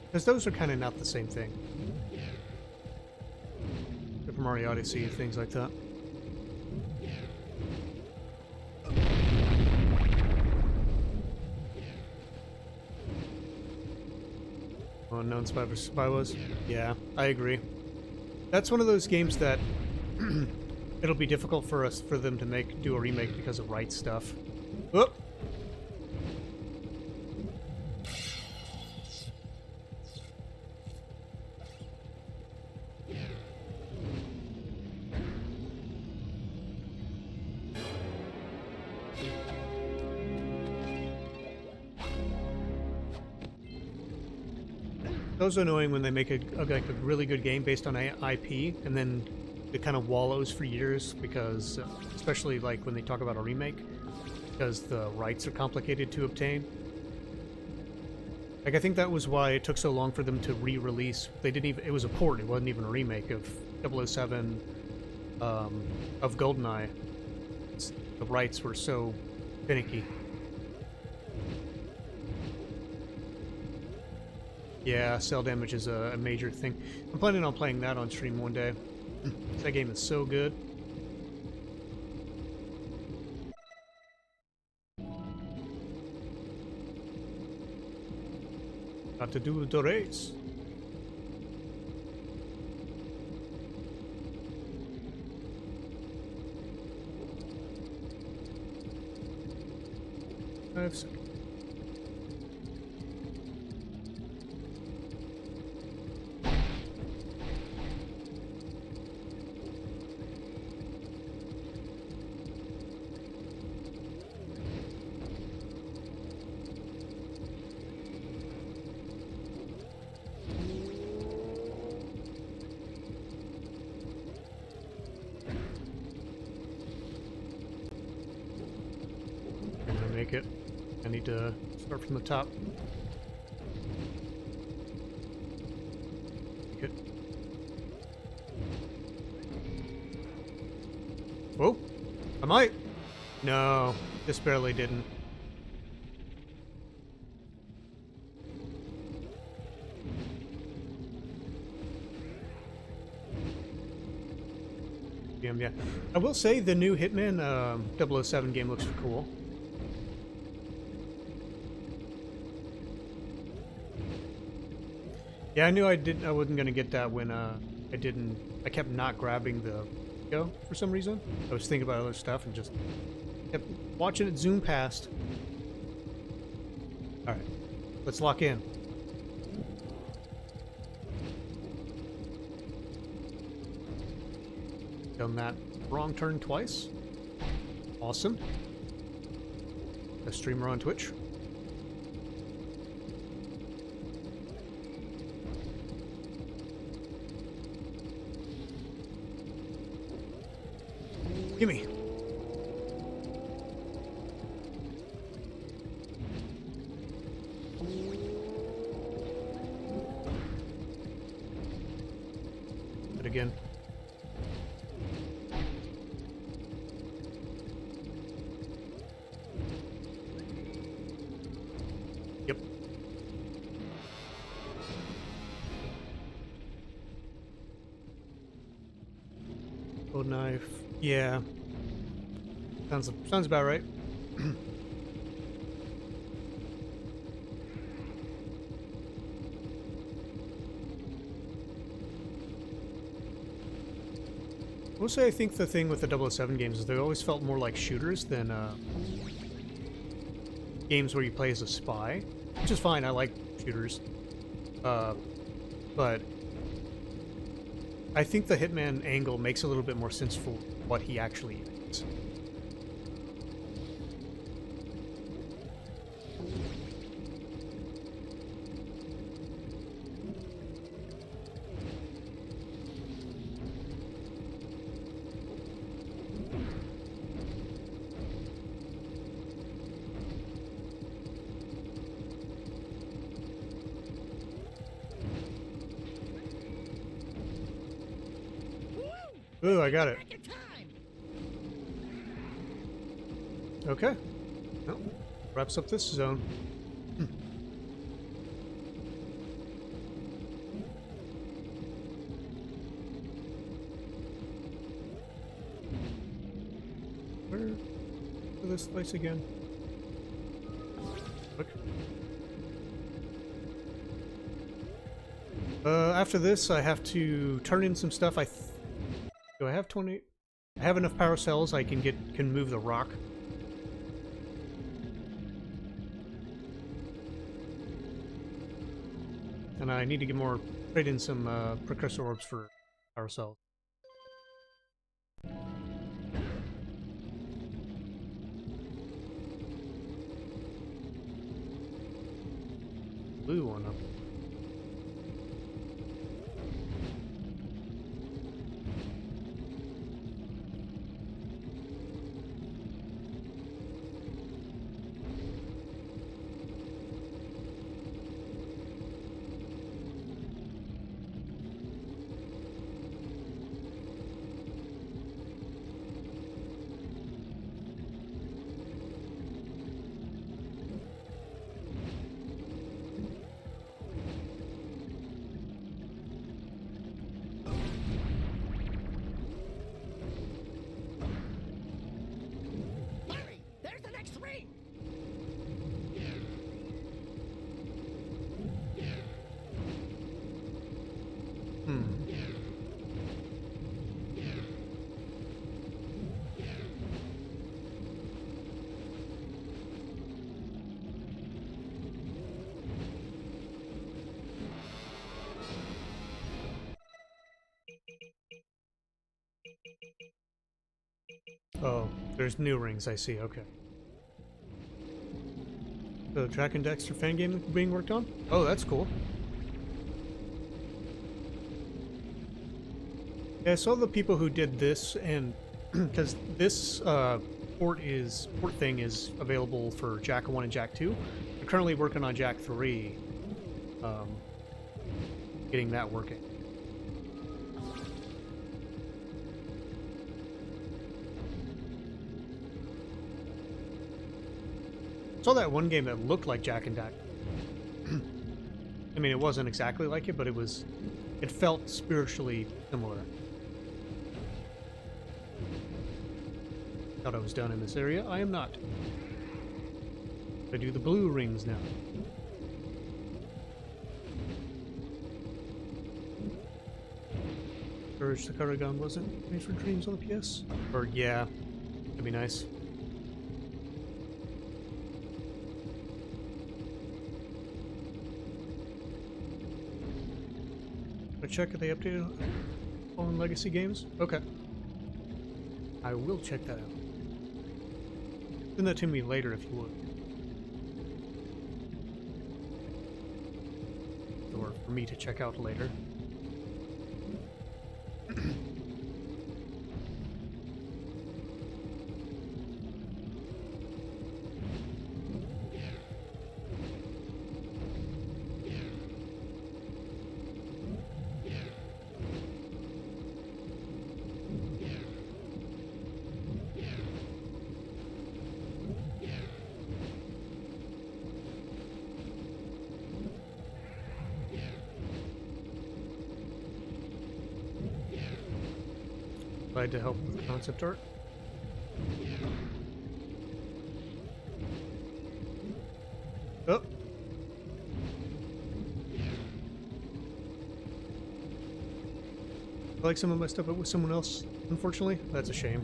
Because those are kind of not the same thing. Super Mario Odyssey, things like that. Unknown Spy was? Yeah, I agree. That's one of those games that it'll be difficult for them to do a remake because of rights stuff. Whoop! Those are annoying when they make a really good game based on IP, and then it kind of wallows for years because, especially like when they talk about a remake, because the rights are complicated to obtain. Like I think that was why it took so long for them to re-release. They didn't even. It was a port. It wasn't even a remake of 007, of GoldenEye. The rights were so finicky. Yeah, cell damage is a major thing. I'm planning on playing that on stream one day. That game is so good. Got to do the race. Five seconds. Make it. I need to start from the top. Good. Whoa! I might! No, just barely didn't. Yeah. I will say the new Hitman 007 game looks cool. Yeah, I knew I wasn't gonna get that when I kept not grabbing the video for some reason. I was thinking about other stuff and just kept watching it zoom past. Alright, let's lock in. Done that wrong turn twice. Awesome. A streamer on Twitch. Gimme. But again. Yep. Gold knife. Yeah. Sounds about right. I will say I think the thing with the 007 games is they always felt more like shooters than games where you play as a spy, which is fine. I like shooters, but I think the Hitman angle makes a little bit more sense for what he actually is. Ooh, I got it. Okay. Well, wraps up this zone. Where is this place again? Look. After this, I have to turn in some stuff. Do I have 20? I have enough power cells. I can move the rock. And I need to get more, trade in some precursor orbs for power cells. Blue one up. Oh, there's new rings, I see, okay. So, Jak and Daxter fan game being worked on? Oh, that's cool. Yeah, I saw the people who did this, and because this port thing is available for Jak 1 and Jak 2. They're currently working on Jak 3, getting that working. I saw that one game that looked like Jak and Daxter. I mean, it wasn't exactly like it, but it felt spiritually similar. Thought I was done in this area. I am not. I do the blue rings now. Courage the Karagon wasn't made for dreams on the PS? Or, yeah. That'd be nice. I check if they updated on Legacy games? Okay. I will check that out. Send that to me later if you would. Or for me to check out later. Glad to help with the concept art. Oh. I like some of my stuff with someone else, unfortunately. That's a shame.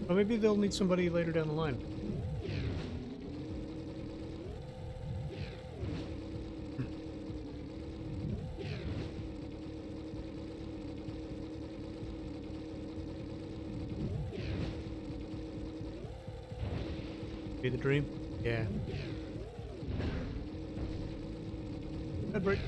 Or maybe they'll need somebody later down the line. Be the dream? Yeah. Head break.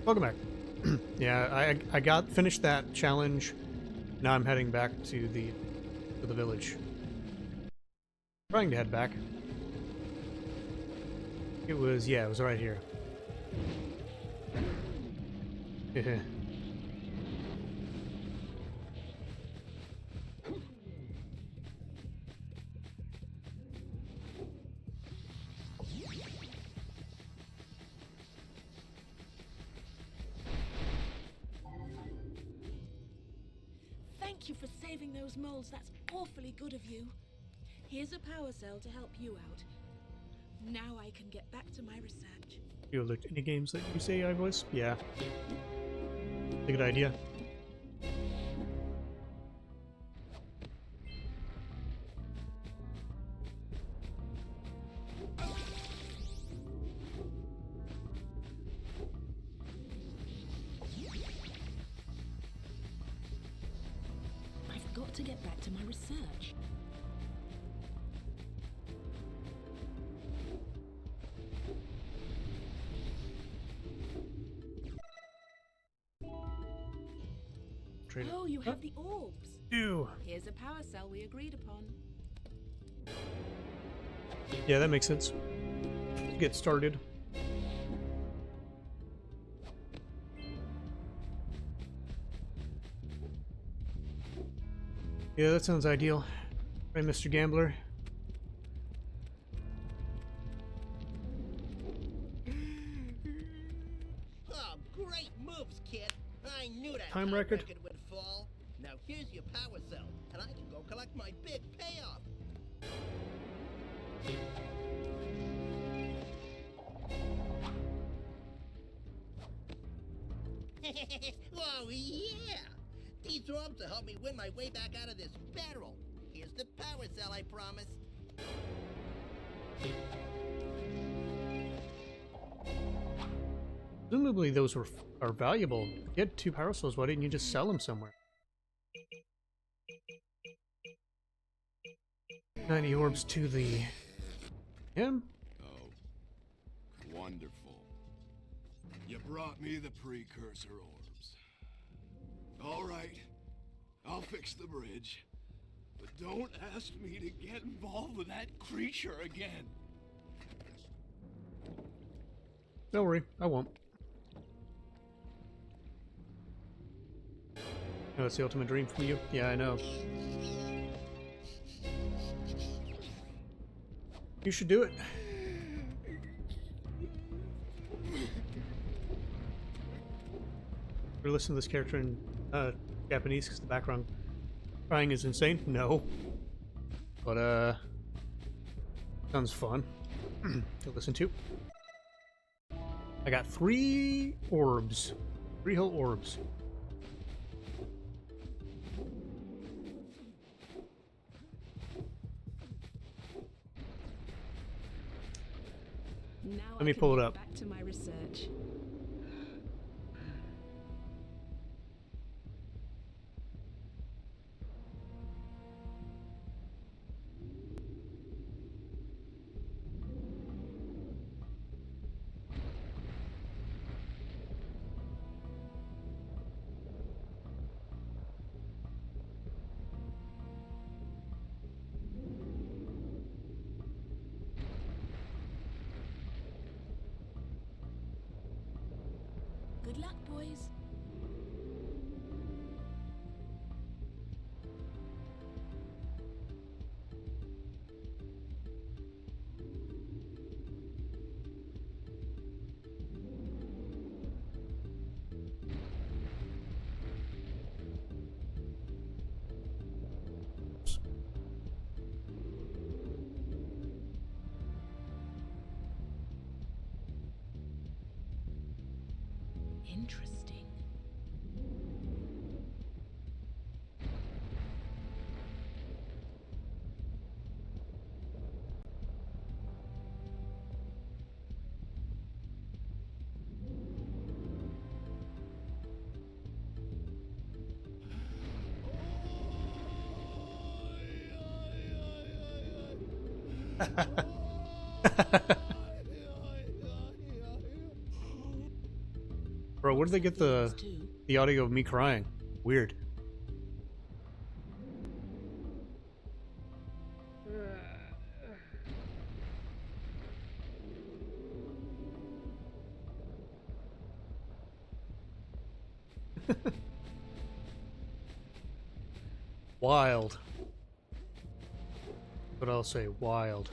Welcome back. Yeah, I finished that challenge. Now I'm heading back to the village. Trying to head back. It was right here. Thank you for saving those moles. That's awfully good of you. Here's a power cell to help you out. Now I can get back to my research. You looked any games that use AI voice? Yeah. A good idea. I've got to get back to my research. Trade it. Oh, you have the orbs. Ew. Here's a power cell we agreed upon. Yeah, that makes sense. Let's get started. Yeah, that sounds ideal. Right, Mr. Gambler? Oh, great moves, kid. I knew that Time record would fall. Now here's your power cell, and I can go collect my big payoff. Oh, yeah! These orbs will help me win my way back out of this barrel. Here's the power cell I promised. Presumably those are valuable. If you had 2 power cells, why didn't you just sell them somewhere? 90 orbs to the... him? Oh, wonderful. You brought me the Precursor orbs. All right, I'll fix the bridge. But don't ask me to get involved with that creature again. Don't worry, I won't. Oh, it's the ultimate dream for you? Yeah, I know. You should do it. We're listening to this character in Japanese because the background crying is insane? No. But, sounds fun to listen to. I got 3 orbs. 3 whole orbs. Now Let me pull it up. Back to my research. Good luck, boys. Interesting. Bro, where did they get the audio of me crying? Weird. Wild. But I'll say wild.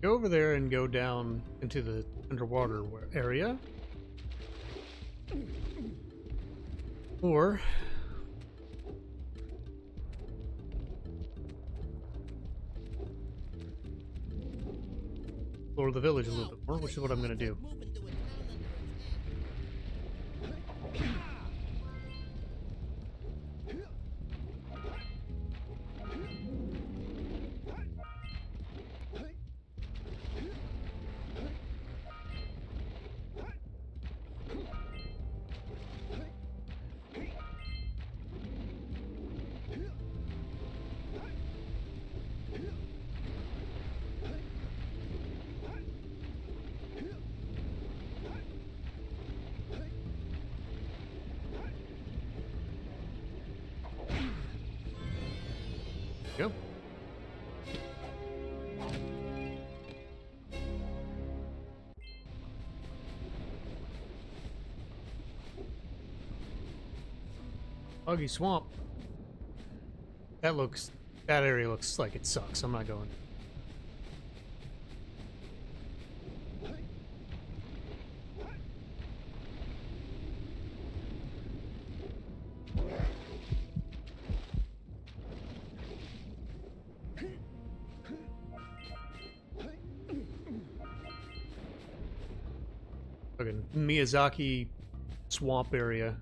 Go over there and go down into the underwater area. Or explore the village a little bit more, which is what I'm gonna do. Go. Buggy Swamp. That area looks like it sucks. I'm not going. Fucking Miyazaki swamp area.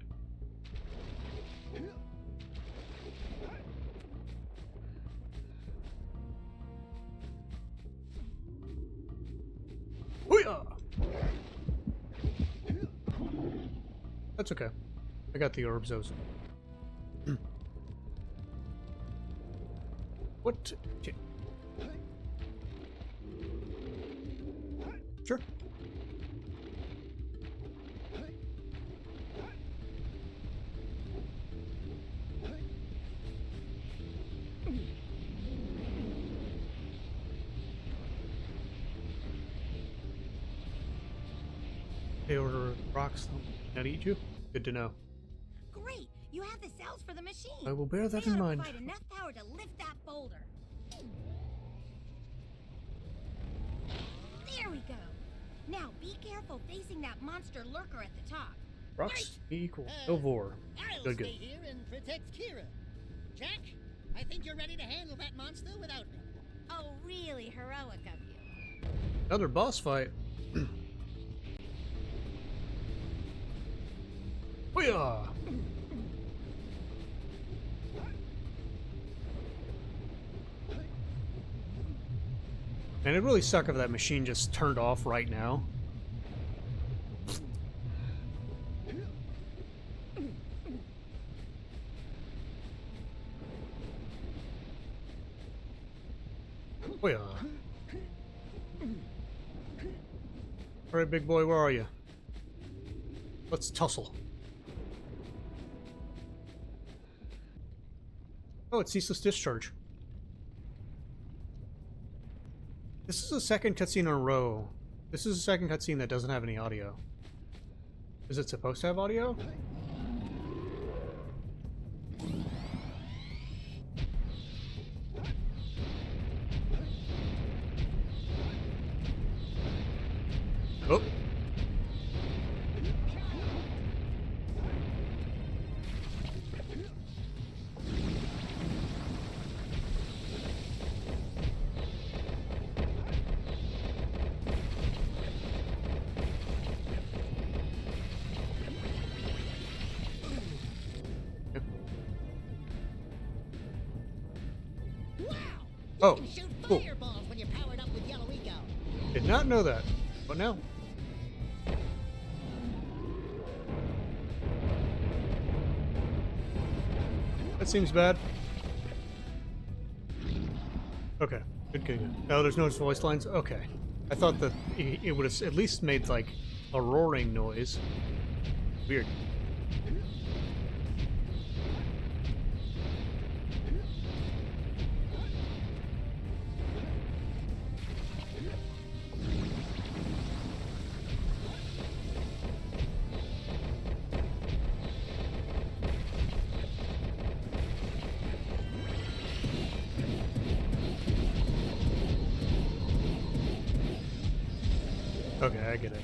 Hoo-yah! That's okay. I got the orbs. Those. What? Sure. They order rocks not eat you? Good to know. Great! You have the cells for the machine. I will bear that They in ought to mind. provide enough power to lift that boulder. There we go. Now be careful facing that monster lurker at the top. Rocks equal Ilvor. I'll Good, stay good. here and protect Kira. Jack, I think you're ready to handle that monster without me. Oh, really heroic of you. Another boss fight. Hoo-yah! And it'd really suck if that machine just turned off right now. Hoo-yah! Alright, big boy, where are you? Let's tussle. Oh, it's ceaseless discharge. This is the second cutscene in a row. This is the second cutscene that doesn't have any audio. Is it supposed to have audio? Oh. Oh, You can shoot cool. fireballs when you're powered up with Yellow Eco. Did not know that. But now. That seems bad. Okay, good, good, good. Oh, there's no voice lines? Okay. I thought that it would have at least made, like, a roaring noise. Weird. Okay, I get it.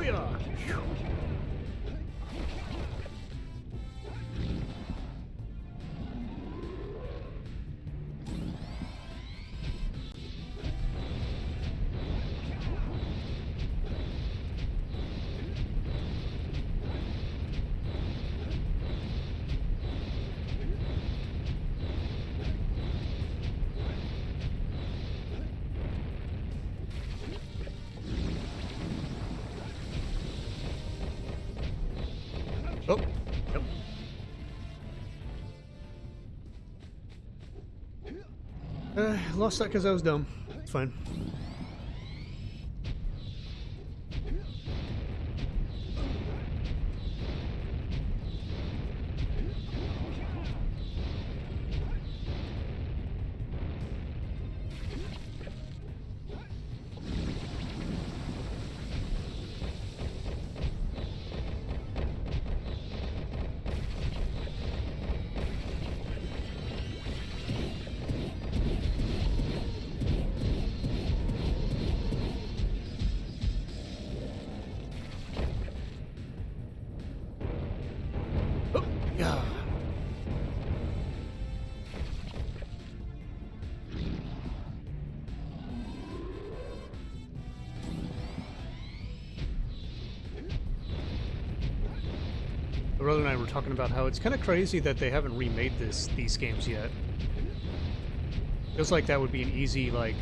yeah. Oh, yep. Lost that because I was dumb. It's fine. Yeah. My brother and I were talking about how it's kind of crazy that they haven't remade these games yet. Feels like that would be an easy, like,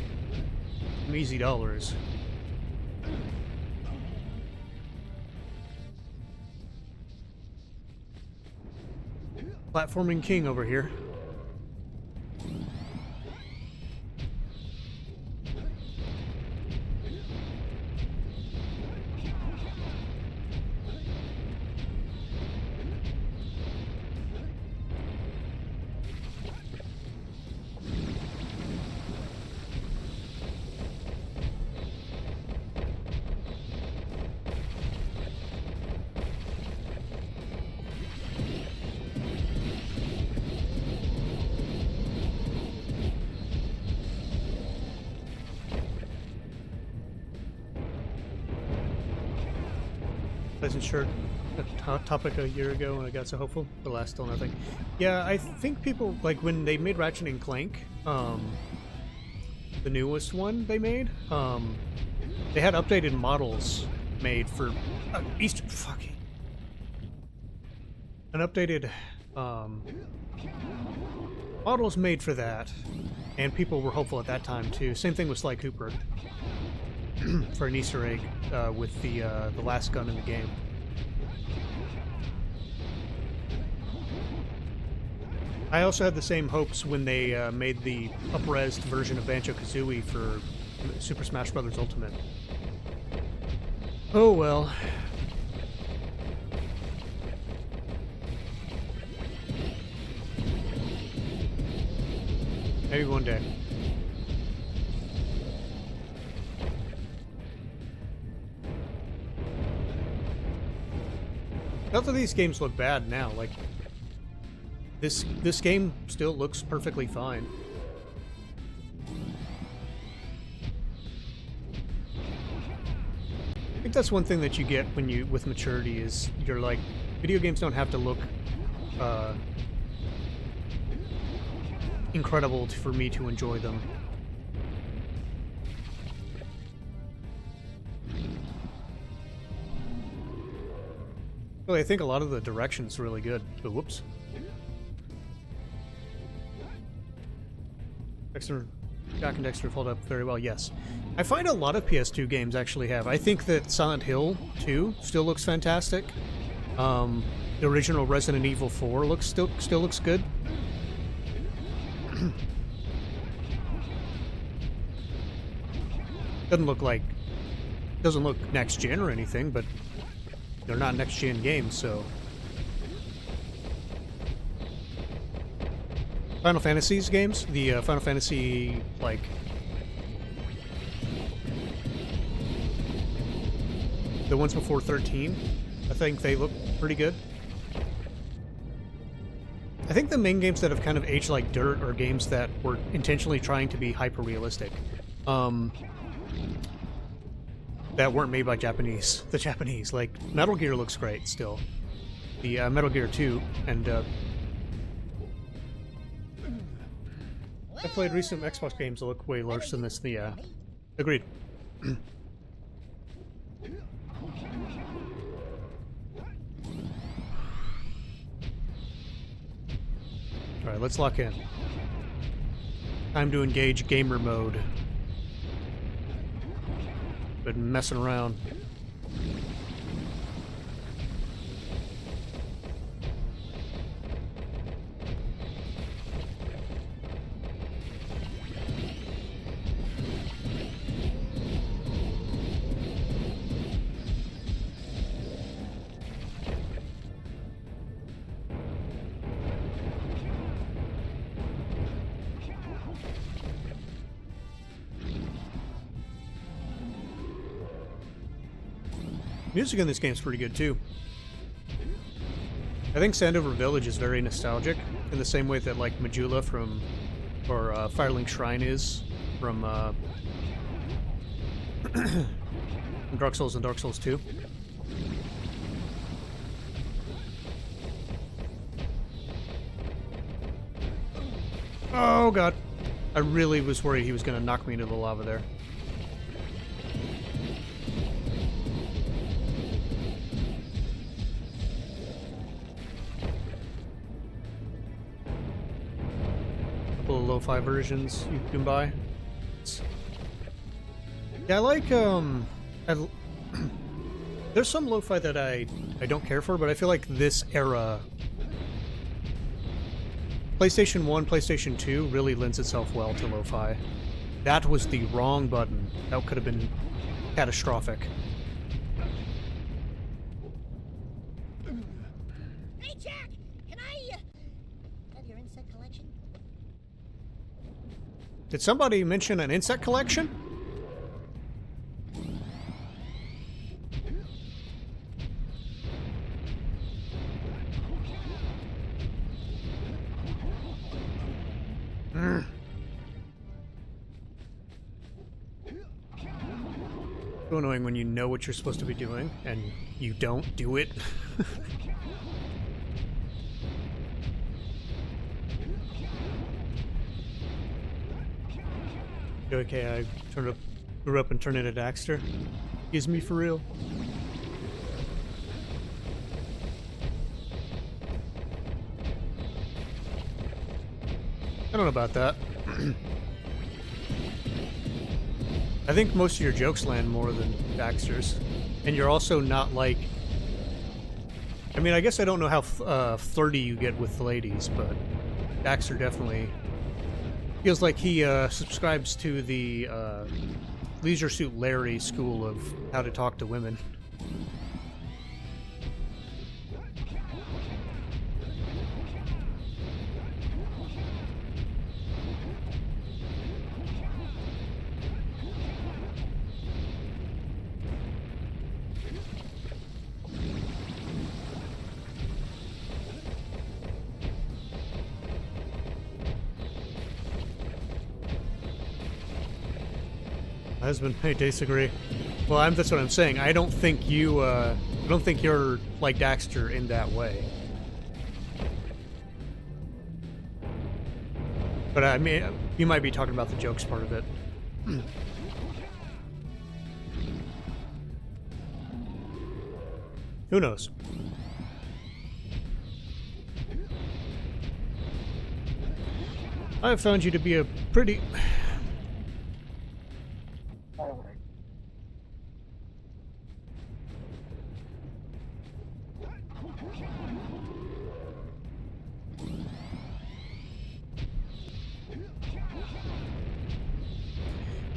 easy dollars. Platforming king over here. Pleasant shirt topic a year ago when I got so hopeful, but last still nothing. Yeah, I think people, like, when they made Ratchet and Clank, the newest one they made, they had updated models made for Easter fucking an updated models made for that, and people were hopeful at that time too. Same thing with Sly Cooper. For an Easter egg with the last gun in the game. I also had the same hopes when they made the up-resed version of Banjo-Kazooie for Super Smash Bros. Ultimate. Oh well. Maybe one day. Not that these games look bad now, like, this game still looks perfectly fine. I think that's one thing that you get when you, with maturity, is you're like, video games don't have to look incredible for me to enjoy them. Well, I think a lot of the direction's really good. Oh, whoops. Jak and Daxter hold up very well, yes. I find a lot of PS2 games actually have. I think that Silent Hill 2 still looks fantastic. The original Resident Evil 4 still looks good. Doesn't look next gen or anything, but they're not next gen games, so. Final Fantasy's games, the Final Fantasy, like, the ones before 13, I think they look pretty good. I think the main games that have kind of aged like dirt are games that were intentionally trying to be hyper-realistic. that weren't made by Japanese. The Japanese, like Metal Gear looks great still. The Metal Gear 2 and I played recent Xbox games that look way worse than this. Agreed. Alright, let's lock in. Time to engage gamer mode. Been messing around. Music in this game is pretty good too. I think Sandover Village is very nostalgic in the same way that like Majula from Firelink Shrine is from Dark Souls and Dark Souls 2. Oh god. I really was worried he was going to knock me into the lava there. Lo-fi versions you can buy. Yeah, I like there's some lo-fi that I don't care for, but I feel like this era PlayStation 1, PlayStation 2 really lends itself well to lo-fi. That was the wrong button. That could have been catastrophic. Hey Jack, can I have your insect collection? Did somebody mention an insect collection? So annoying when you know what you're supposed to be doing and you don't do it. Okay, I grew up and turned into Daxter. Is me for real? I don't know about that. I think most of your jokes land more than Daxter's. And you're also not like... I mean, I guess I don't know how flirty you get with the ladies, but Daxter definitely... feels like he subscribes to the Leisure Suit Larry school of how to talk to women. Husband, I disagree. Well, that's what I'm saying. I don't think you, I don't think you're like Daxter in that way. But I mean, you might be talking about the jokes part of it. Who knows? I've found you to be a pretty...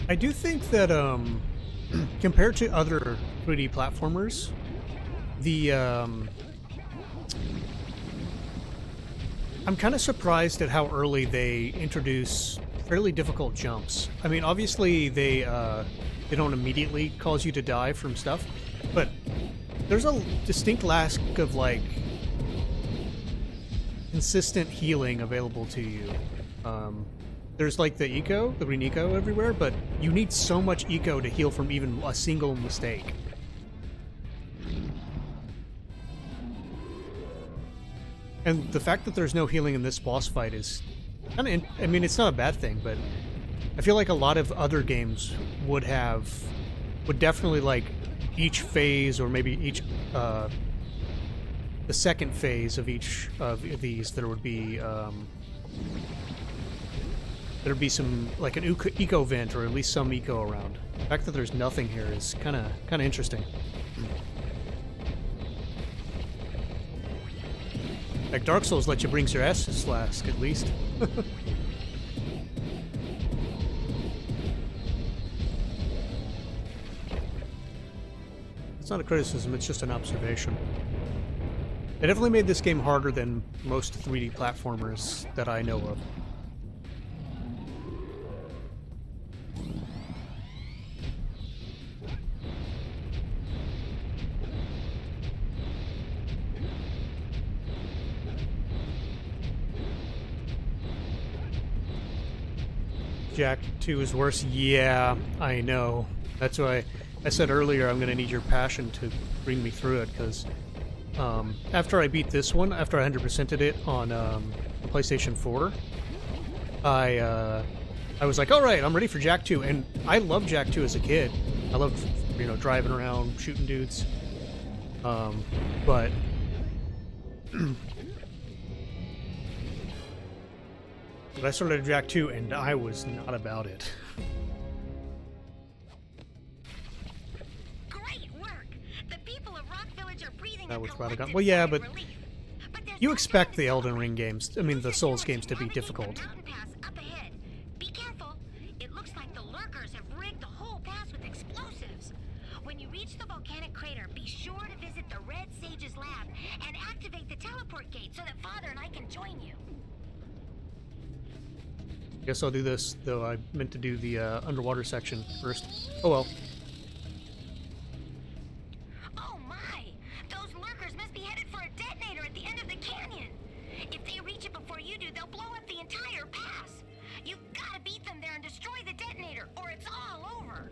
I do think that, compared to other 3D platformers, the, I'm kind of surprised at how early they introduce fairly difficult jumps. I mean, obviously they don't immediately cause you to die from stuff, but there's a distinct lack of, like, consistent healing available to you. there's like the eco, the green eco everywhere, but you need so much eco to heal from even a single mistake. And the fact that there's no healing in this boss fight is kind of, I mean, it's not a bad thing, but I feel like a lot of other games would definitely like each phase, or maybe each, the second phase of each of these, there would be, there'd be some, like an eco vent, or at least some eco around. The fact that there's nothing here is kind of interesting. Like, Dark Souls let you bring your Estus Flask, at least. It's not a criticism, it's just an observation. It definitely made this game harder than most 3D platformers that I know of. Jak 2 is worse. Yeah, I know. That's why I said earlier I'm going to need your passion to bring me through it, because after I beat this one, after I 100%ed it on PlayStation 4, I was like, alright, I'm ready for Jak 2, and I loved Jak 2 as a kid. I loved, you know, driving around, shooting dudes. But I started Jak 2, and I was not about it. Great work! The people of Rock Village are breathing With Radagon. Well, yeah, but you expect the Elden Ring games, I mean the Souls games, to be difficult. Be careful. It looks like the lurkers have rigged the whole pass with explosives. When you reach the volcanic crater, be sure to visit the Red Sage's lab and activate the teleport gate so that Father and I can join you. Guess I'll do this, though I meant to do the underwater section first. Oh well. Oh my! Those lurkers must be headed for a detonator at the end of the canyon. If they reach it before you do, they'll blow up the entire pass. You've got to beat them there and destroy the detonator, or it's all over.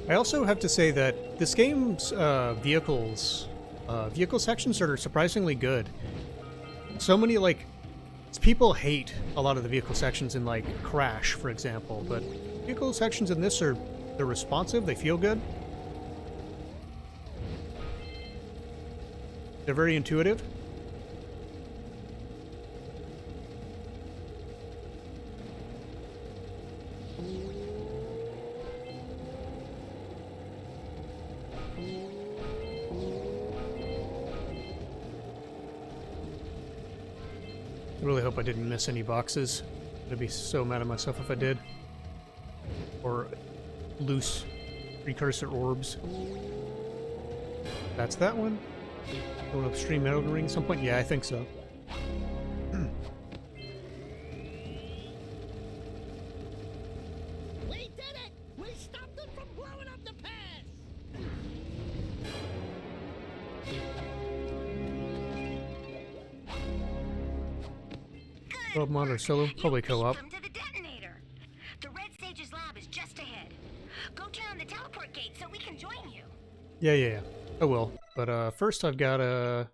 I also have to say that this game's vehicle sections are surprisingly good. So many, like, people hate a lot of the vehicle sections in, like, Crash, for example, but vehicle sections in this they're responsive, they feel good. They're very intuitive. I really hope I didn't miss any boxes. I'd be so mad at myself if I did. Or loose precursor orbs. That's that one. Going upstream Elden Ring at some point? Yeah, I think so. We did it! We stopped them from blowing up the pass! Co-op mod or solo? Probably co-op. To the detonator. The Red Sage's lab is just ahead. Go turn on the teleport gate so we can join you. Yeah. I will. But first I've got a...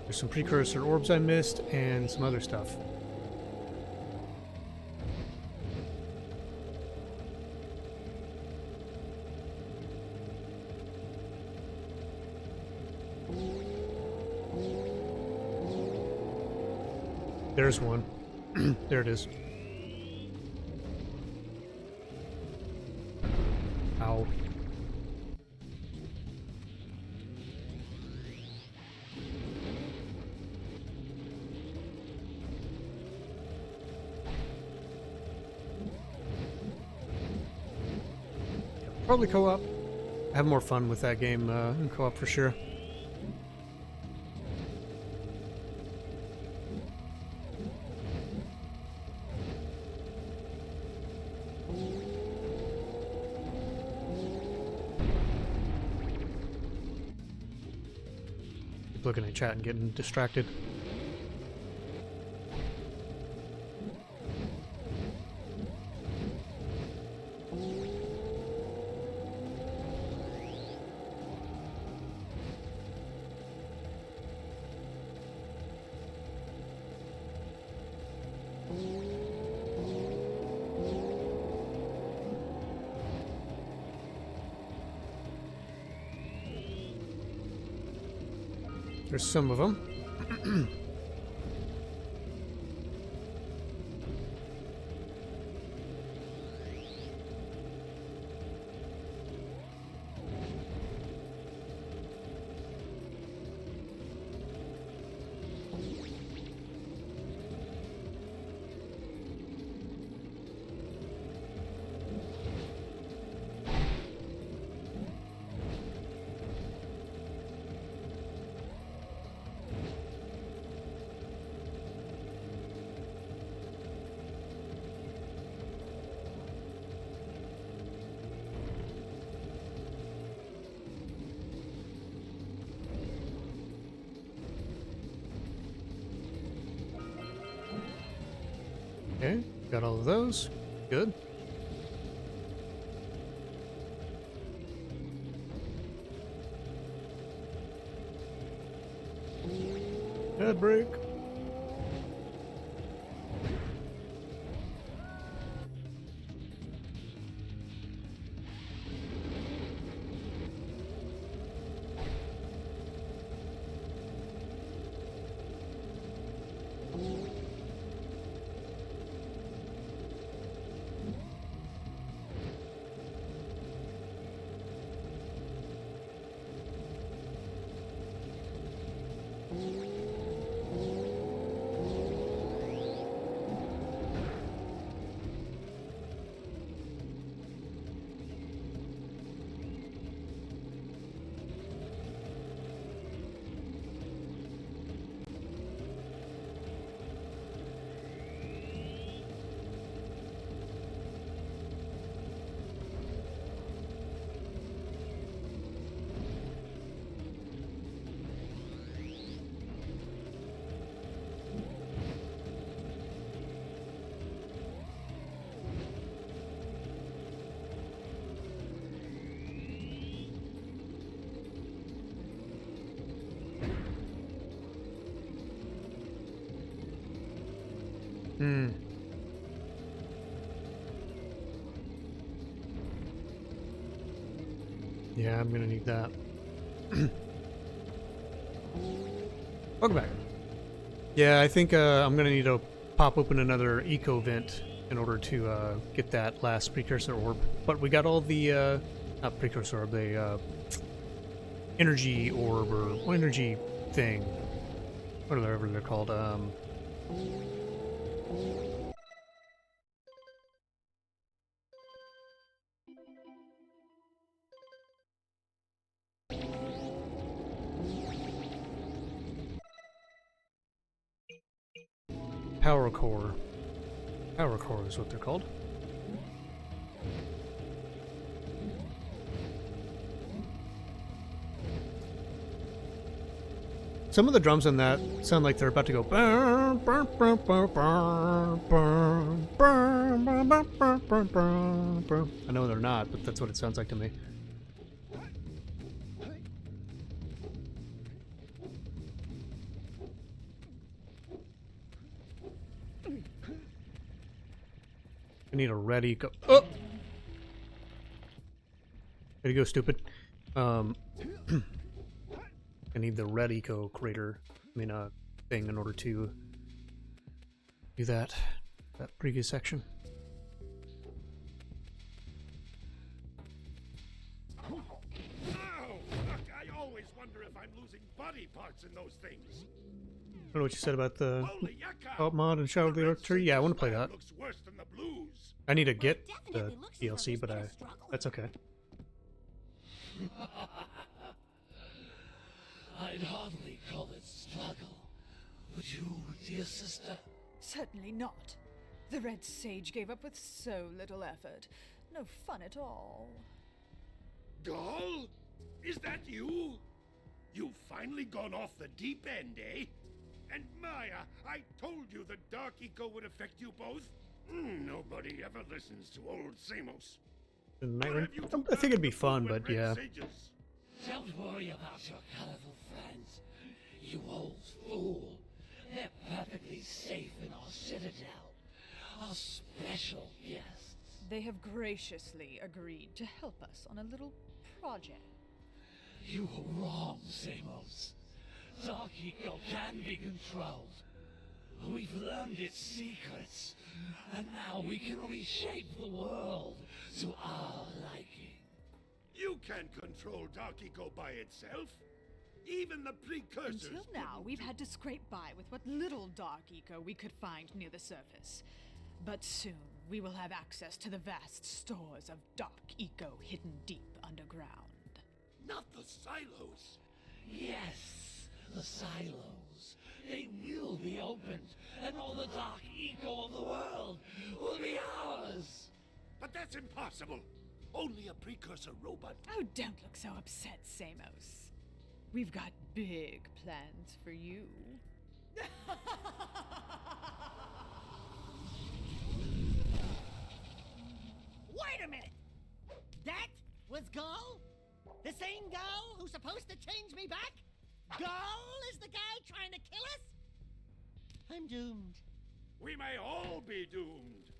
There's some precursor orbs I missed and some other stuff. There's one. There it is. Ow. Probably co-op. Have more fun with that game in co-op for sure. Keep looking at chat and getting distracted. There's some of them. Okay, got all of those. Good. Head break. Yeah, I'm gonna need that. Welcome back. Yeah, I think I'm gonna need to pop open another eco vent in order to get that last precursor orb. But we got all the not precursor orb, the energy orb or energy thing, whatever they're called. Power core. Power core is what they're called. Some of the drums in that sound like they're about to go. I know they're not, but that's what it sounds like to me. I need a ready go. Oh! There you go, stupid. I need the red eco crater, thing in order to do that previous section. Ow! Look, I always wonder if I'm losing body parts in those things. I don't know what you said about the co-op mod and Shadow of the Earth Tree. Yeah, I want to play that. I need to get the DLC, but that's okay. I'd hardly call it struggle. Would you, dear sister? Certainly not. The Red Sage gave up with so little effort. No fun at all. Gall? Is that you? You've finally gone off the deep end, eh? And Maya, I told you the Dark Eco would affect you both. Nobody ever listens to old Samos. I think it'd be fun, but yeah. Don't worry about your colorful friends, you old fool. They're perfectly safe in our citadel. Our special guests. They have graciously agreed to help us on a little project. You were wrong, Samos. Dark Eco can be controlled. We've learned its secrets, and now we can reshape the world to our liking. You can't control Dark Eco by itself. Even the Precursors. Until now, we've had to scrape by with what little Dark Eco we could find near the surface. But soon, we will have access to the vast stores of Dark Eco hidden deep underground. Not the silos. Yes, the silos. They will be opened, and all the Dark Eco of the world will be ours. But that's impossible. Only a Precursor robot. Oh, don't look so upset, Samos. We've got big plans for you. Wait a minute! That was Gall? The same Gall who's supposed to change me back? Gall is the guy trying to kill us? I'm doomed. We may all be doomed.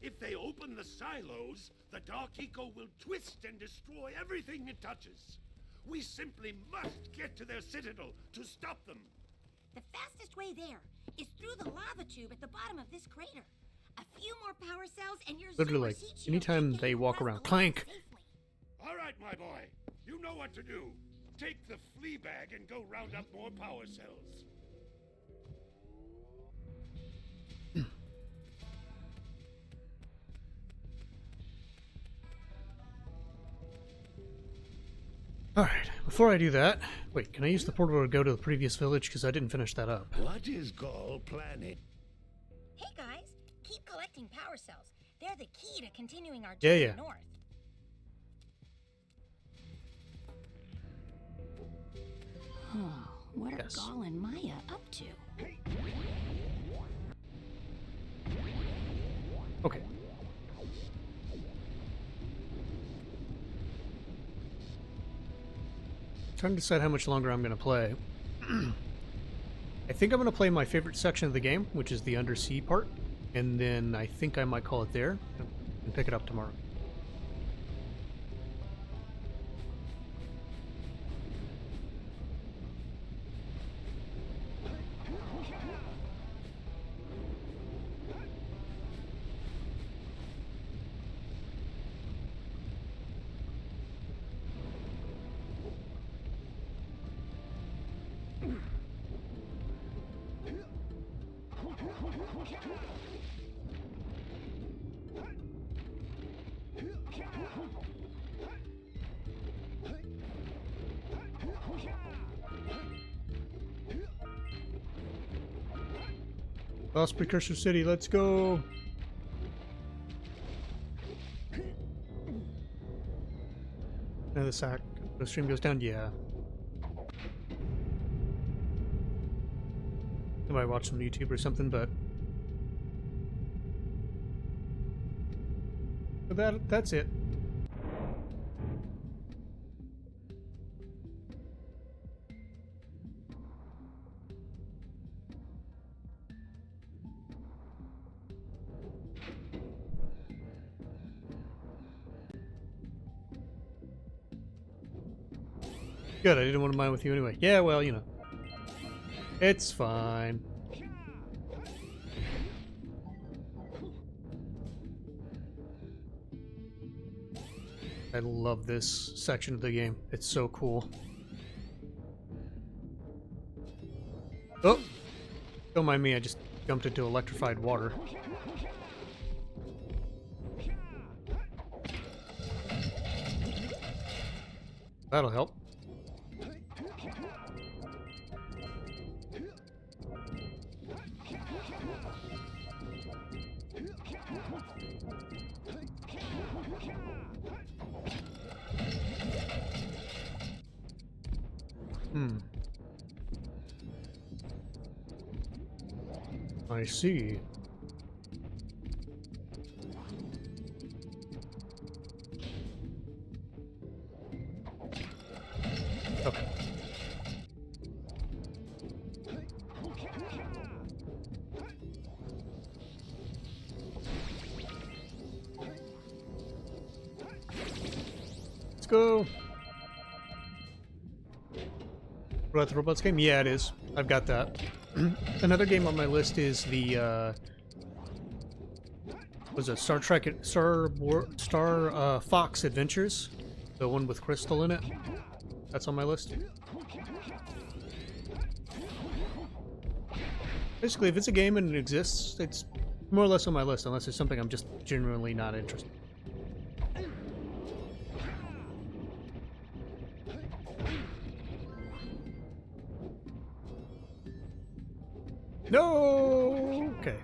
If they open the silos, the Dark Eco will twist and destroy everything it touches. We simply must get to their citadel to stop them. The fastest way there is through the lava tube at the bottom of this crater. A few more power cells and your Literally, like, anytime they walk around, clank. All right, my boy. You know what to do. Take the flea bag and go round up more power cells. Alright, before I do that, wait, can I use the portal to go to the previous village? Because I didn't finish that up. What is Gall planning? Hey guys, keep collecting power cells. They're the key to continuing our Yeah, journey yeah. north. Oh, what are Gall and Maya up to? Okay. Trying to decide how much longer I'm going to play. I think I'm going to play my favorite section of the game, which is the undersea part, and then I think I might call it there and pick it up tomorrow. Lost Precursor City, let's go! Now the stream goes down, yeah. I might watch some YouTube or something, but that's it. Good, I didn't want to mine with you anyway. Yeah, well, you know. It's fine. I love this section of the game. It's so cool. Oh! Don't mind me, I just jumped into electrified water. That'll help. I see. Okay. Let's go. What, the Robots game? Yeah, it is. I've got that. Another game on my list is the was it Star Fox Adventures, the one with Crystal in it. That's on my list. Basically, if it's a game and it exists, it's more or less on my list, unless it's something I'm just genuinely not interested in. No! Okay.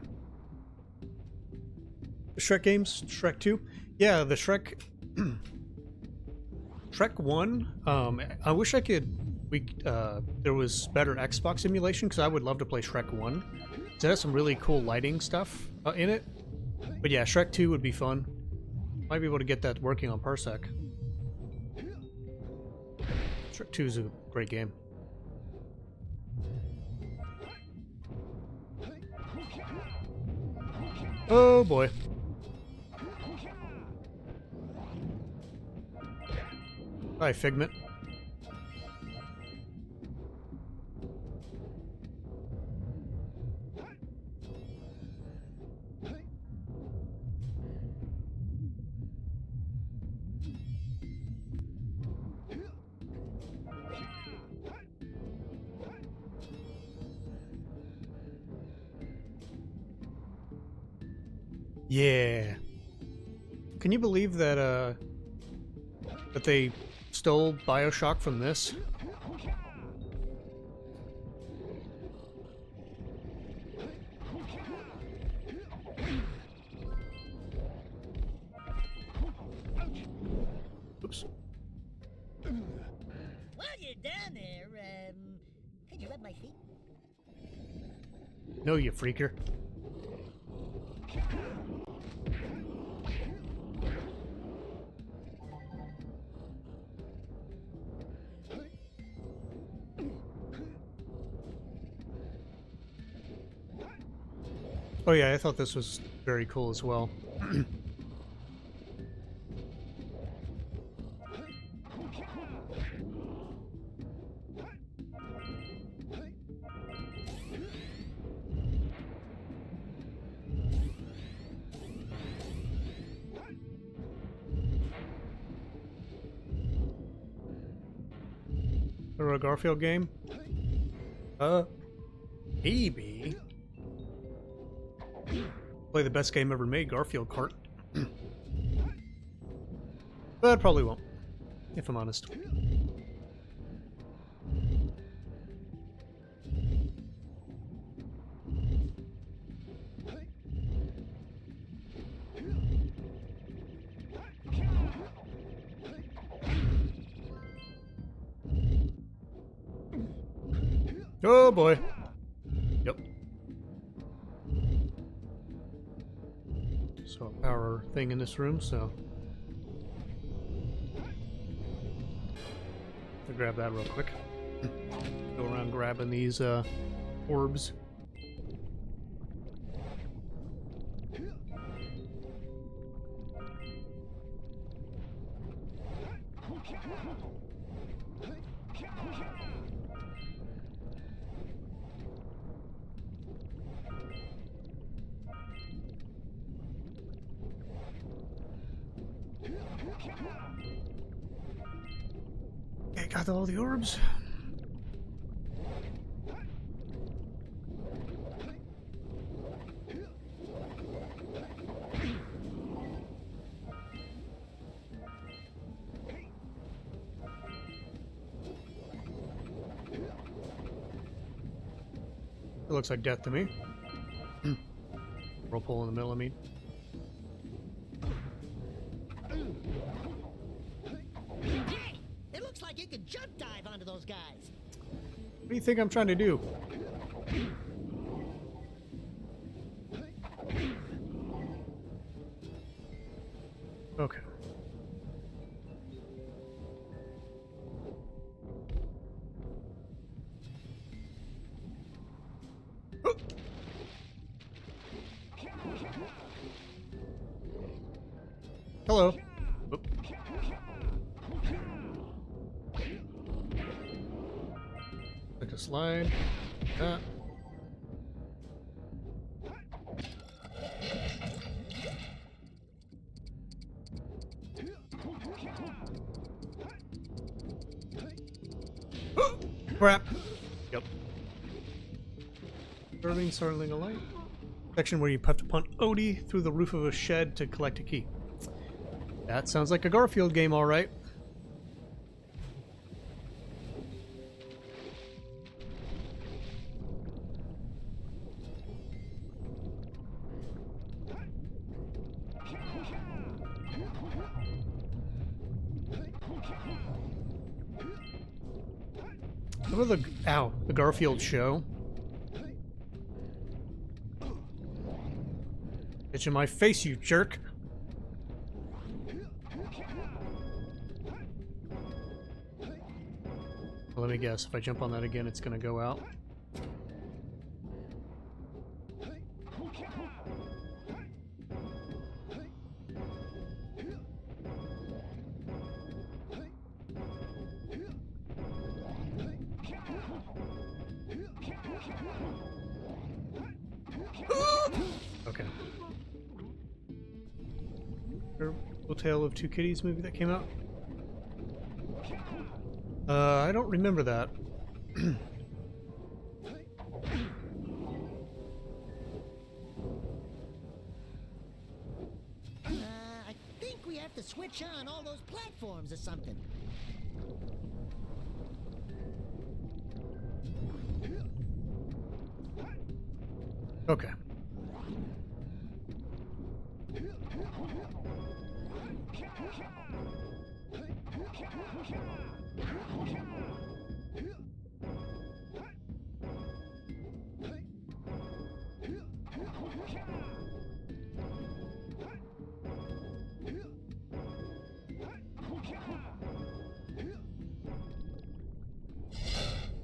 The Shrek games? Shrek 2? Yeah, the Shrek... Shrek 1, I wish I could... there was better Xbox emulation, because I would love to play Shrek 1. It has some really cool lighting stuff in it. But yeah, Shrek 2 would be fun. Might be able to get that working on Parsec. Shrek 2 is a great game. Oh boy. Hi, Figment. Yeah. Can you believe that that they stole BioShock from this? Oops. While you're down there, could you rub my feet? No, you freaker. Oh yeah, I thought this was very cool as well. Or a Garfield game? Maybe. Play the best game ever made, Garfield Kart. But probably won't, if I'm honest. Oh boy. Yep. So a power thing in this room, so I'll grab that real quick. Go around grabbing these orbs. Okay, got all the orbs. looks like death to me. Whirlpool in the middle, I mean. Hey! It looks like you could jump dive onto those guys. What do you think I'm trying to do? Okay. Hello. Oop. Like a slide. That. Crap. Yep. Serving startling a light. Section where you have to punt Odie through the roof of a shed to collect a key. That sounds like a Garfield game, all right. Remember the Garfield show? Itch in my face, you jerk. Well, let me guess. If I jump on that again, it's gonna go out. Okay. Little Tale of Two Kitties movie that came out. I don't remember that. I think we have to switch on all those platforms or something. Okay.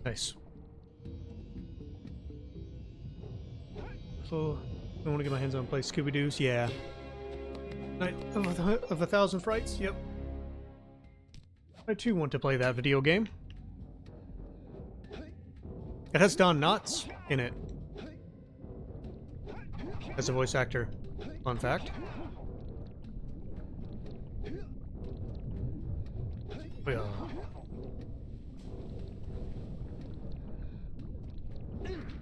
Nice. So, I want to get my hands on play Scooby-Doo's. Yeah. Night of a Thousand Frights. Yep. I too want to play that video game. It has Don Knotts in it as a voice actor. Fun fact. Oh, yeah.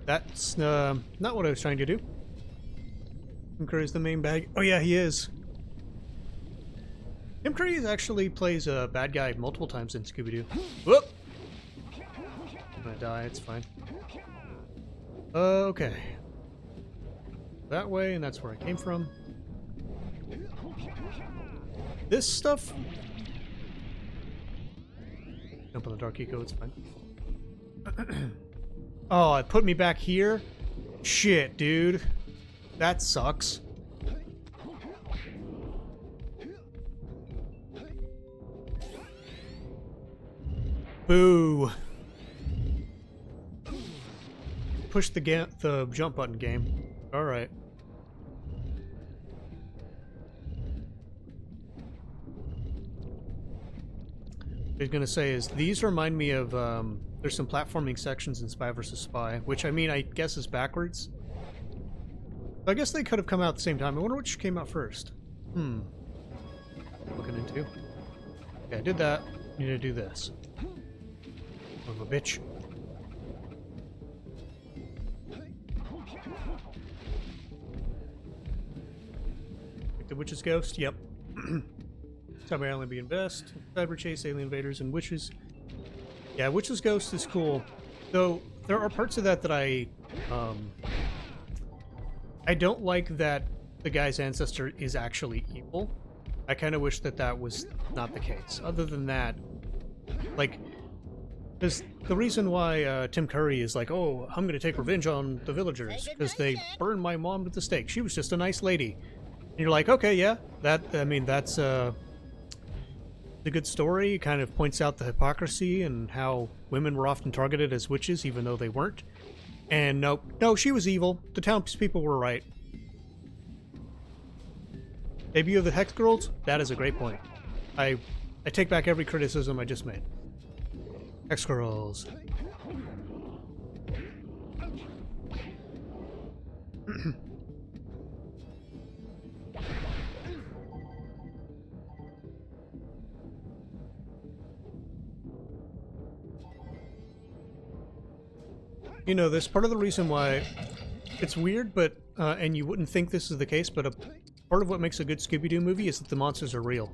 That's not what I was trying to do. Tim Curry's the main bad. Oh yeah, he is. Tim Curry actually plays a bad guy multiple times in Scooby-Doo. Whoop! I'm gonna die, it's fine. Okay. That way, and that's where I came from. This stuff... Jump on the Dark Eco, it's fine. Oh, it put me back here? Shit, dude. That sucks. Boo. Push the jump button, game. Alright. What I was gonna say is, these remind me of, there's some platforming sections in Spy vs. Spy, which, I mean, I guess is backwards. I guess they could have come out at the same time. I wonder which came out first. Looking into. Yeah, I did that. Need to do this. Son of a bitch. Like the witch's ghost? Yep. Cyber Island being best. Cyber chase, alien invaders, and witches. Yeah, witch's ghost is cool. Though, there are parts of that that I don't like that the guy's ancestor is actually evil. I kind of wish that that was not the case. Other than that, like, there's the reason why Tim Curry is like, oh, I'm going to take revenge on the villagers because they burned my mom at the stake. She was just a nice lady. And you're like, okay, yeah, that's a good story. It kind of points out the hypocrisy and how women were often targeted as witches even though they weren't. And no, she was evil. The townspeople were right. Debut of the Hex Girls? That is a great point. I take back every criticism I just made. Hex Girls. You know, this part of the reason why it's weird, but and you wouldn't think this is the case, but part of what makes a good Scooby-Doo movie is that the monsters are real.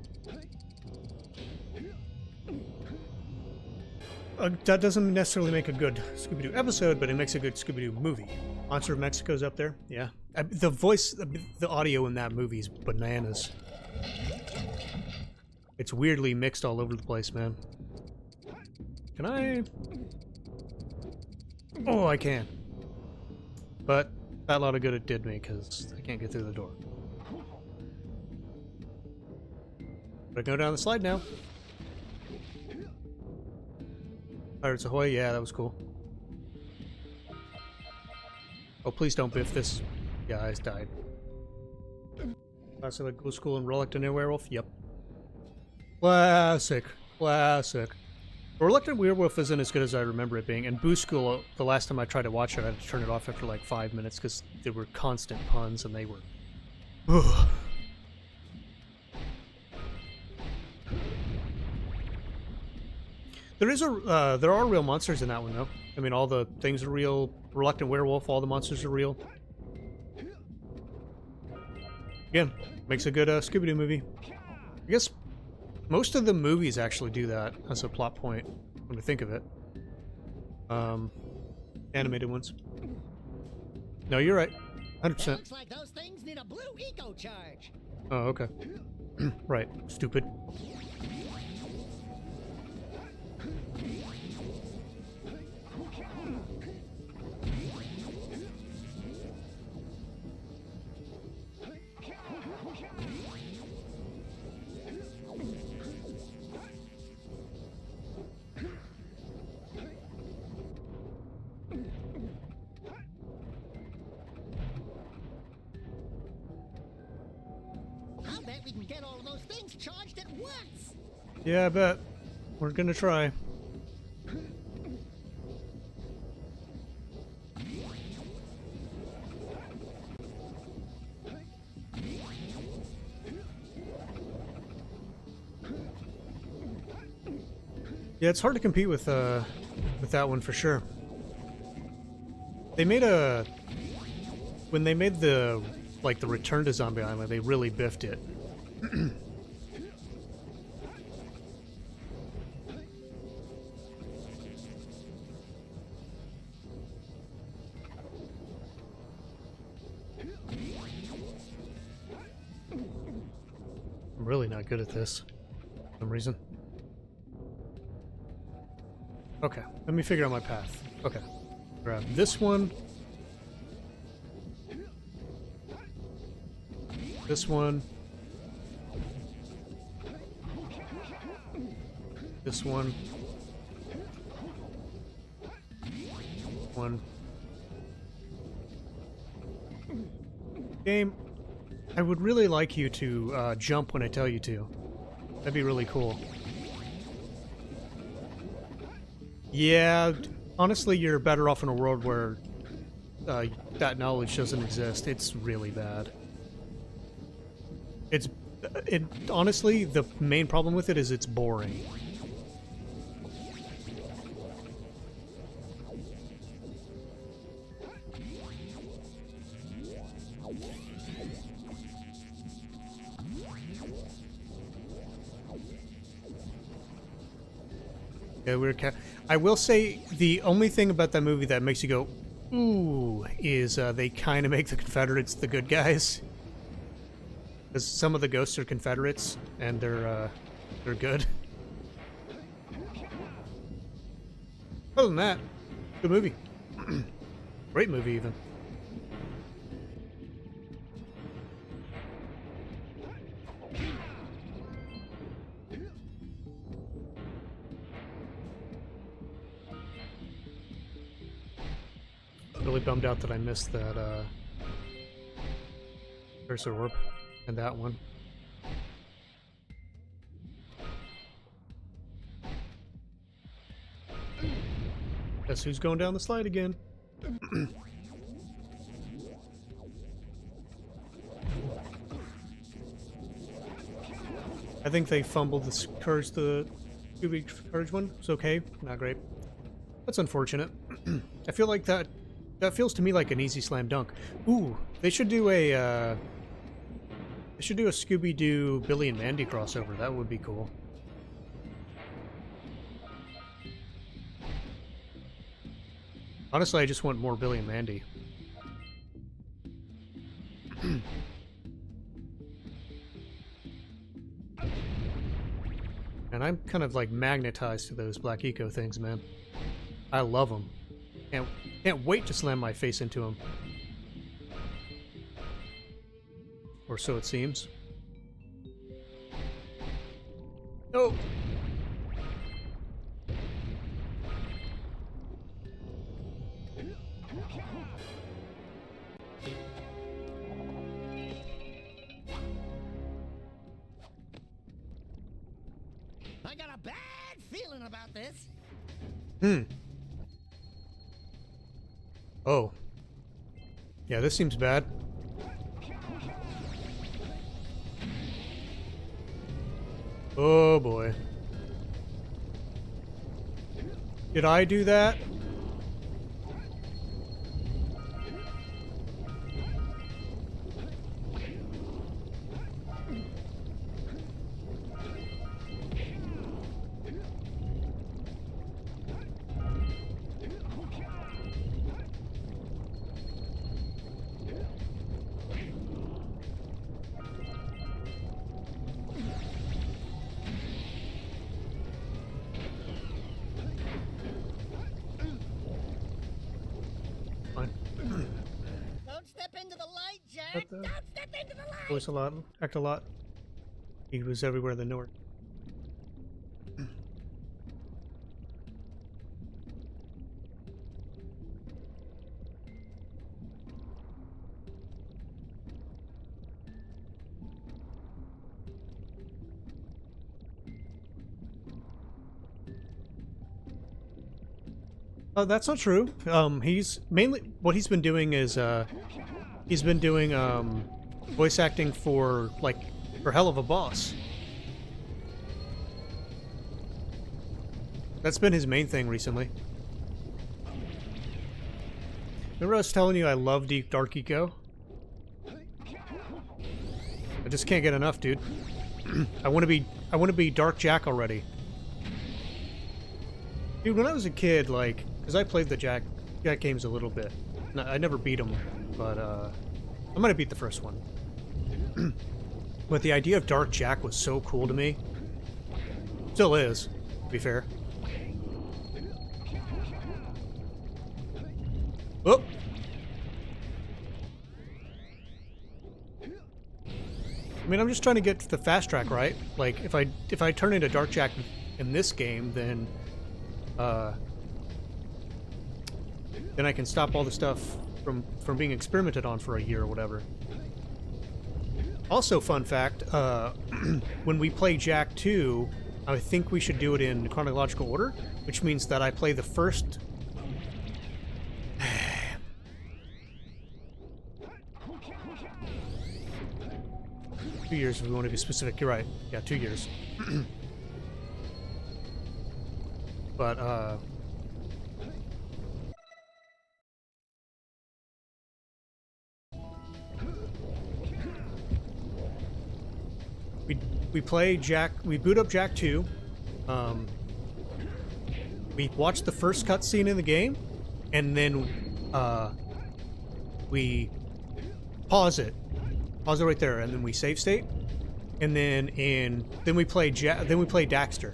That doesn't necessarily make a good Scooby-Doo episode, but it makes a good Scooby-Doo movie. Monster of Mexico's up there, yeah. The voice, the audio in that movie is bananas. It's weirdly mixed all over the place, man. Can I? Oh, I can. But that lot of good it did me, because I can't get through the door. But I go down the slide now. Pirates Ahoy, yeah, that was cool. Oh, please don't biff this. Yeah, I just died. Classic Ghoul School and Reluctant Werewolf, yep. Classic. Classic. Reluctant Werewolf isn't as good as I remember it being, and Boo School, the last time I tried to watch it, I had to turn it off after like 5 minutes because there were constant puns and they were... Ugh. There are real monsters in that one, though. I mean, all the things are real. Reluctant Werewolf, all the monsters are real. Again, makes a good Scooby-Doo movie. I guess most of the movies actually do that as a plot point, when I think of it. Animated ones. No, you're right. 100%. Looks like those things need a blue eco charge. Oh, okay. Right. Stupid. I'll bet we can get all of those things charged at once. Yeah, I bet. We're gonna try. Yeah, it's hard to compete with that one for sure. They made when they made the Return to Zombie Island, they really biffed it. I'm really not good at this for some reason. Okay, let me figure out my path. Okay, grab this one. This one. This one. One. Game, I would really like you to jump when I tell you to. That'd be really cool. Yeah, honestly, you're better off in a world where that knowledge doesn't exist. It's really bad. Honestly, the main problem with it is it's boring. Yeah, I will say the only thing about that movie that makes you go, ooh, is they kind of make the Confederates the good guys. Because some of the ghosts are Confederates, and they're good. Other than that, good movie. Great movie, even. Really bummed out that I missed that Precursor orb and that one. Guess who's going down the slide again? I think they fumbled the Scooby Courage one. It's okay, not great. That's unfortunate. I feel like that feels to me like an easy slam dunk. Ooh, they should do a Scooby-Doo Billy and Mandy crossover. That would be cool. Honestly, I just want more Billy and Mandy. And I'm kind of like magnetized to those Black Eco things, man. I love them. Can't wait to slam my face into them. Or so it seems. Oh! I got a bad feeling about this. Oh. Yeah, this seems bad. Oh boy. Did I do that? Don't step into the light, Jack! Don't step into the light! Voice a lot, act a lot. He was everywhere in the north. That's not true. He's mainly what he's been doing is he's been doing voice acting for Hell of a Boss. That's been his main thing recently. Remember I was telling you I love Deep Dark Eco? I just can't get enough, dude. I want to be Dark Jak already. Dude, when I was a kid, because I played the Jak games a little bit. I never beat them, but I might have beat the first one. But the idea of Dark Jak was so cool to me. Still is, to be fair. Oh! I mean, I'm just trying to get to the fast track, right? Like, if I turn into Dark Jak in this game, then I can stop all the stuff from being experimented on for a year or whatever. Also, fun fact, when we play Jak 2, I think we should do it in chronological order, which means that I play the first... 2 years if we want to be specific. You're right. Yeah, 2 years. But, we play Jak, we boot up Jak 2, we watch the first cutscene in the game, and then we pause it right there, and then we save state, and then we play Daxter.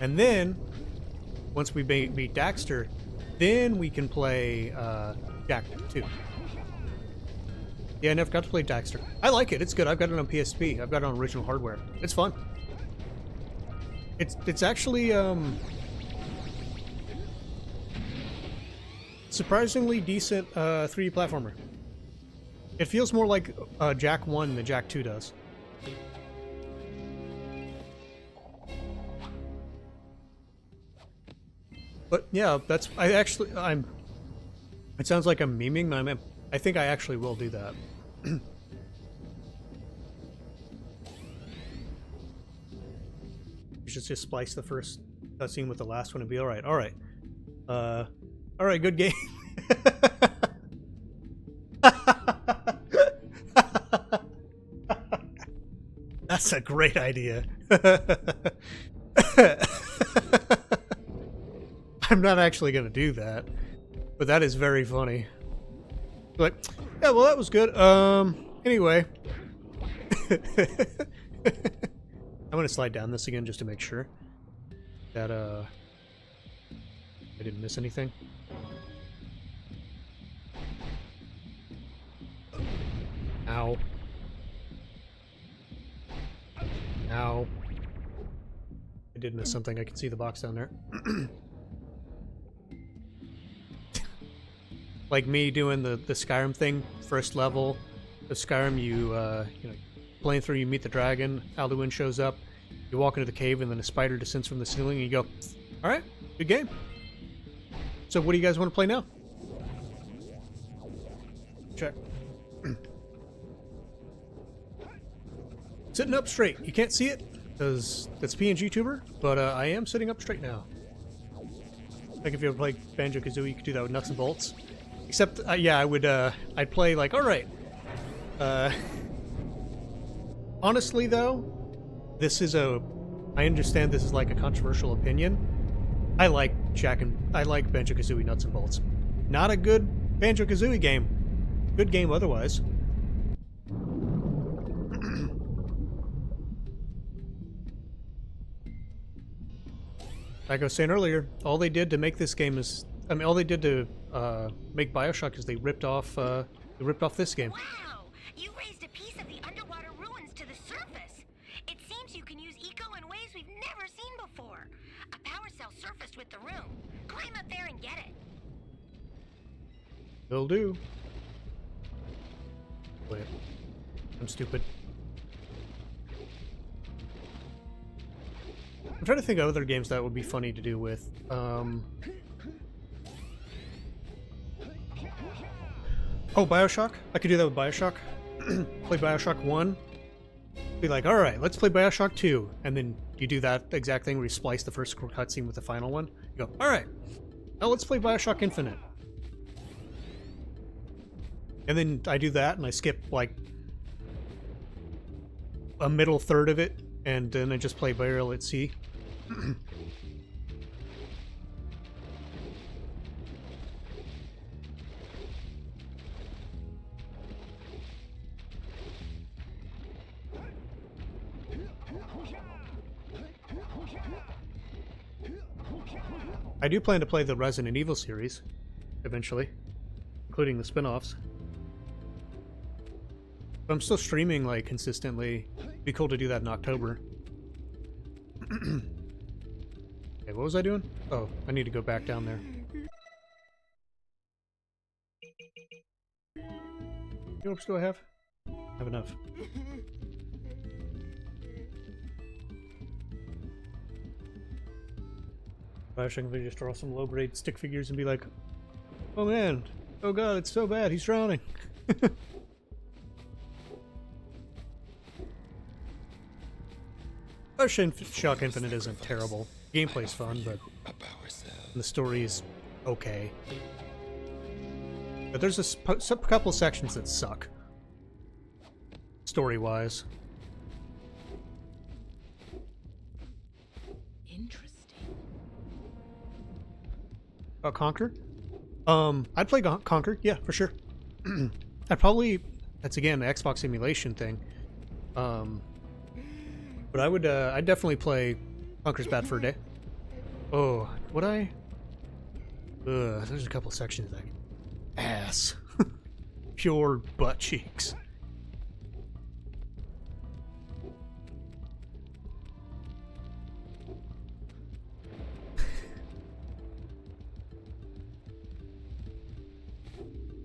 And then, once we beat Daxter, then we can play Jak too. Yeah, I never got to play Daxter. I like it. It's good. I've got it on PSP. I've got it on original hardware. It's fun. It's actually surprisingly decent 3D platformer. It feels more like Jak 1 than Jak 2 does. But yeah, I'm. It sounds like I'm memeing, but I think I actually will do that. You should just splice the first cutscene with the last one and be all right. All right. All right. Good game. That's a great idea. I'm not actually going to do that, but that is very funny. Like, yeah, well, that was good. Anyway. I'm going to slide down this again just to make sure that, I didn't miss anything. Ow. Ow. I did miss something. I can see the box down there. Like me doing the Skyrim thing, first level of Skyrim, you know, playing through, you meet the dragon, Alduin shows up, you walk into the cave, and then a spider descends from the ceiling, and you go, all right, good game. So what do you guys want to play now? Check. Sitting up straight. You can't see it because that's PNG tuber, but I am sitting up straight now. Like if you ever played Banjo-Kazooie, you could do that with nuts and bolts. Except, yeah, I'd play like, all right. Honestly, though, I understand this is like a controversial opinion. I like Banjo-Kazooie nuts and bolts. Not a good Banjo-Kazooie game. Good game otherwise. Like I was saying earlier, all they did to make this game is, I mean, all they did to make BioShock is they ripped off this game. Wow! You raised a piece of the underwater ruins to the surface. It seems you can use eco in ways we've never seen before. A power cell surfaced with the room. Climb up there and get it. Will do. Wait, I'm stupid. I'm trying to think of other games that would be funny to do with. Oh, BioShock? I could do that with BioShock. Play BioShock 1. Be like, alright, let's play BioShock 2. And then you do that exact thing where you splice the first cutscene with the final one. You go, alright, now let's play BioShock Infinite. And then I do that and I skip like a middle third of it. And then I just play Burial at Sea. I do plan to play the Resident Evil series, eventually, including the spin-offs. But I'm still streaming, like, consistently. It'd be cool to do that in October. Okay, what was I doing? Oh, I need to go back down there. How much do I have? I have enough. I should just draw some low-grade stick figures and be like, oh man, oh god, it's so bad, he's drowning. BioShock Infinite isn't terrible. Gameplay's fun, but the story is okay. But there's a couple sections that suck. Story-wise. Interesting. Conquer? I'd play Conquer, yeah, for sure. I'd probably, that's again an Xbox emulation thing. But I'd definitely play Conquer's Bad Fur Day. Oh, would I? There's a couple sections that ass. Pure butt cheeks.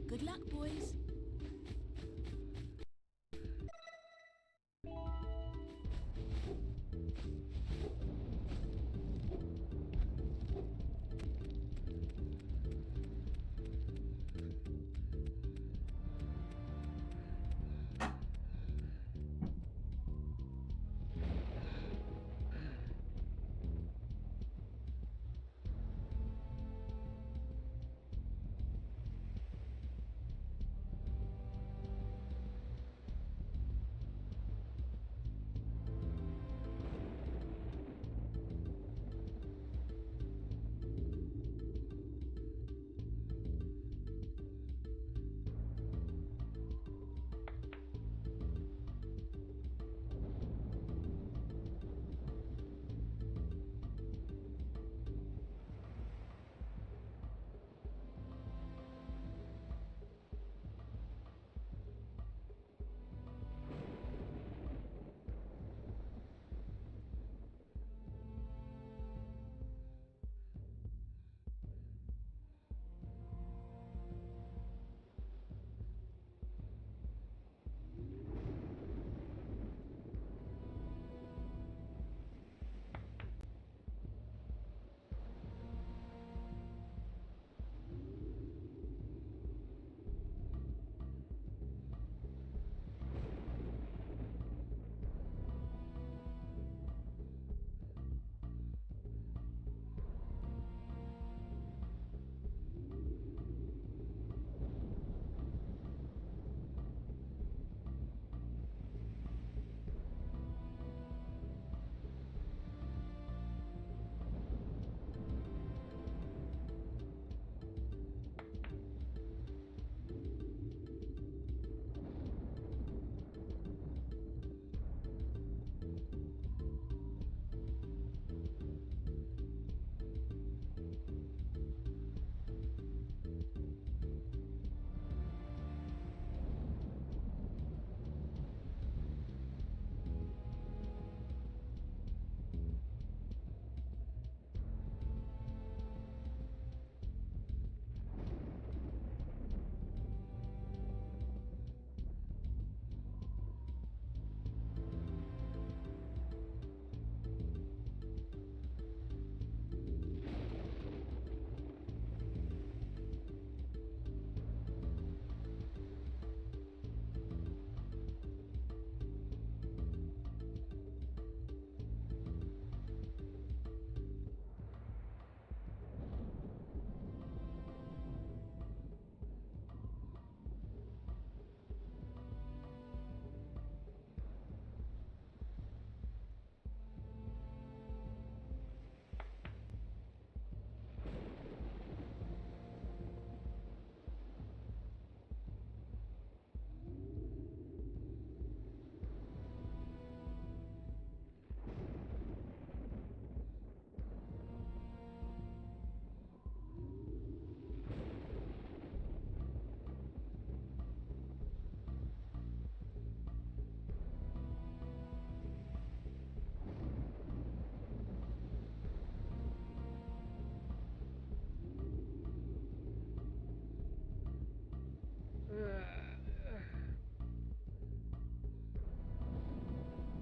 Good luck, boys.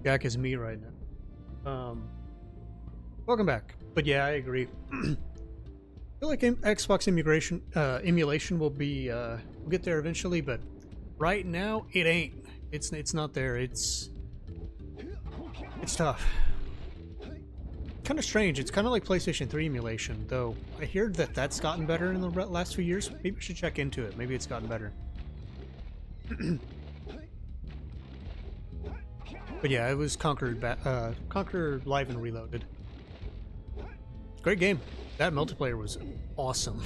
Jak is me right now. Welcome back. But yeah, I agree. I feel like Xbox emulation will be we'll get there eventually, but right now it ain't. It's not there. It's tough. kind of strange. It's kind of like PlayStation 3 emulation, though I hear that that's gotten better in the last few years. Maybe we should check into it. Maybe it's gotten better. But yeah, it was Conquer Live and Reloaded. Great game. That multiplayer was awesome.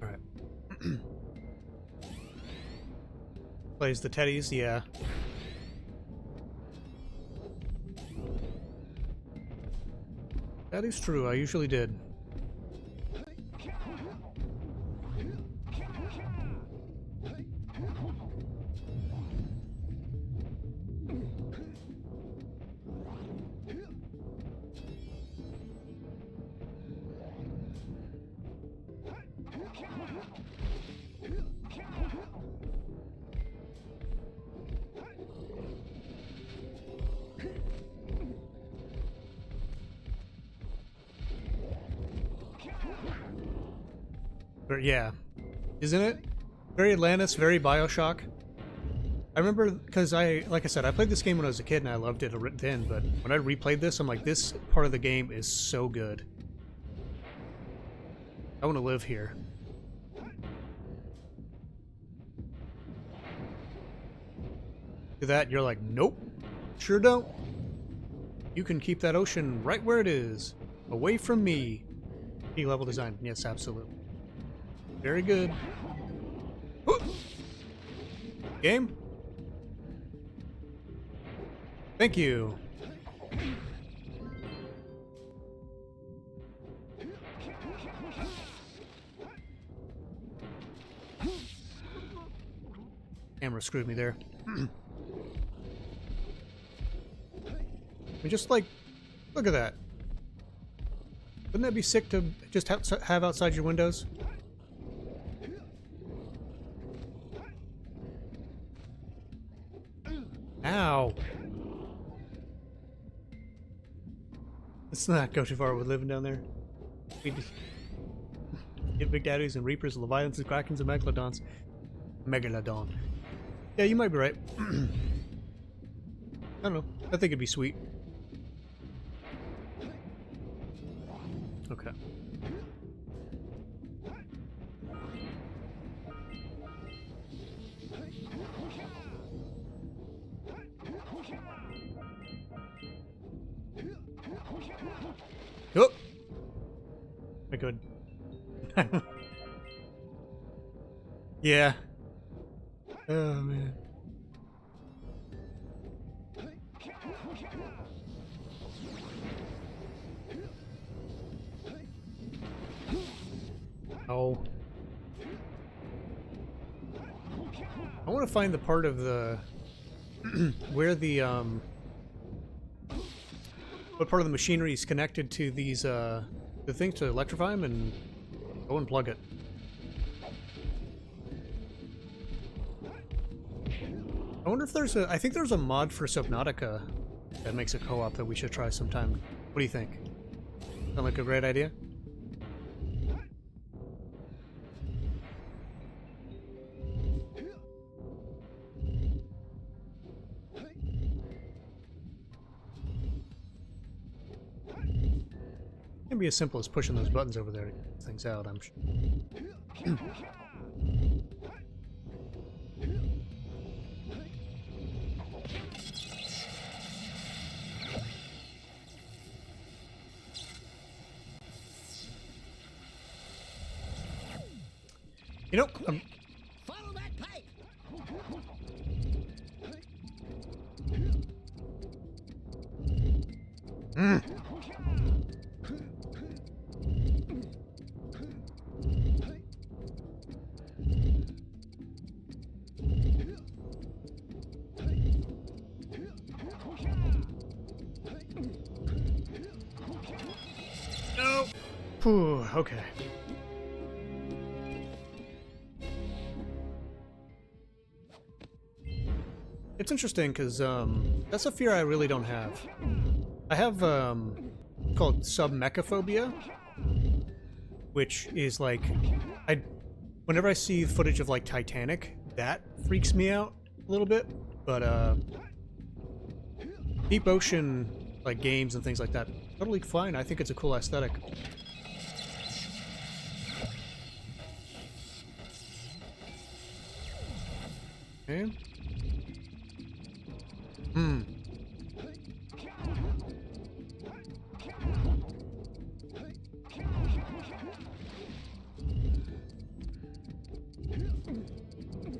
Alright. Plays the teddies, yeah. That is true, I usually did. But yeah, isn't it? Very Atlantis, very Bioshock. I remember, because like I said, I played this game when I was a kid and I loved it then, but when I replayed this, I'm like, this part of the game is so good. I want to live here. Do that, you're like, nope, sure don't. You can keep that ocean right where it is, away from me. Level design, yes, absolutely. Very good. Game? Thank you. Camera screwed me there. I just like, look at that. Wouldn't that be sick to just have outside your windows? Ow. Let's not go too far with living down there. We just get big daddies and reapers, leviathans, krakens, and megalodons. Megalodon. Yeah, you might be right. I don't know. I think it'd be sweet. Okay. Oh! I could. Yeah. Oh, man. Oh. I want to find the part of the where the what part of the machinery is connected to these the thing to electrify them, and go and plug it. I wonder if there's a, I think there's a mod for Subnautica that makes a co-op that we should try sometime. What do you think? Sound like a great idea? It can be as simple as pushing those buttons over there to get things out, I'm sure. You know, Follow that pipe. No. Whew, okay. It's interesting because that's a fear I really don't have. I have called submechaphobia, which is like, whenever I see footage of like Titanic, that freaks me out a little bit. But deep ocean like games and things like that, totally fine. I think it's a cool aesthetic. Okay.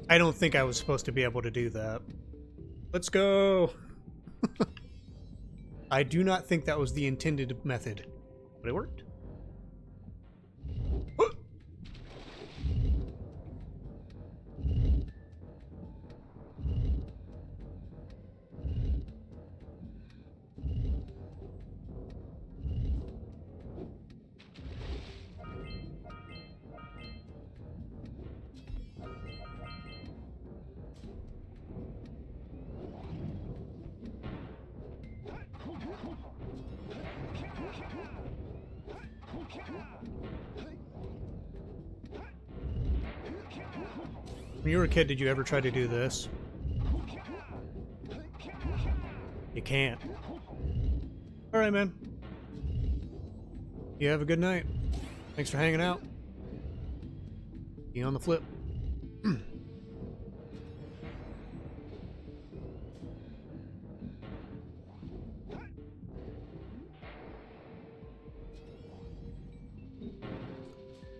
I don't think I was supposed to be able to do that. Let's go! I do not think that was the intended method, but it worked. When you were a kid, did you ever try to do this? You can't. Alright, man. You have a good night. Thanks for hanging out. See you on the flip.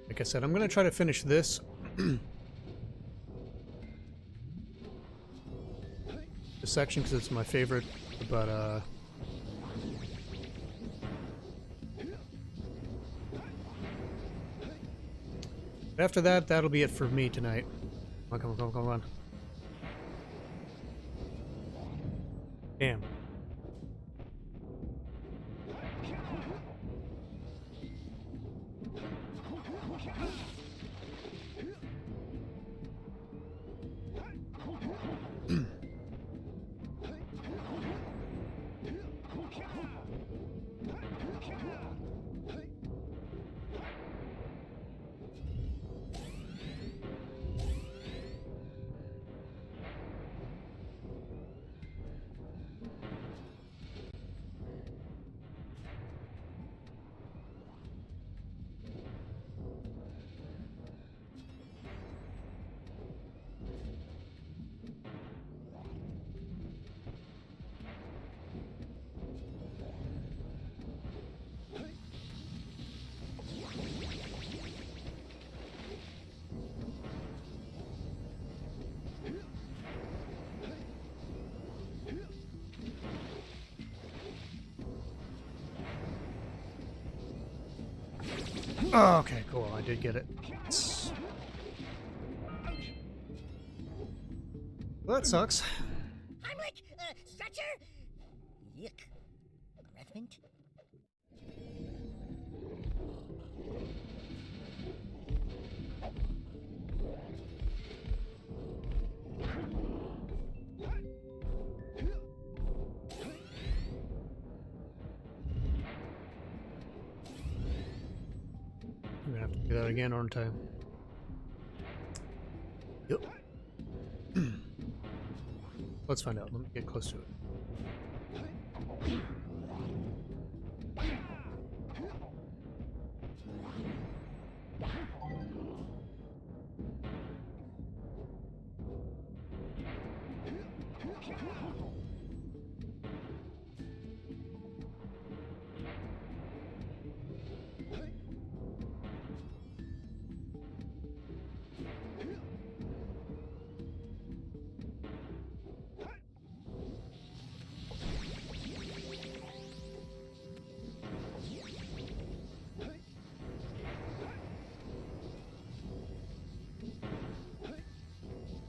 Like I said, I'm gonna try to finish this. This section because it's my favorite, but after that, that'll be it for me tonight. Come on, come on, come on. Damn. Oh, okay, cool. I did get it. Well, that sucks. I'm like, stretcher? Yuck. Breath mint? I'm gonna have to do that again, aren't I? Yep. Let's find out. Let me get close to it.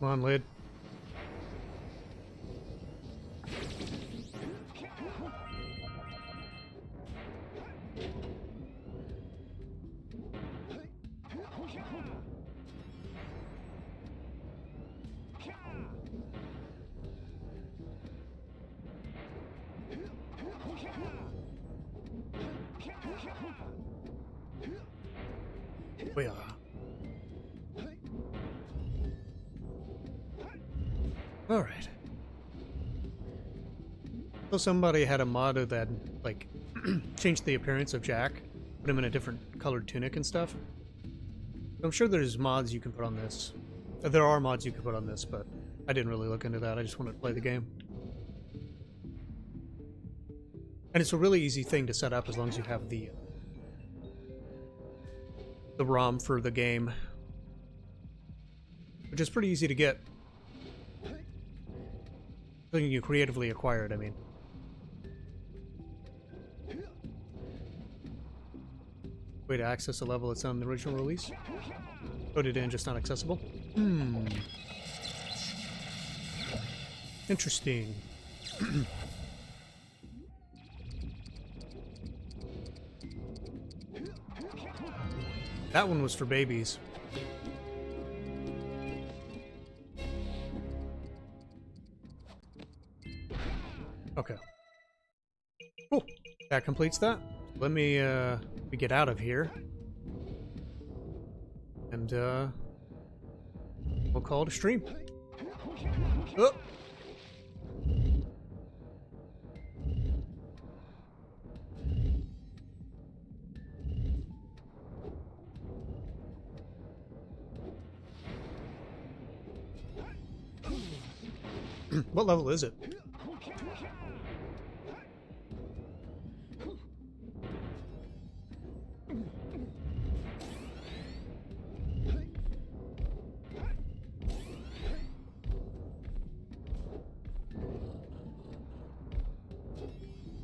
Come on, lid. Oh yeah. Alright. So somebody had a mod that, like, changed the appearance of Jak, put him in a different colored tunic and stuff. I'm sure there's mods you can put on this. There are mods you can put on this, but I didn't really look into that. I just wanted to play the game. And it's a really easy thing to set up as long as you have the ROM for the game, which is pretty easy to get. Something you creatively acquired, I mean. Way to access a level that's on the original release? Coded in, just not accessible? Interesting. That one was for babies. Okay. Cool. That completes that. Let me get out of here. And we'll call it a stream. Oh. What level is it?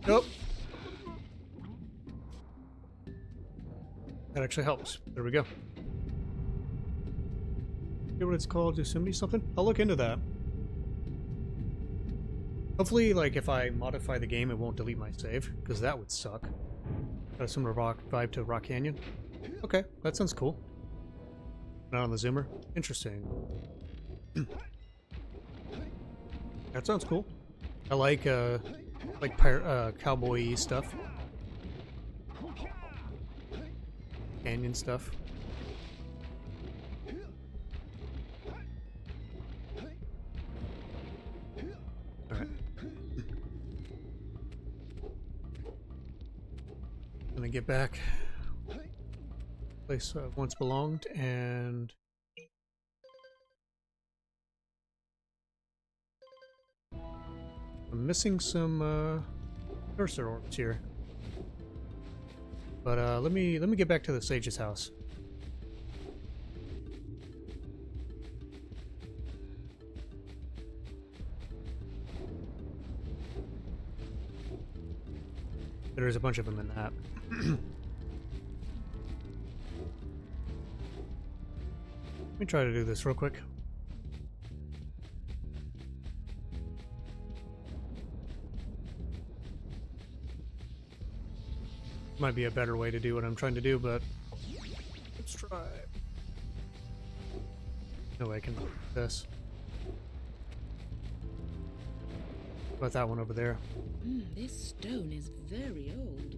Nope. That actually helps. There we go. Get what it's called, Yosemite something? I'll look into that. Hopefully, like, if I modify the game, it won't delete my save, because that would suck. Got a similar vibe to Rock Canyon. Okay, that sounds cool. Not on the zoomer. Interesting. That sounds cool. I like cowboy stuff. Canyon stuff. Alright. Gonna get back. Place once belonged, and I'm missing some cursor orbs here. But let me get back to the sage's house. There's a bunch of them in that. Let me try to do this real quick. Might be a better way to do what I'm trying to do, but let's try. No way I can do this. What about that one over there? This stone is very old.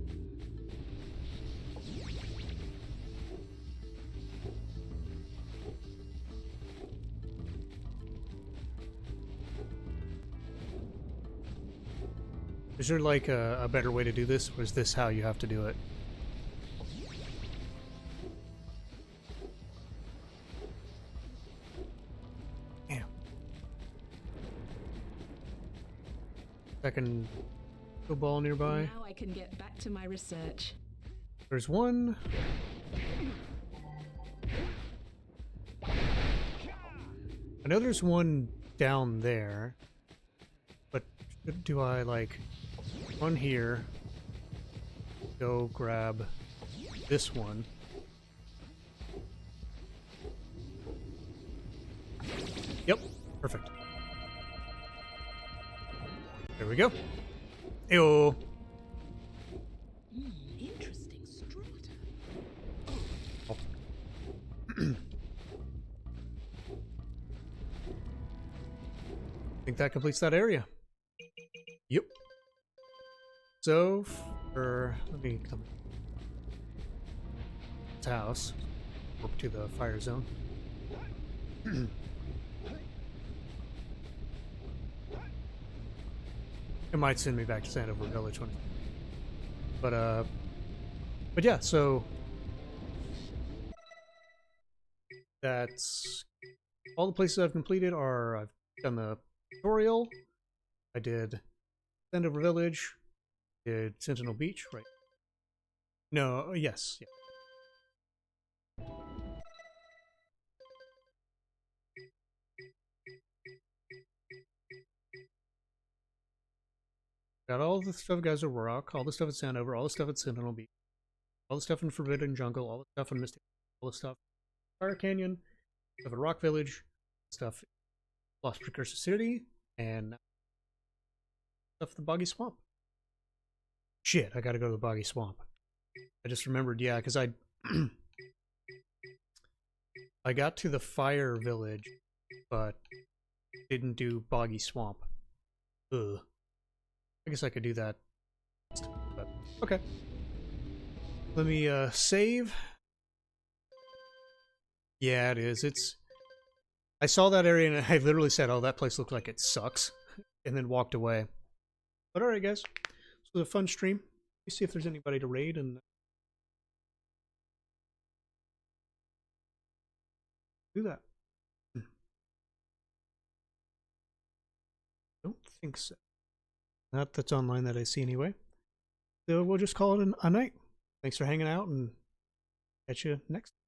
Is there like a better way to do this, or is this how you have to do it? Damn. Second ball nearby. Now I can get back to my research. There's one. I know there's one down there, but do I like run here, go grab this one? Yep, perfect. There we go. Ew. Interesting strata. Oh. I think that completes that area. Yep. So, let me come to this house. warp to the fire zone. It might send me back to Sandover Village when, but yeah, so that's all the places I've completed. I've done the tutorial, I did Sandover Village, did Sentinel Beach, right? No, yes, yeah. Got all the stuff at Geyser Rock, all the stuff at Sandover, all the stuff at Sentinel Beach, all the stuff in Forbidden Jungle, all the stuff in Mystic, all the stuff in Fire Canyon, stuff at Rock Village, stuff in Lost Precursor City, and stuff at the Boggy Swamp. Shit, I gotta go to the Boggy Swamp. I just remembered, yeah, because I got to the Fire Village, but didn't do Boggy Swamp. Ugh. I guess I could do that. But, okay. Let me save. Yeah, it is. I saw that area and I literally said, oh, that place looked like it sucks. And then walked away. But alright, guys. This was a fun stream. Let me see if there's anybody to raid and do that. Don't think so. Not that's online that I see anyway. So we'll just call it a night. Thanks for hanging out and catch you next time.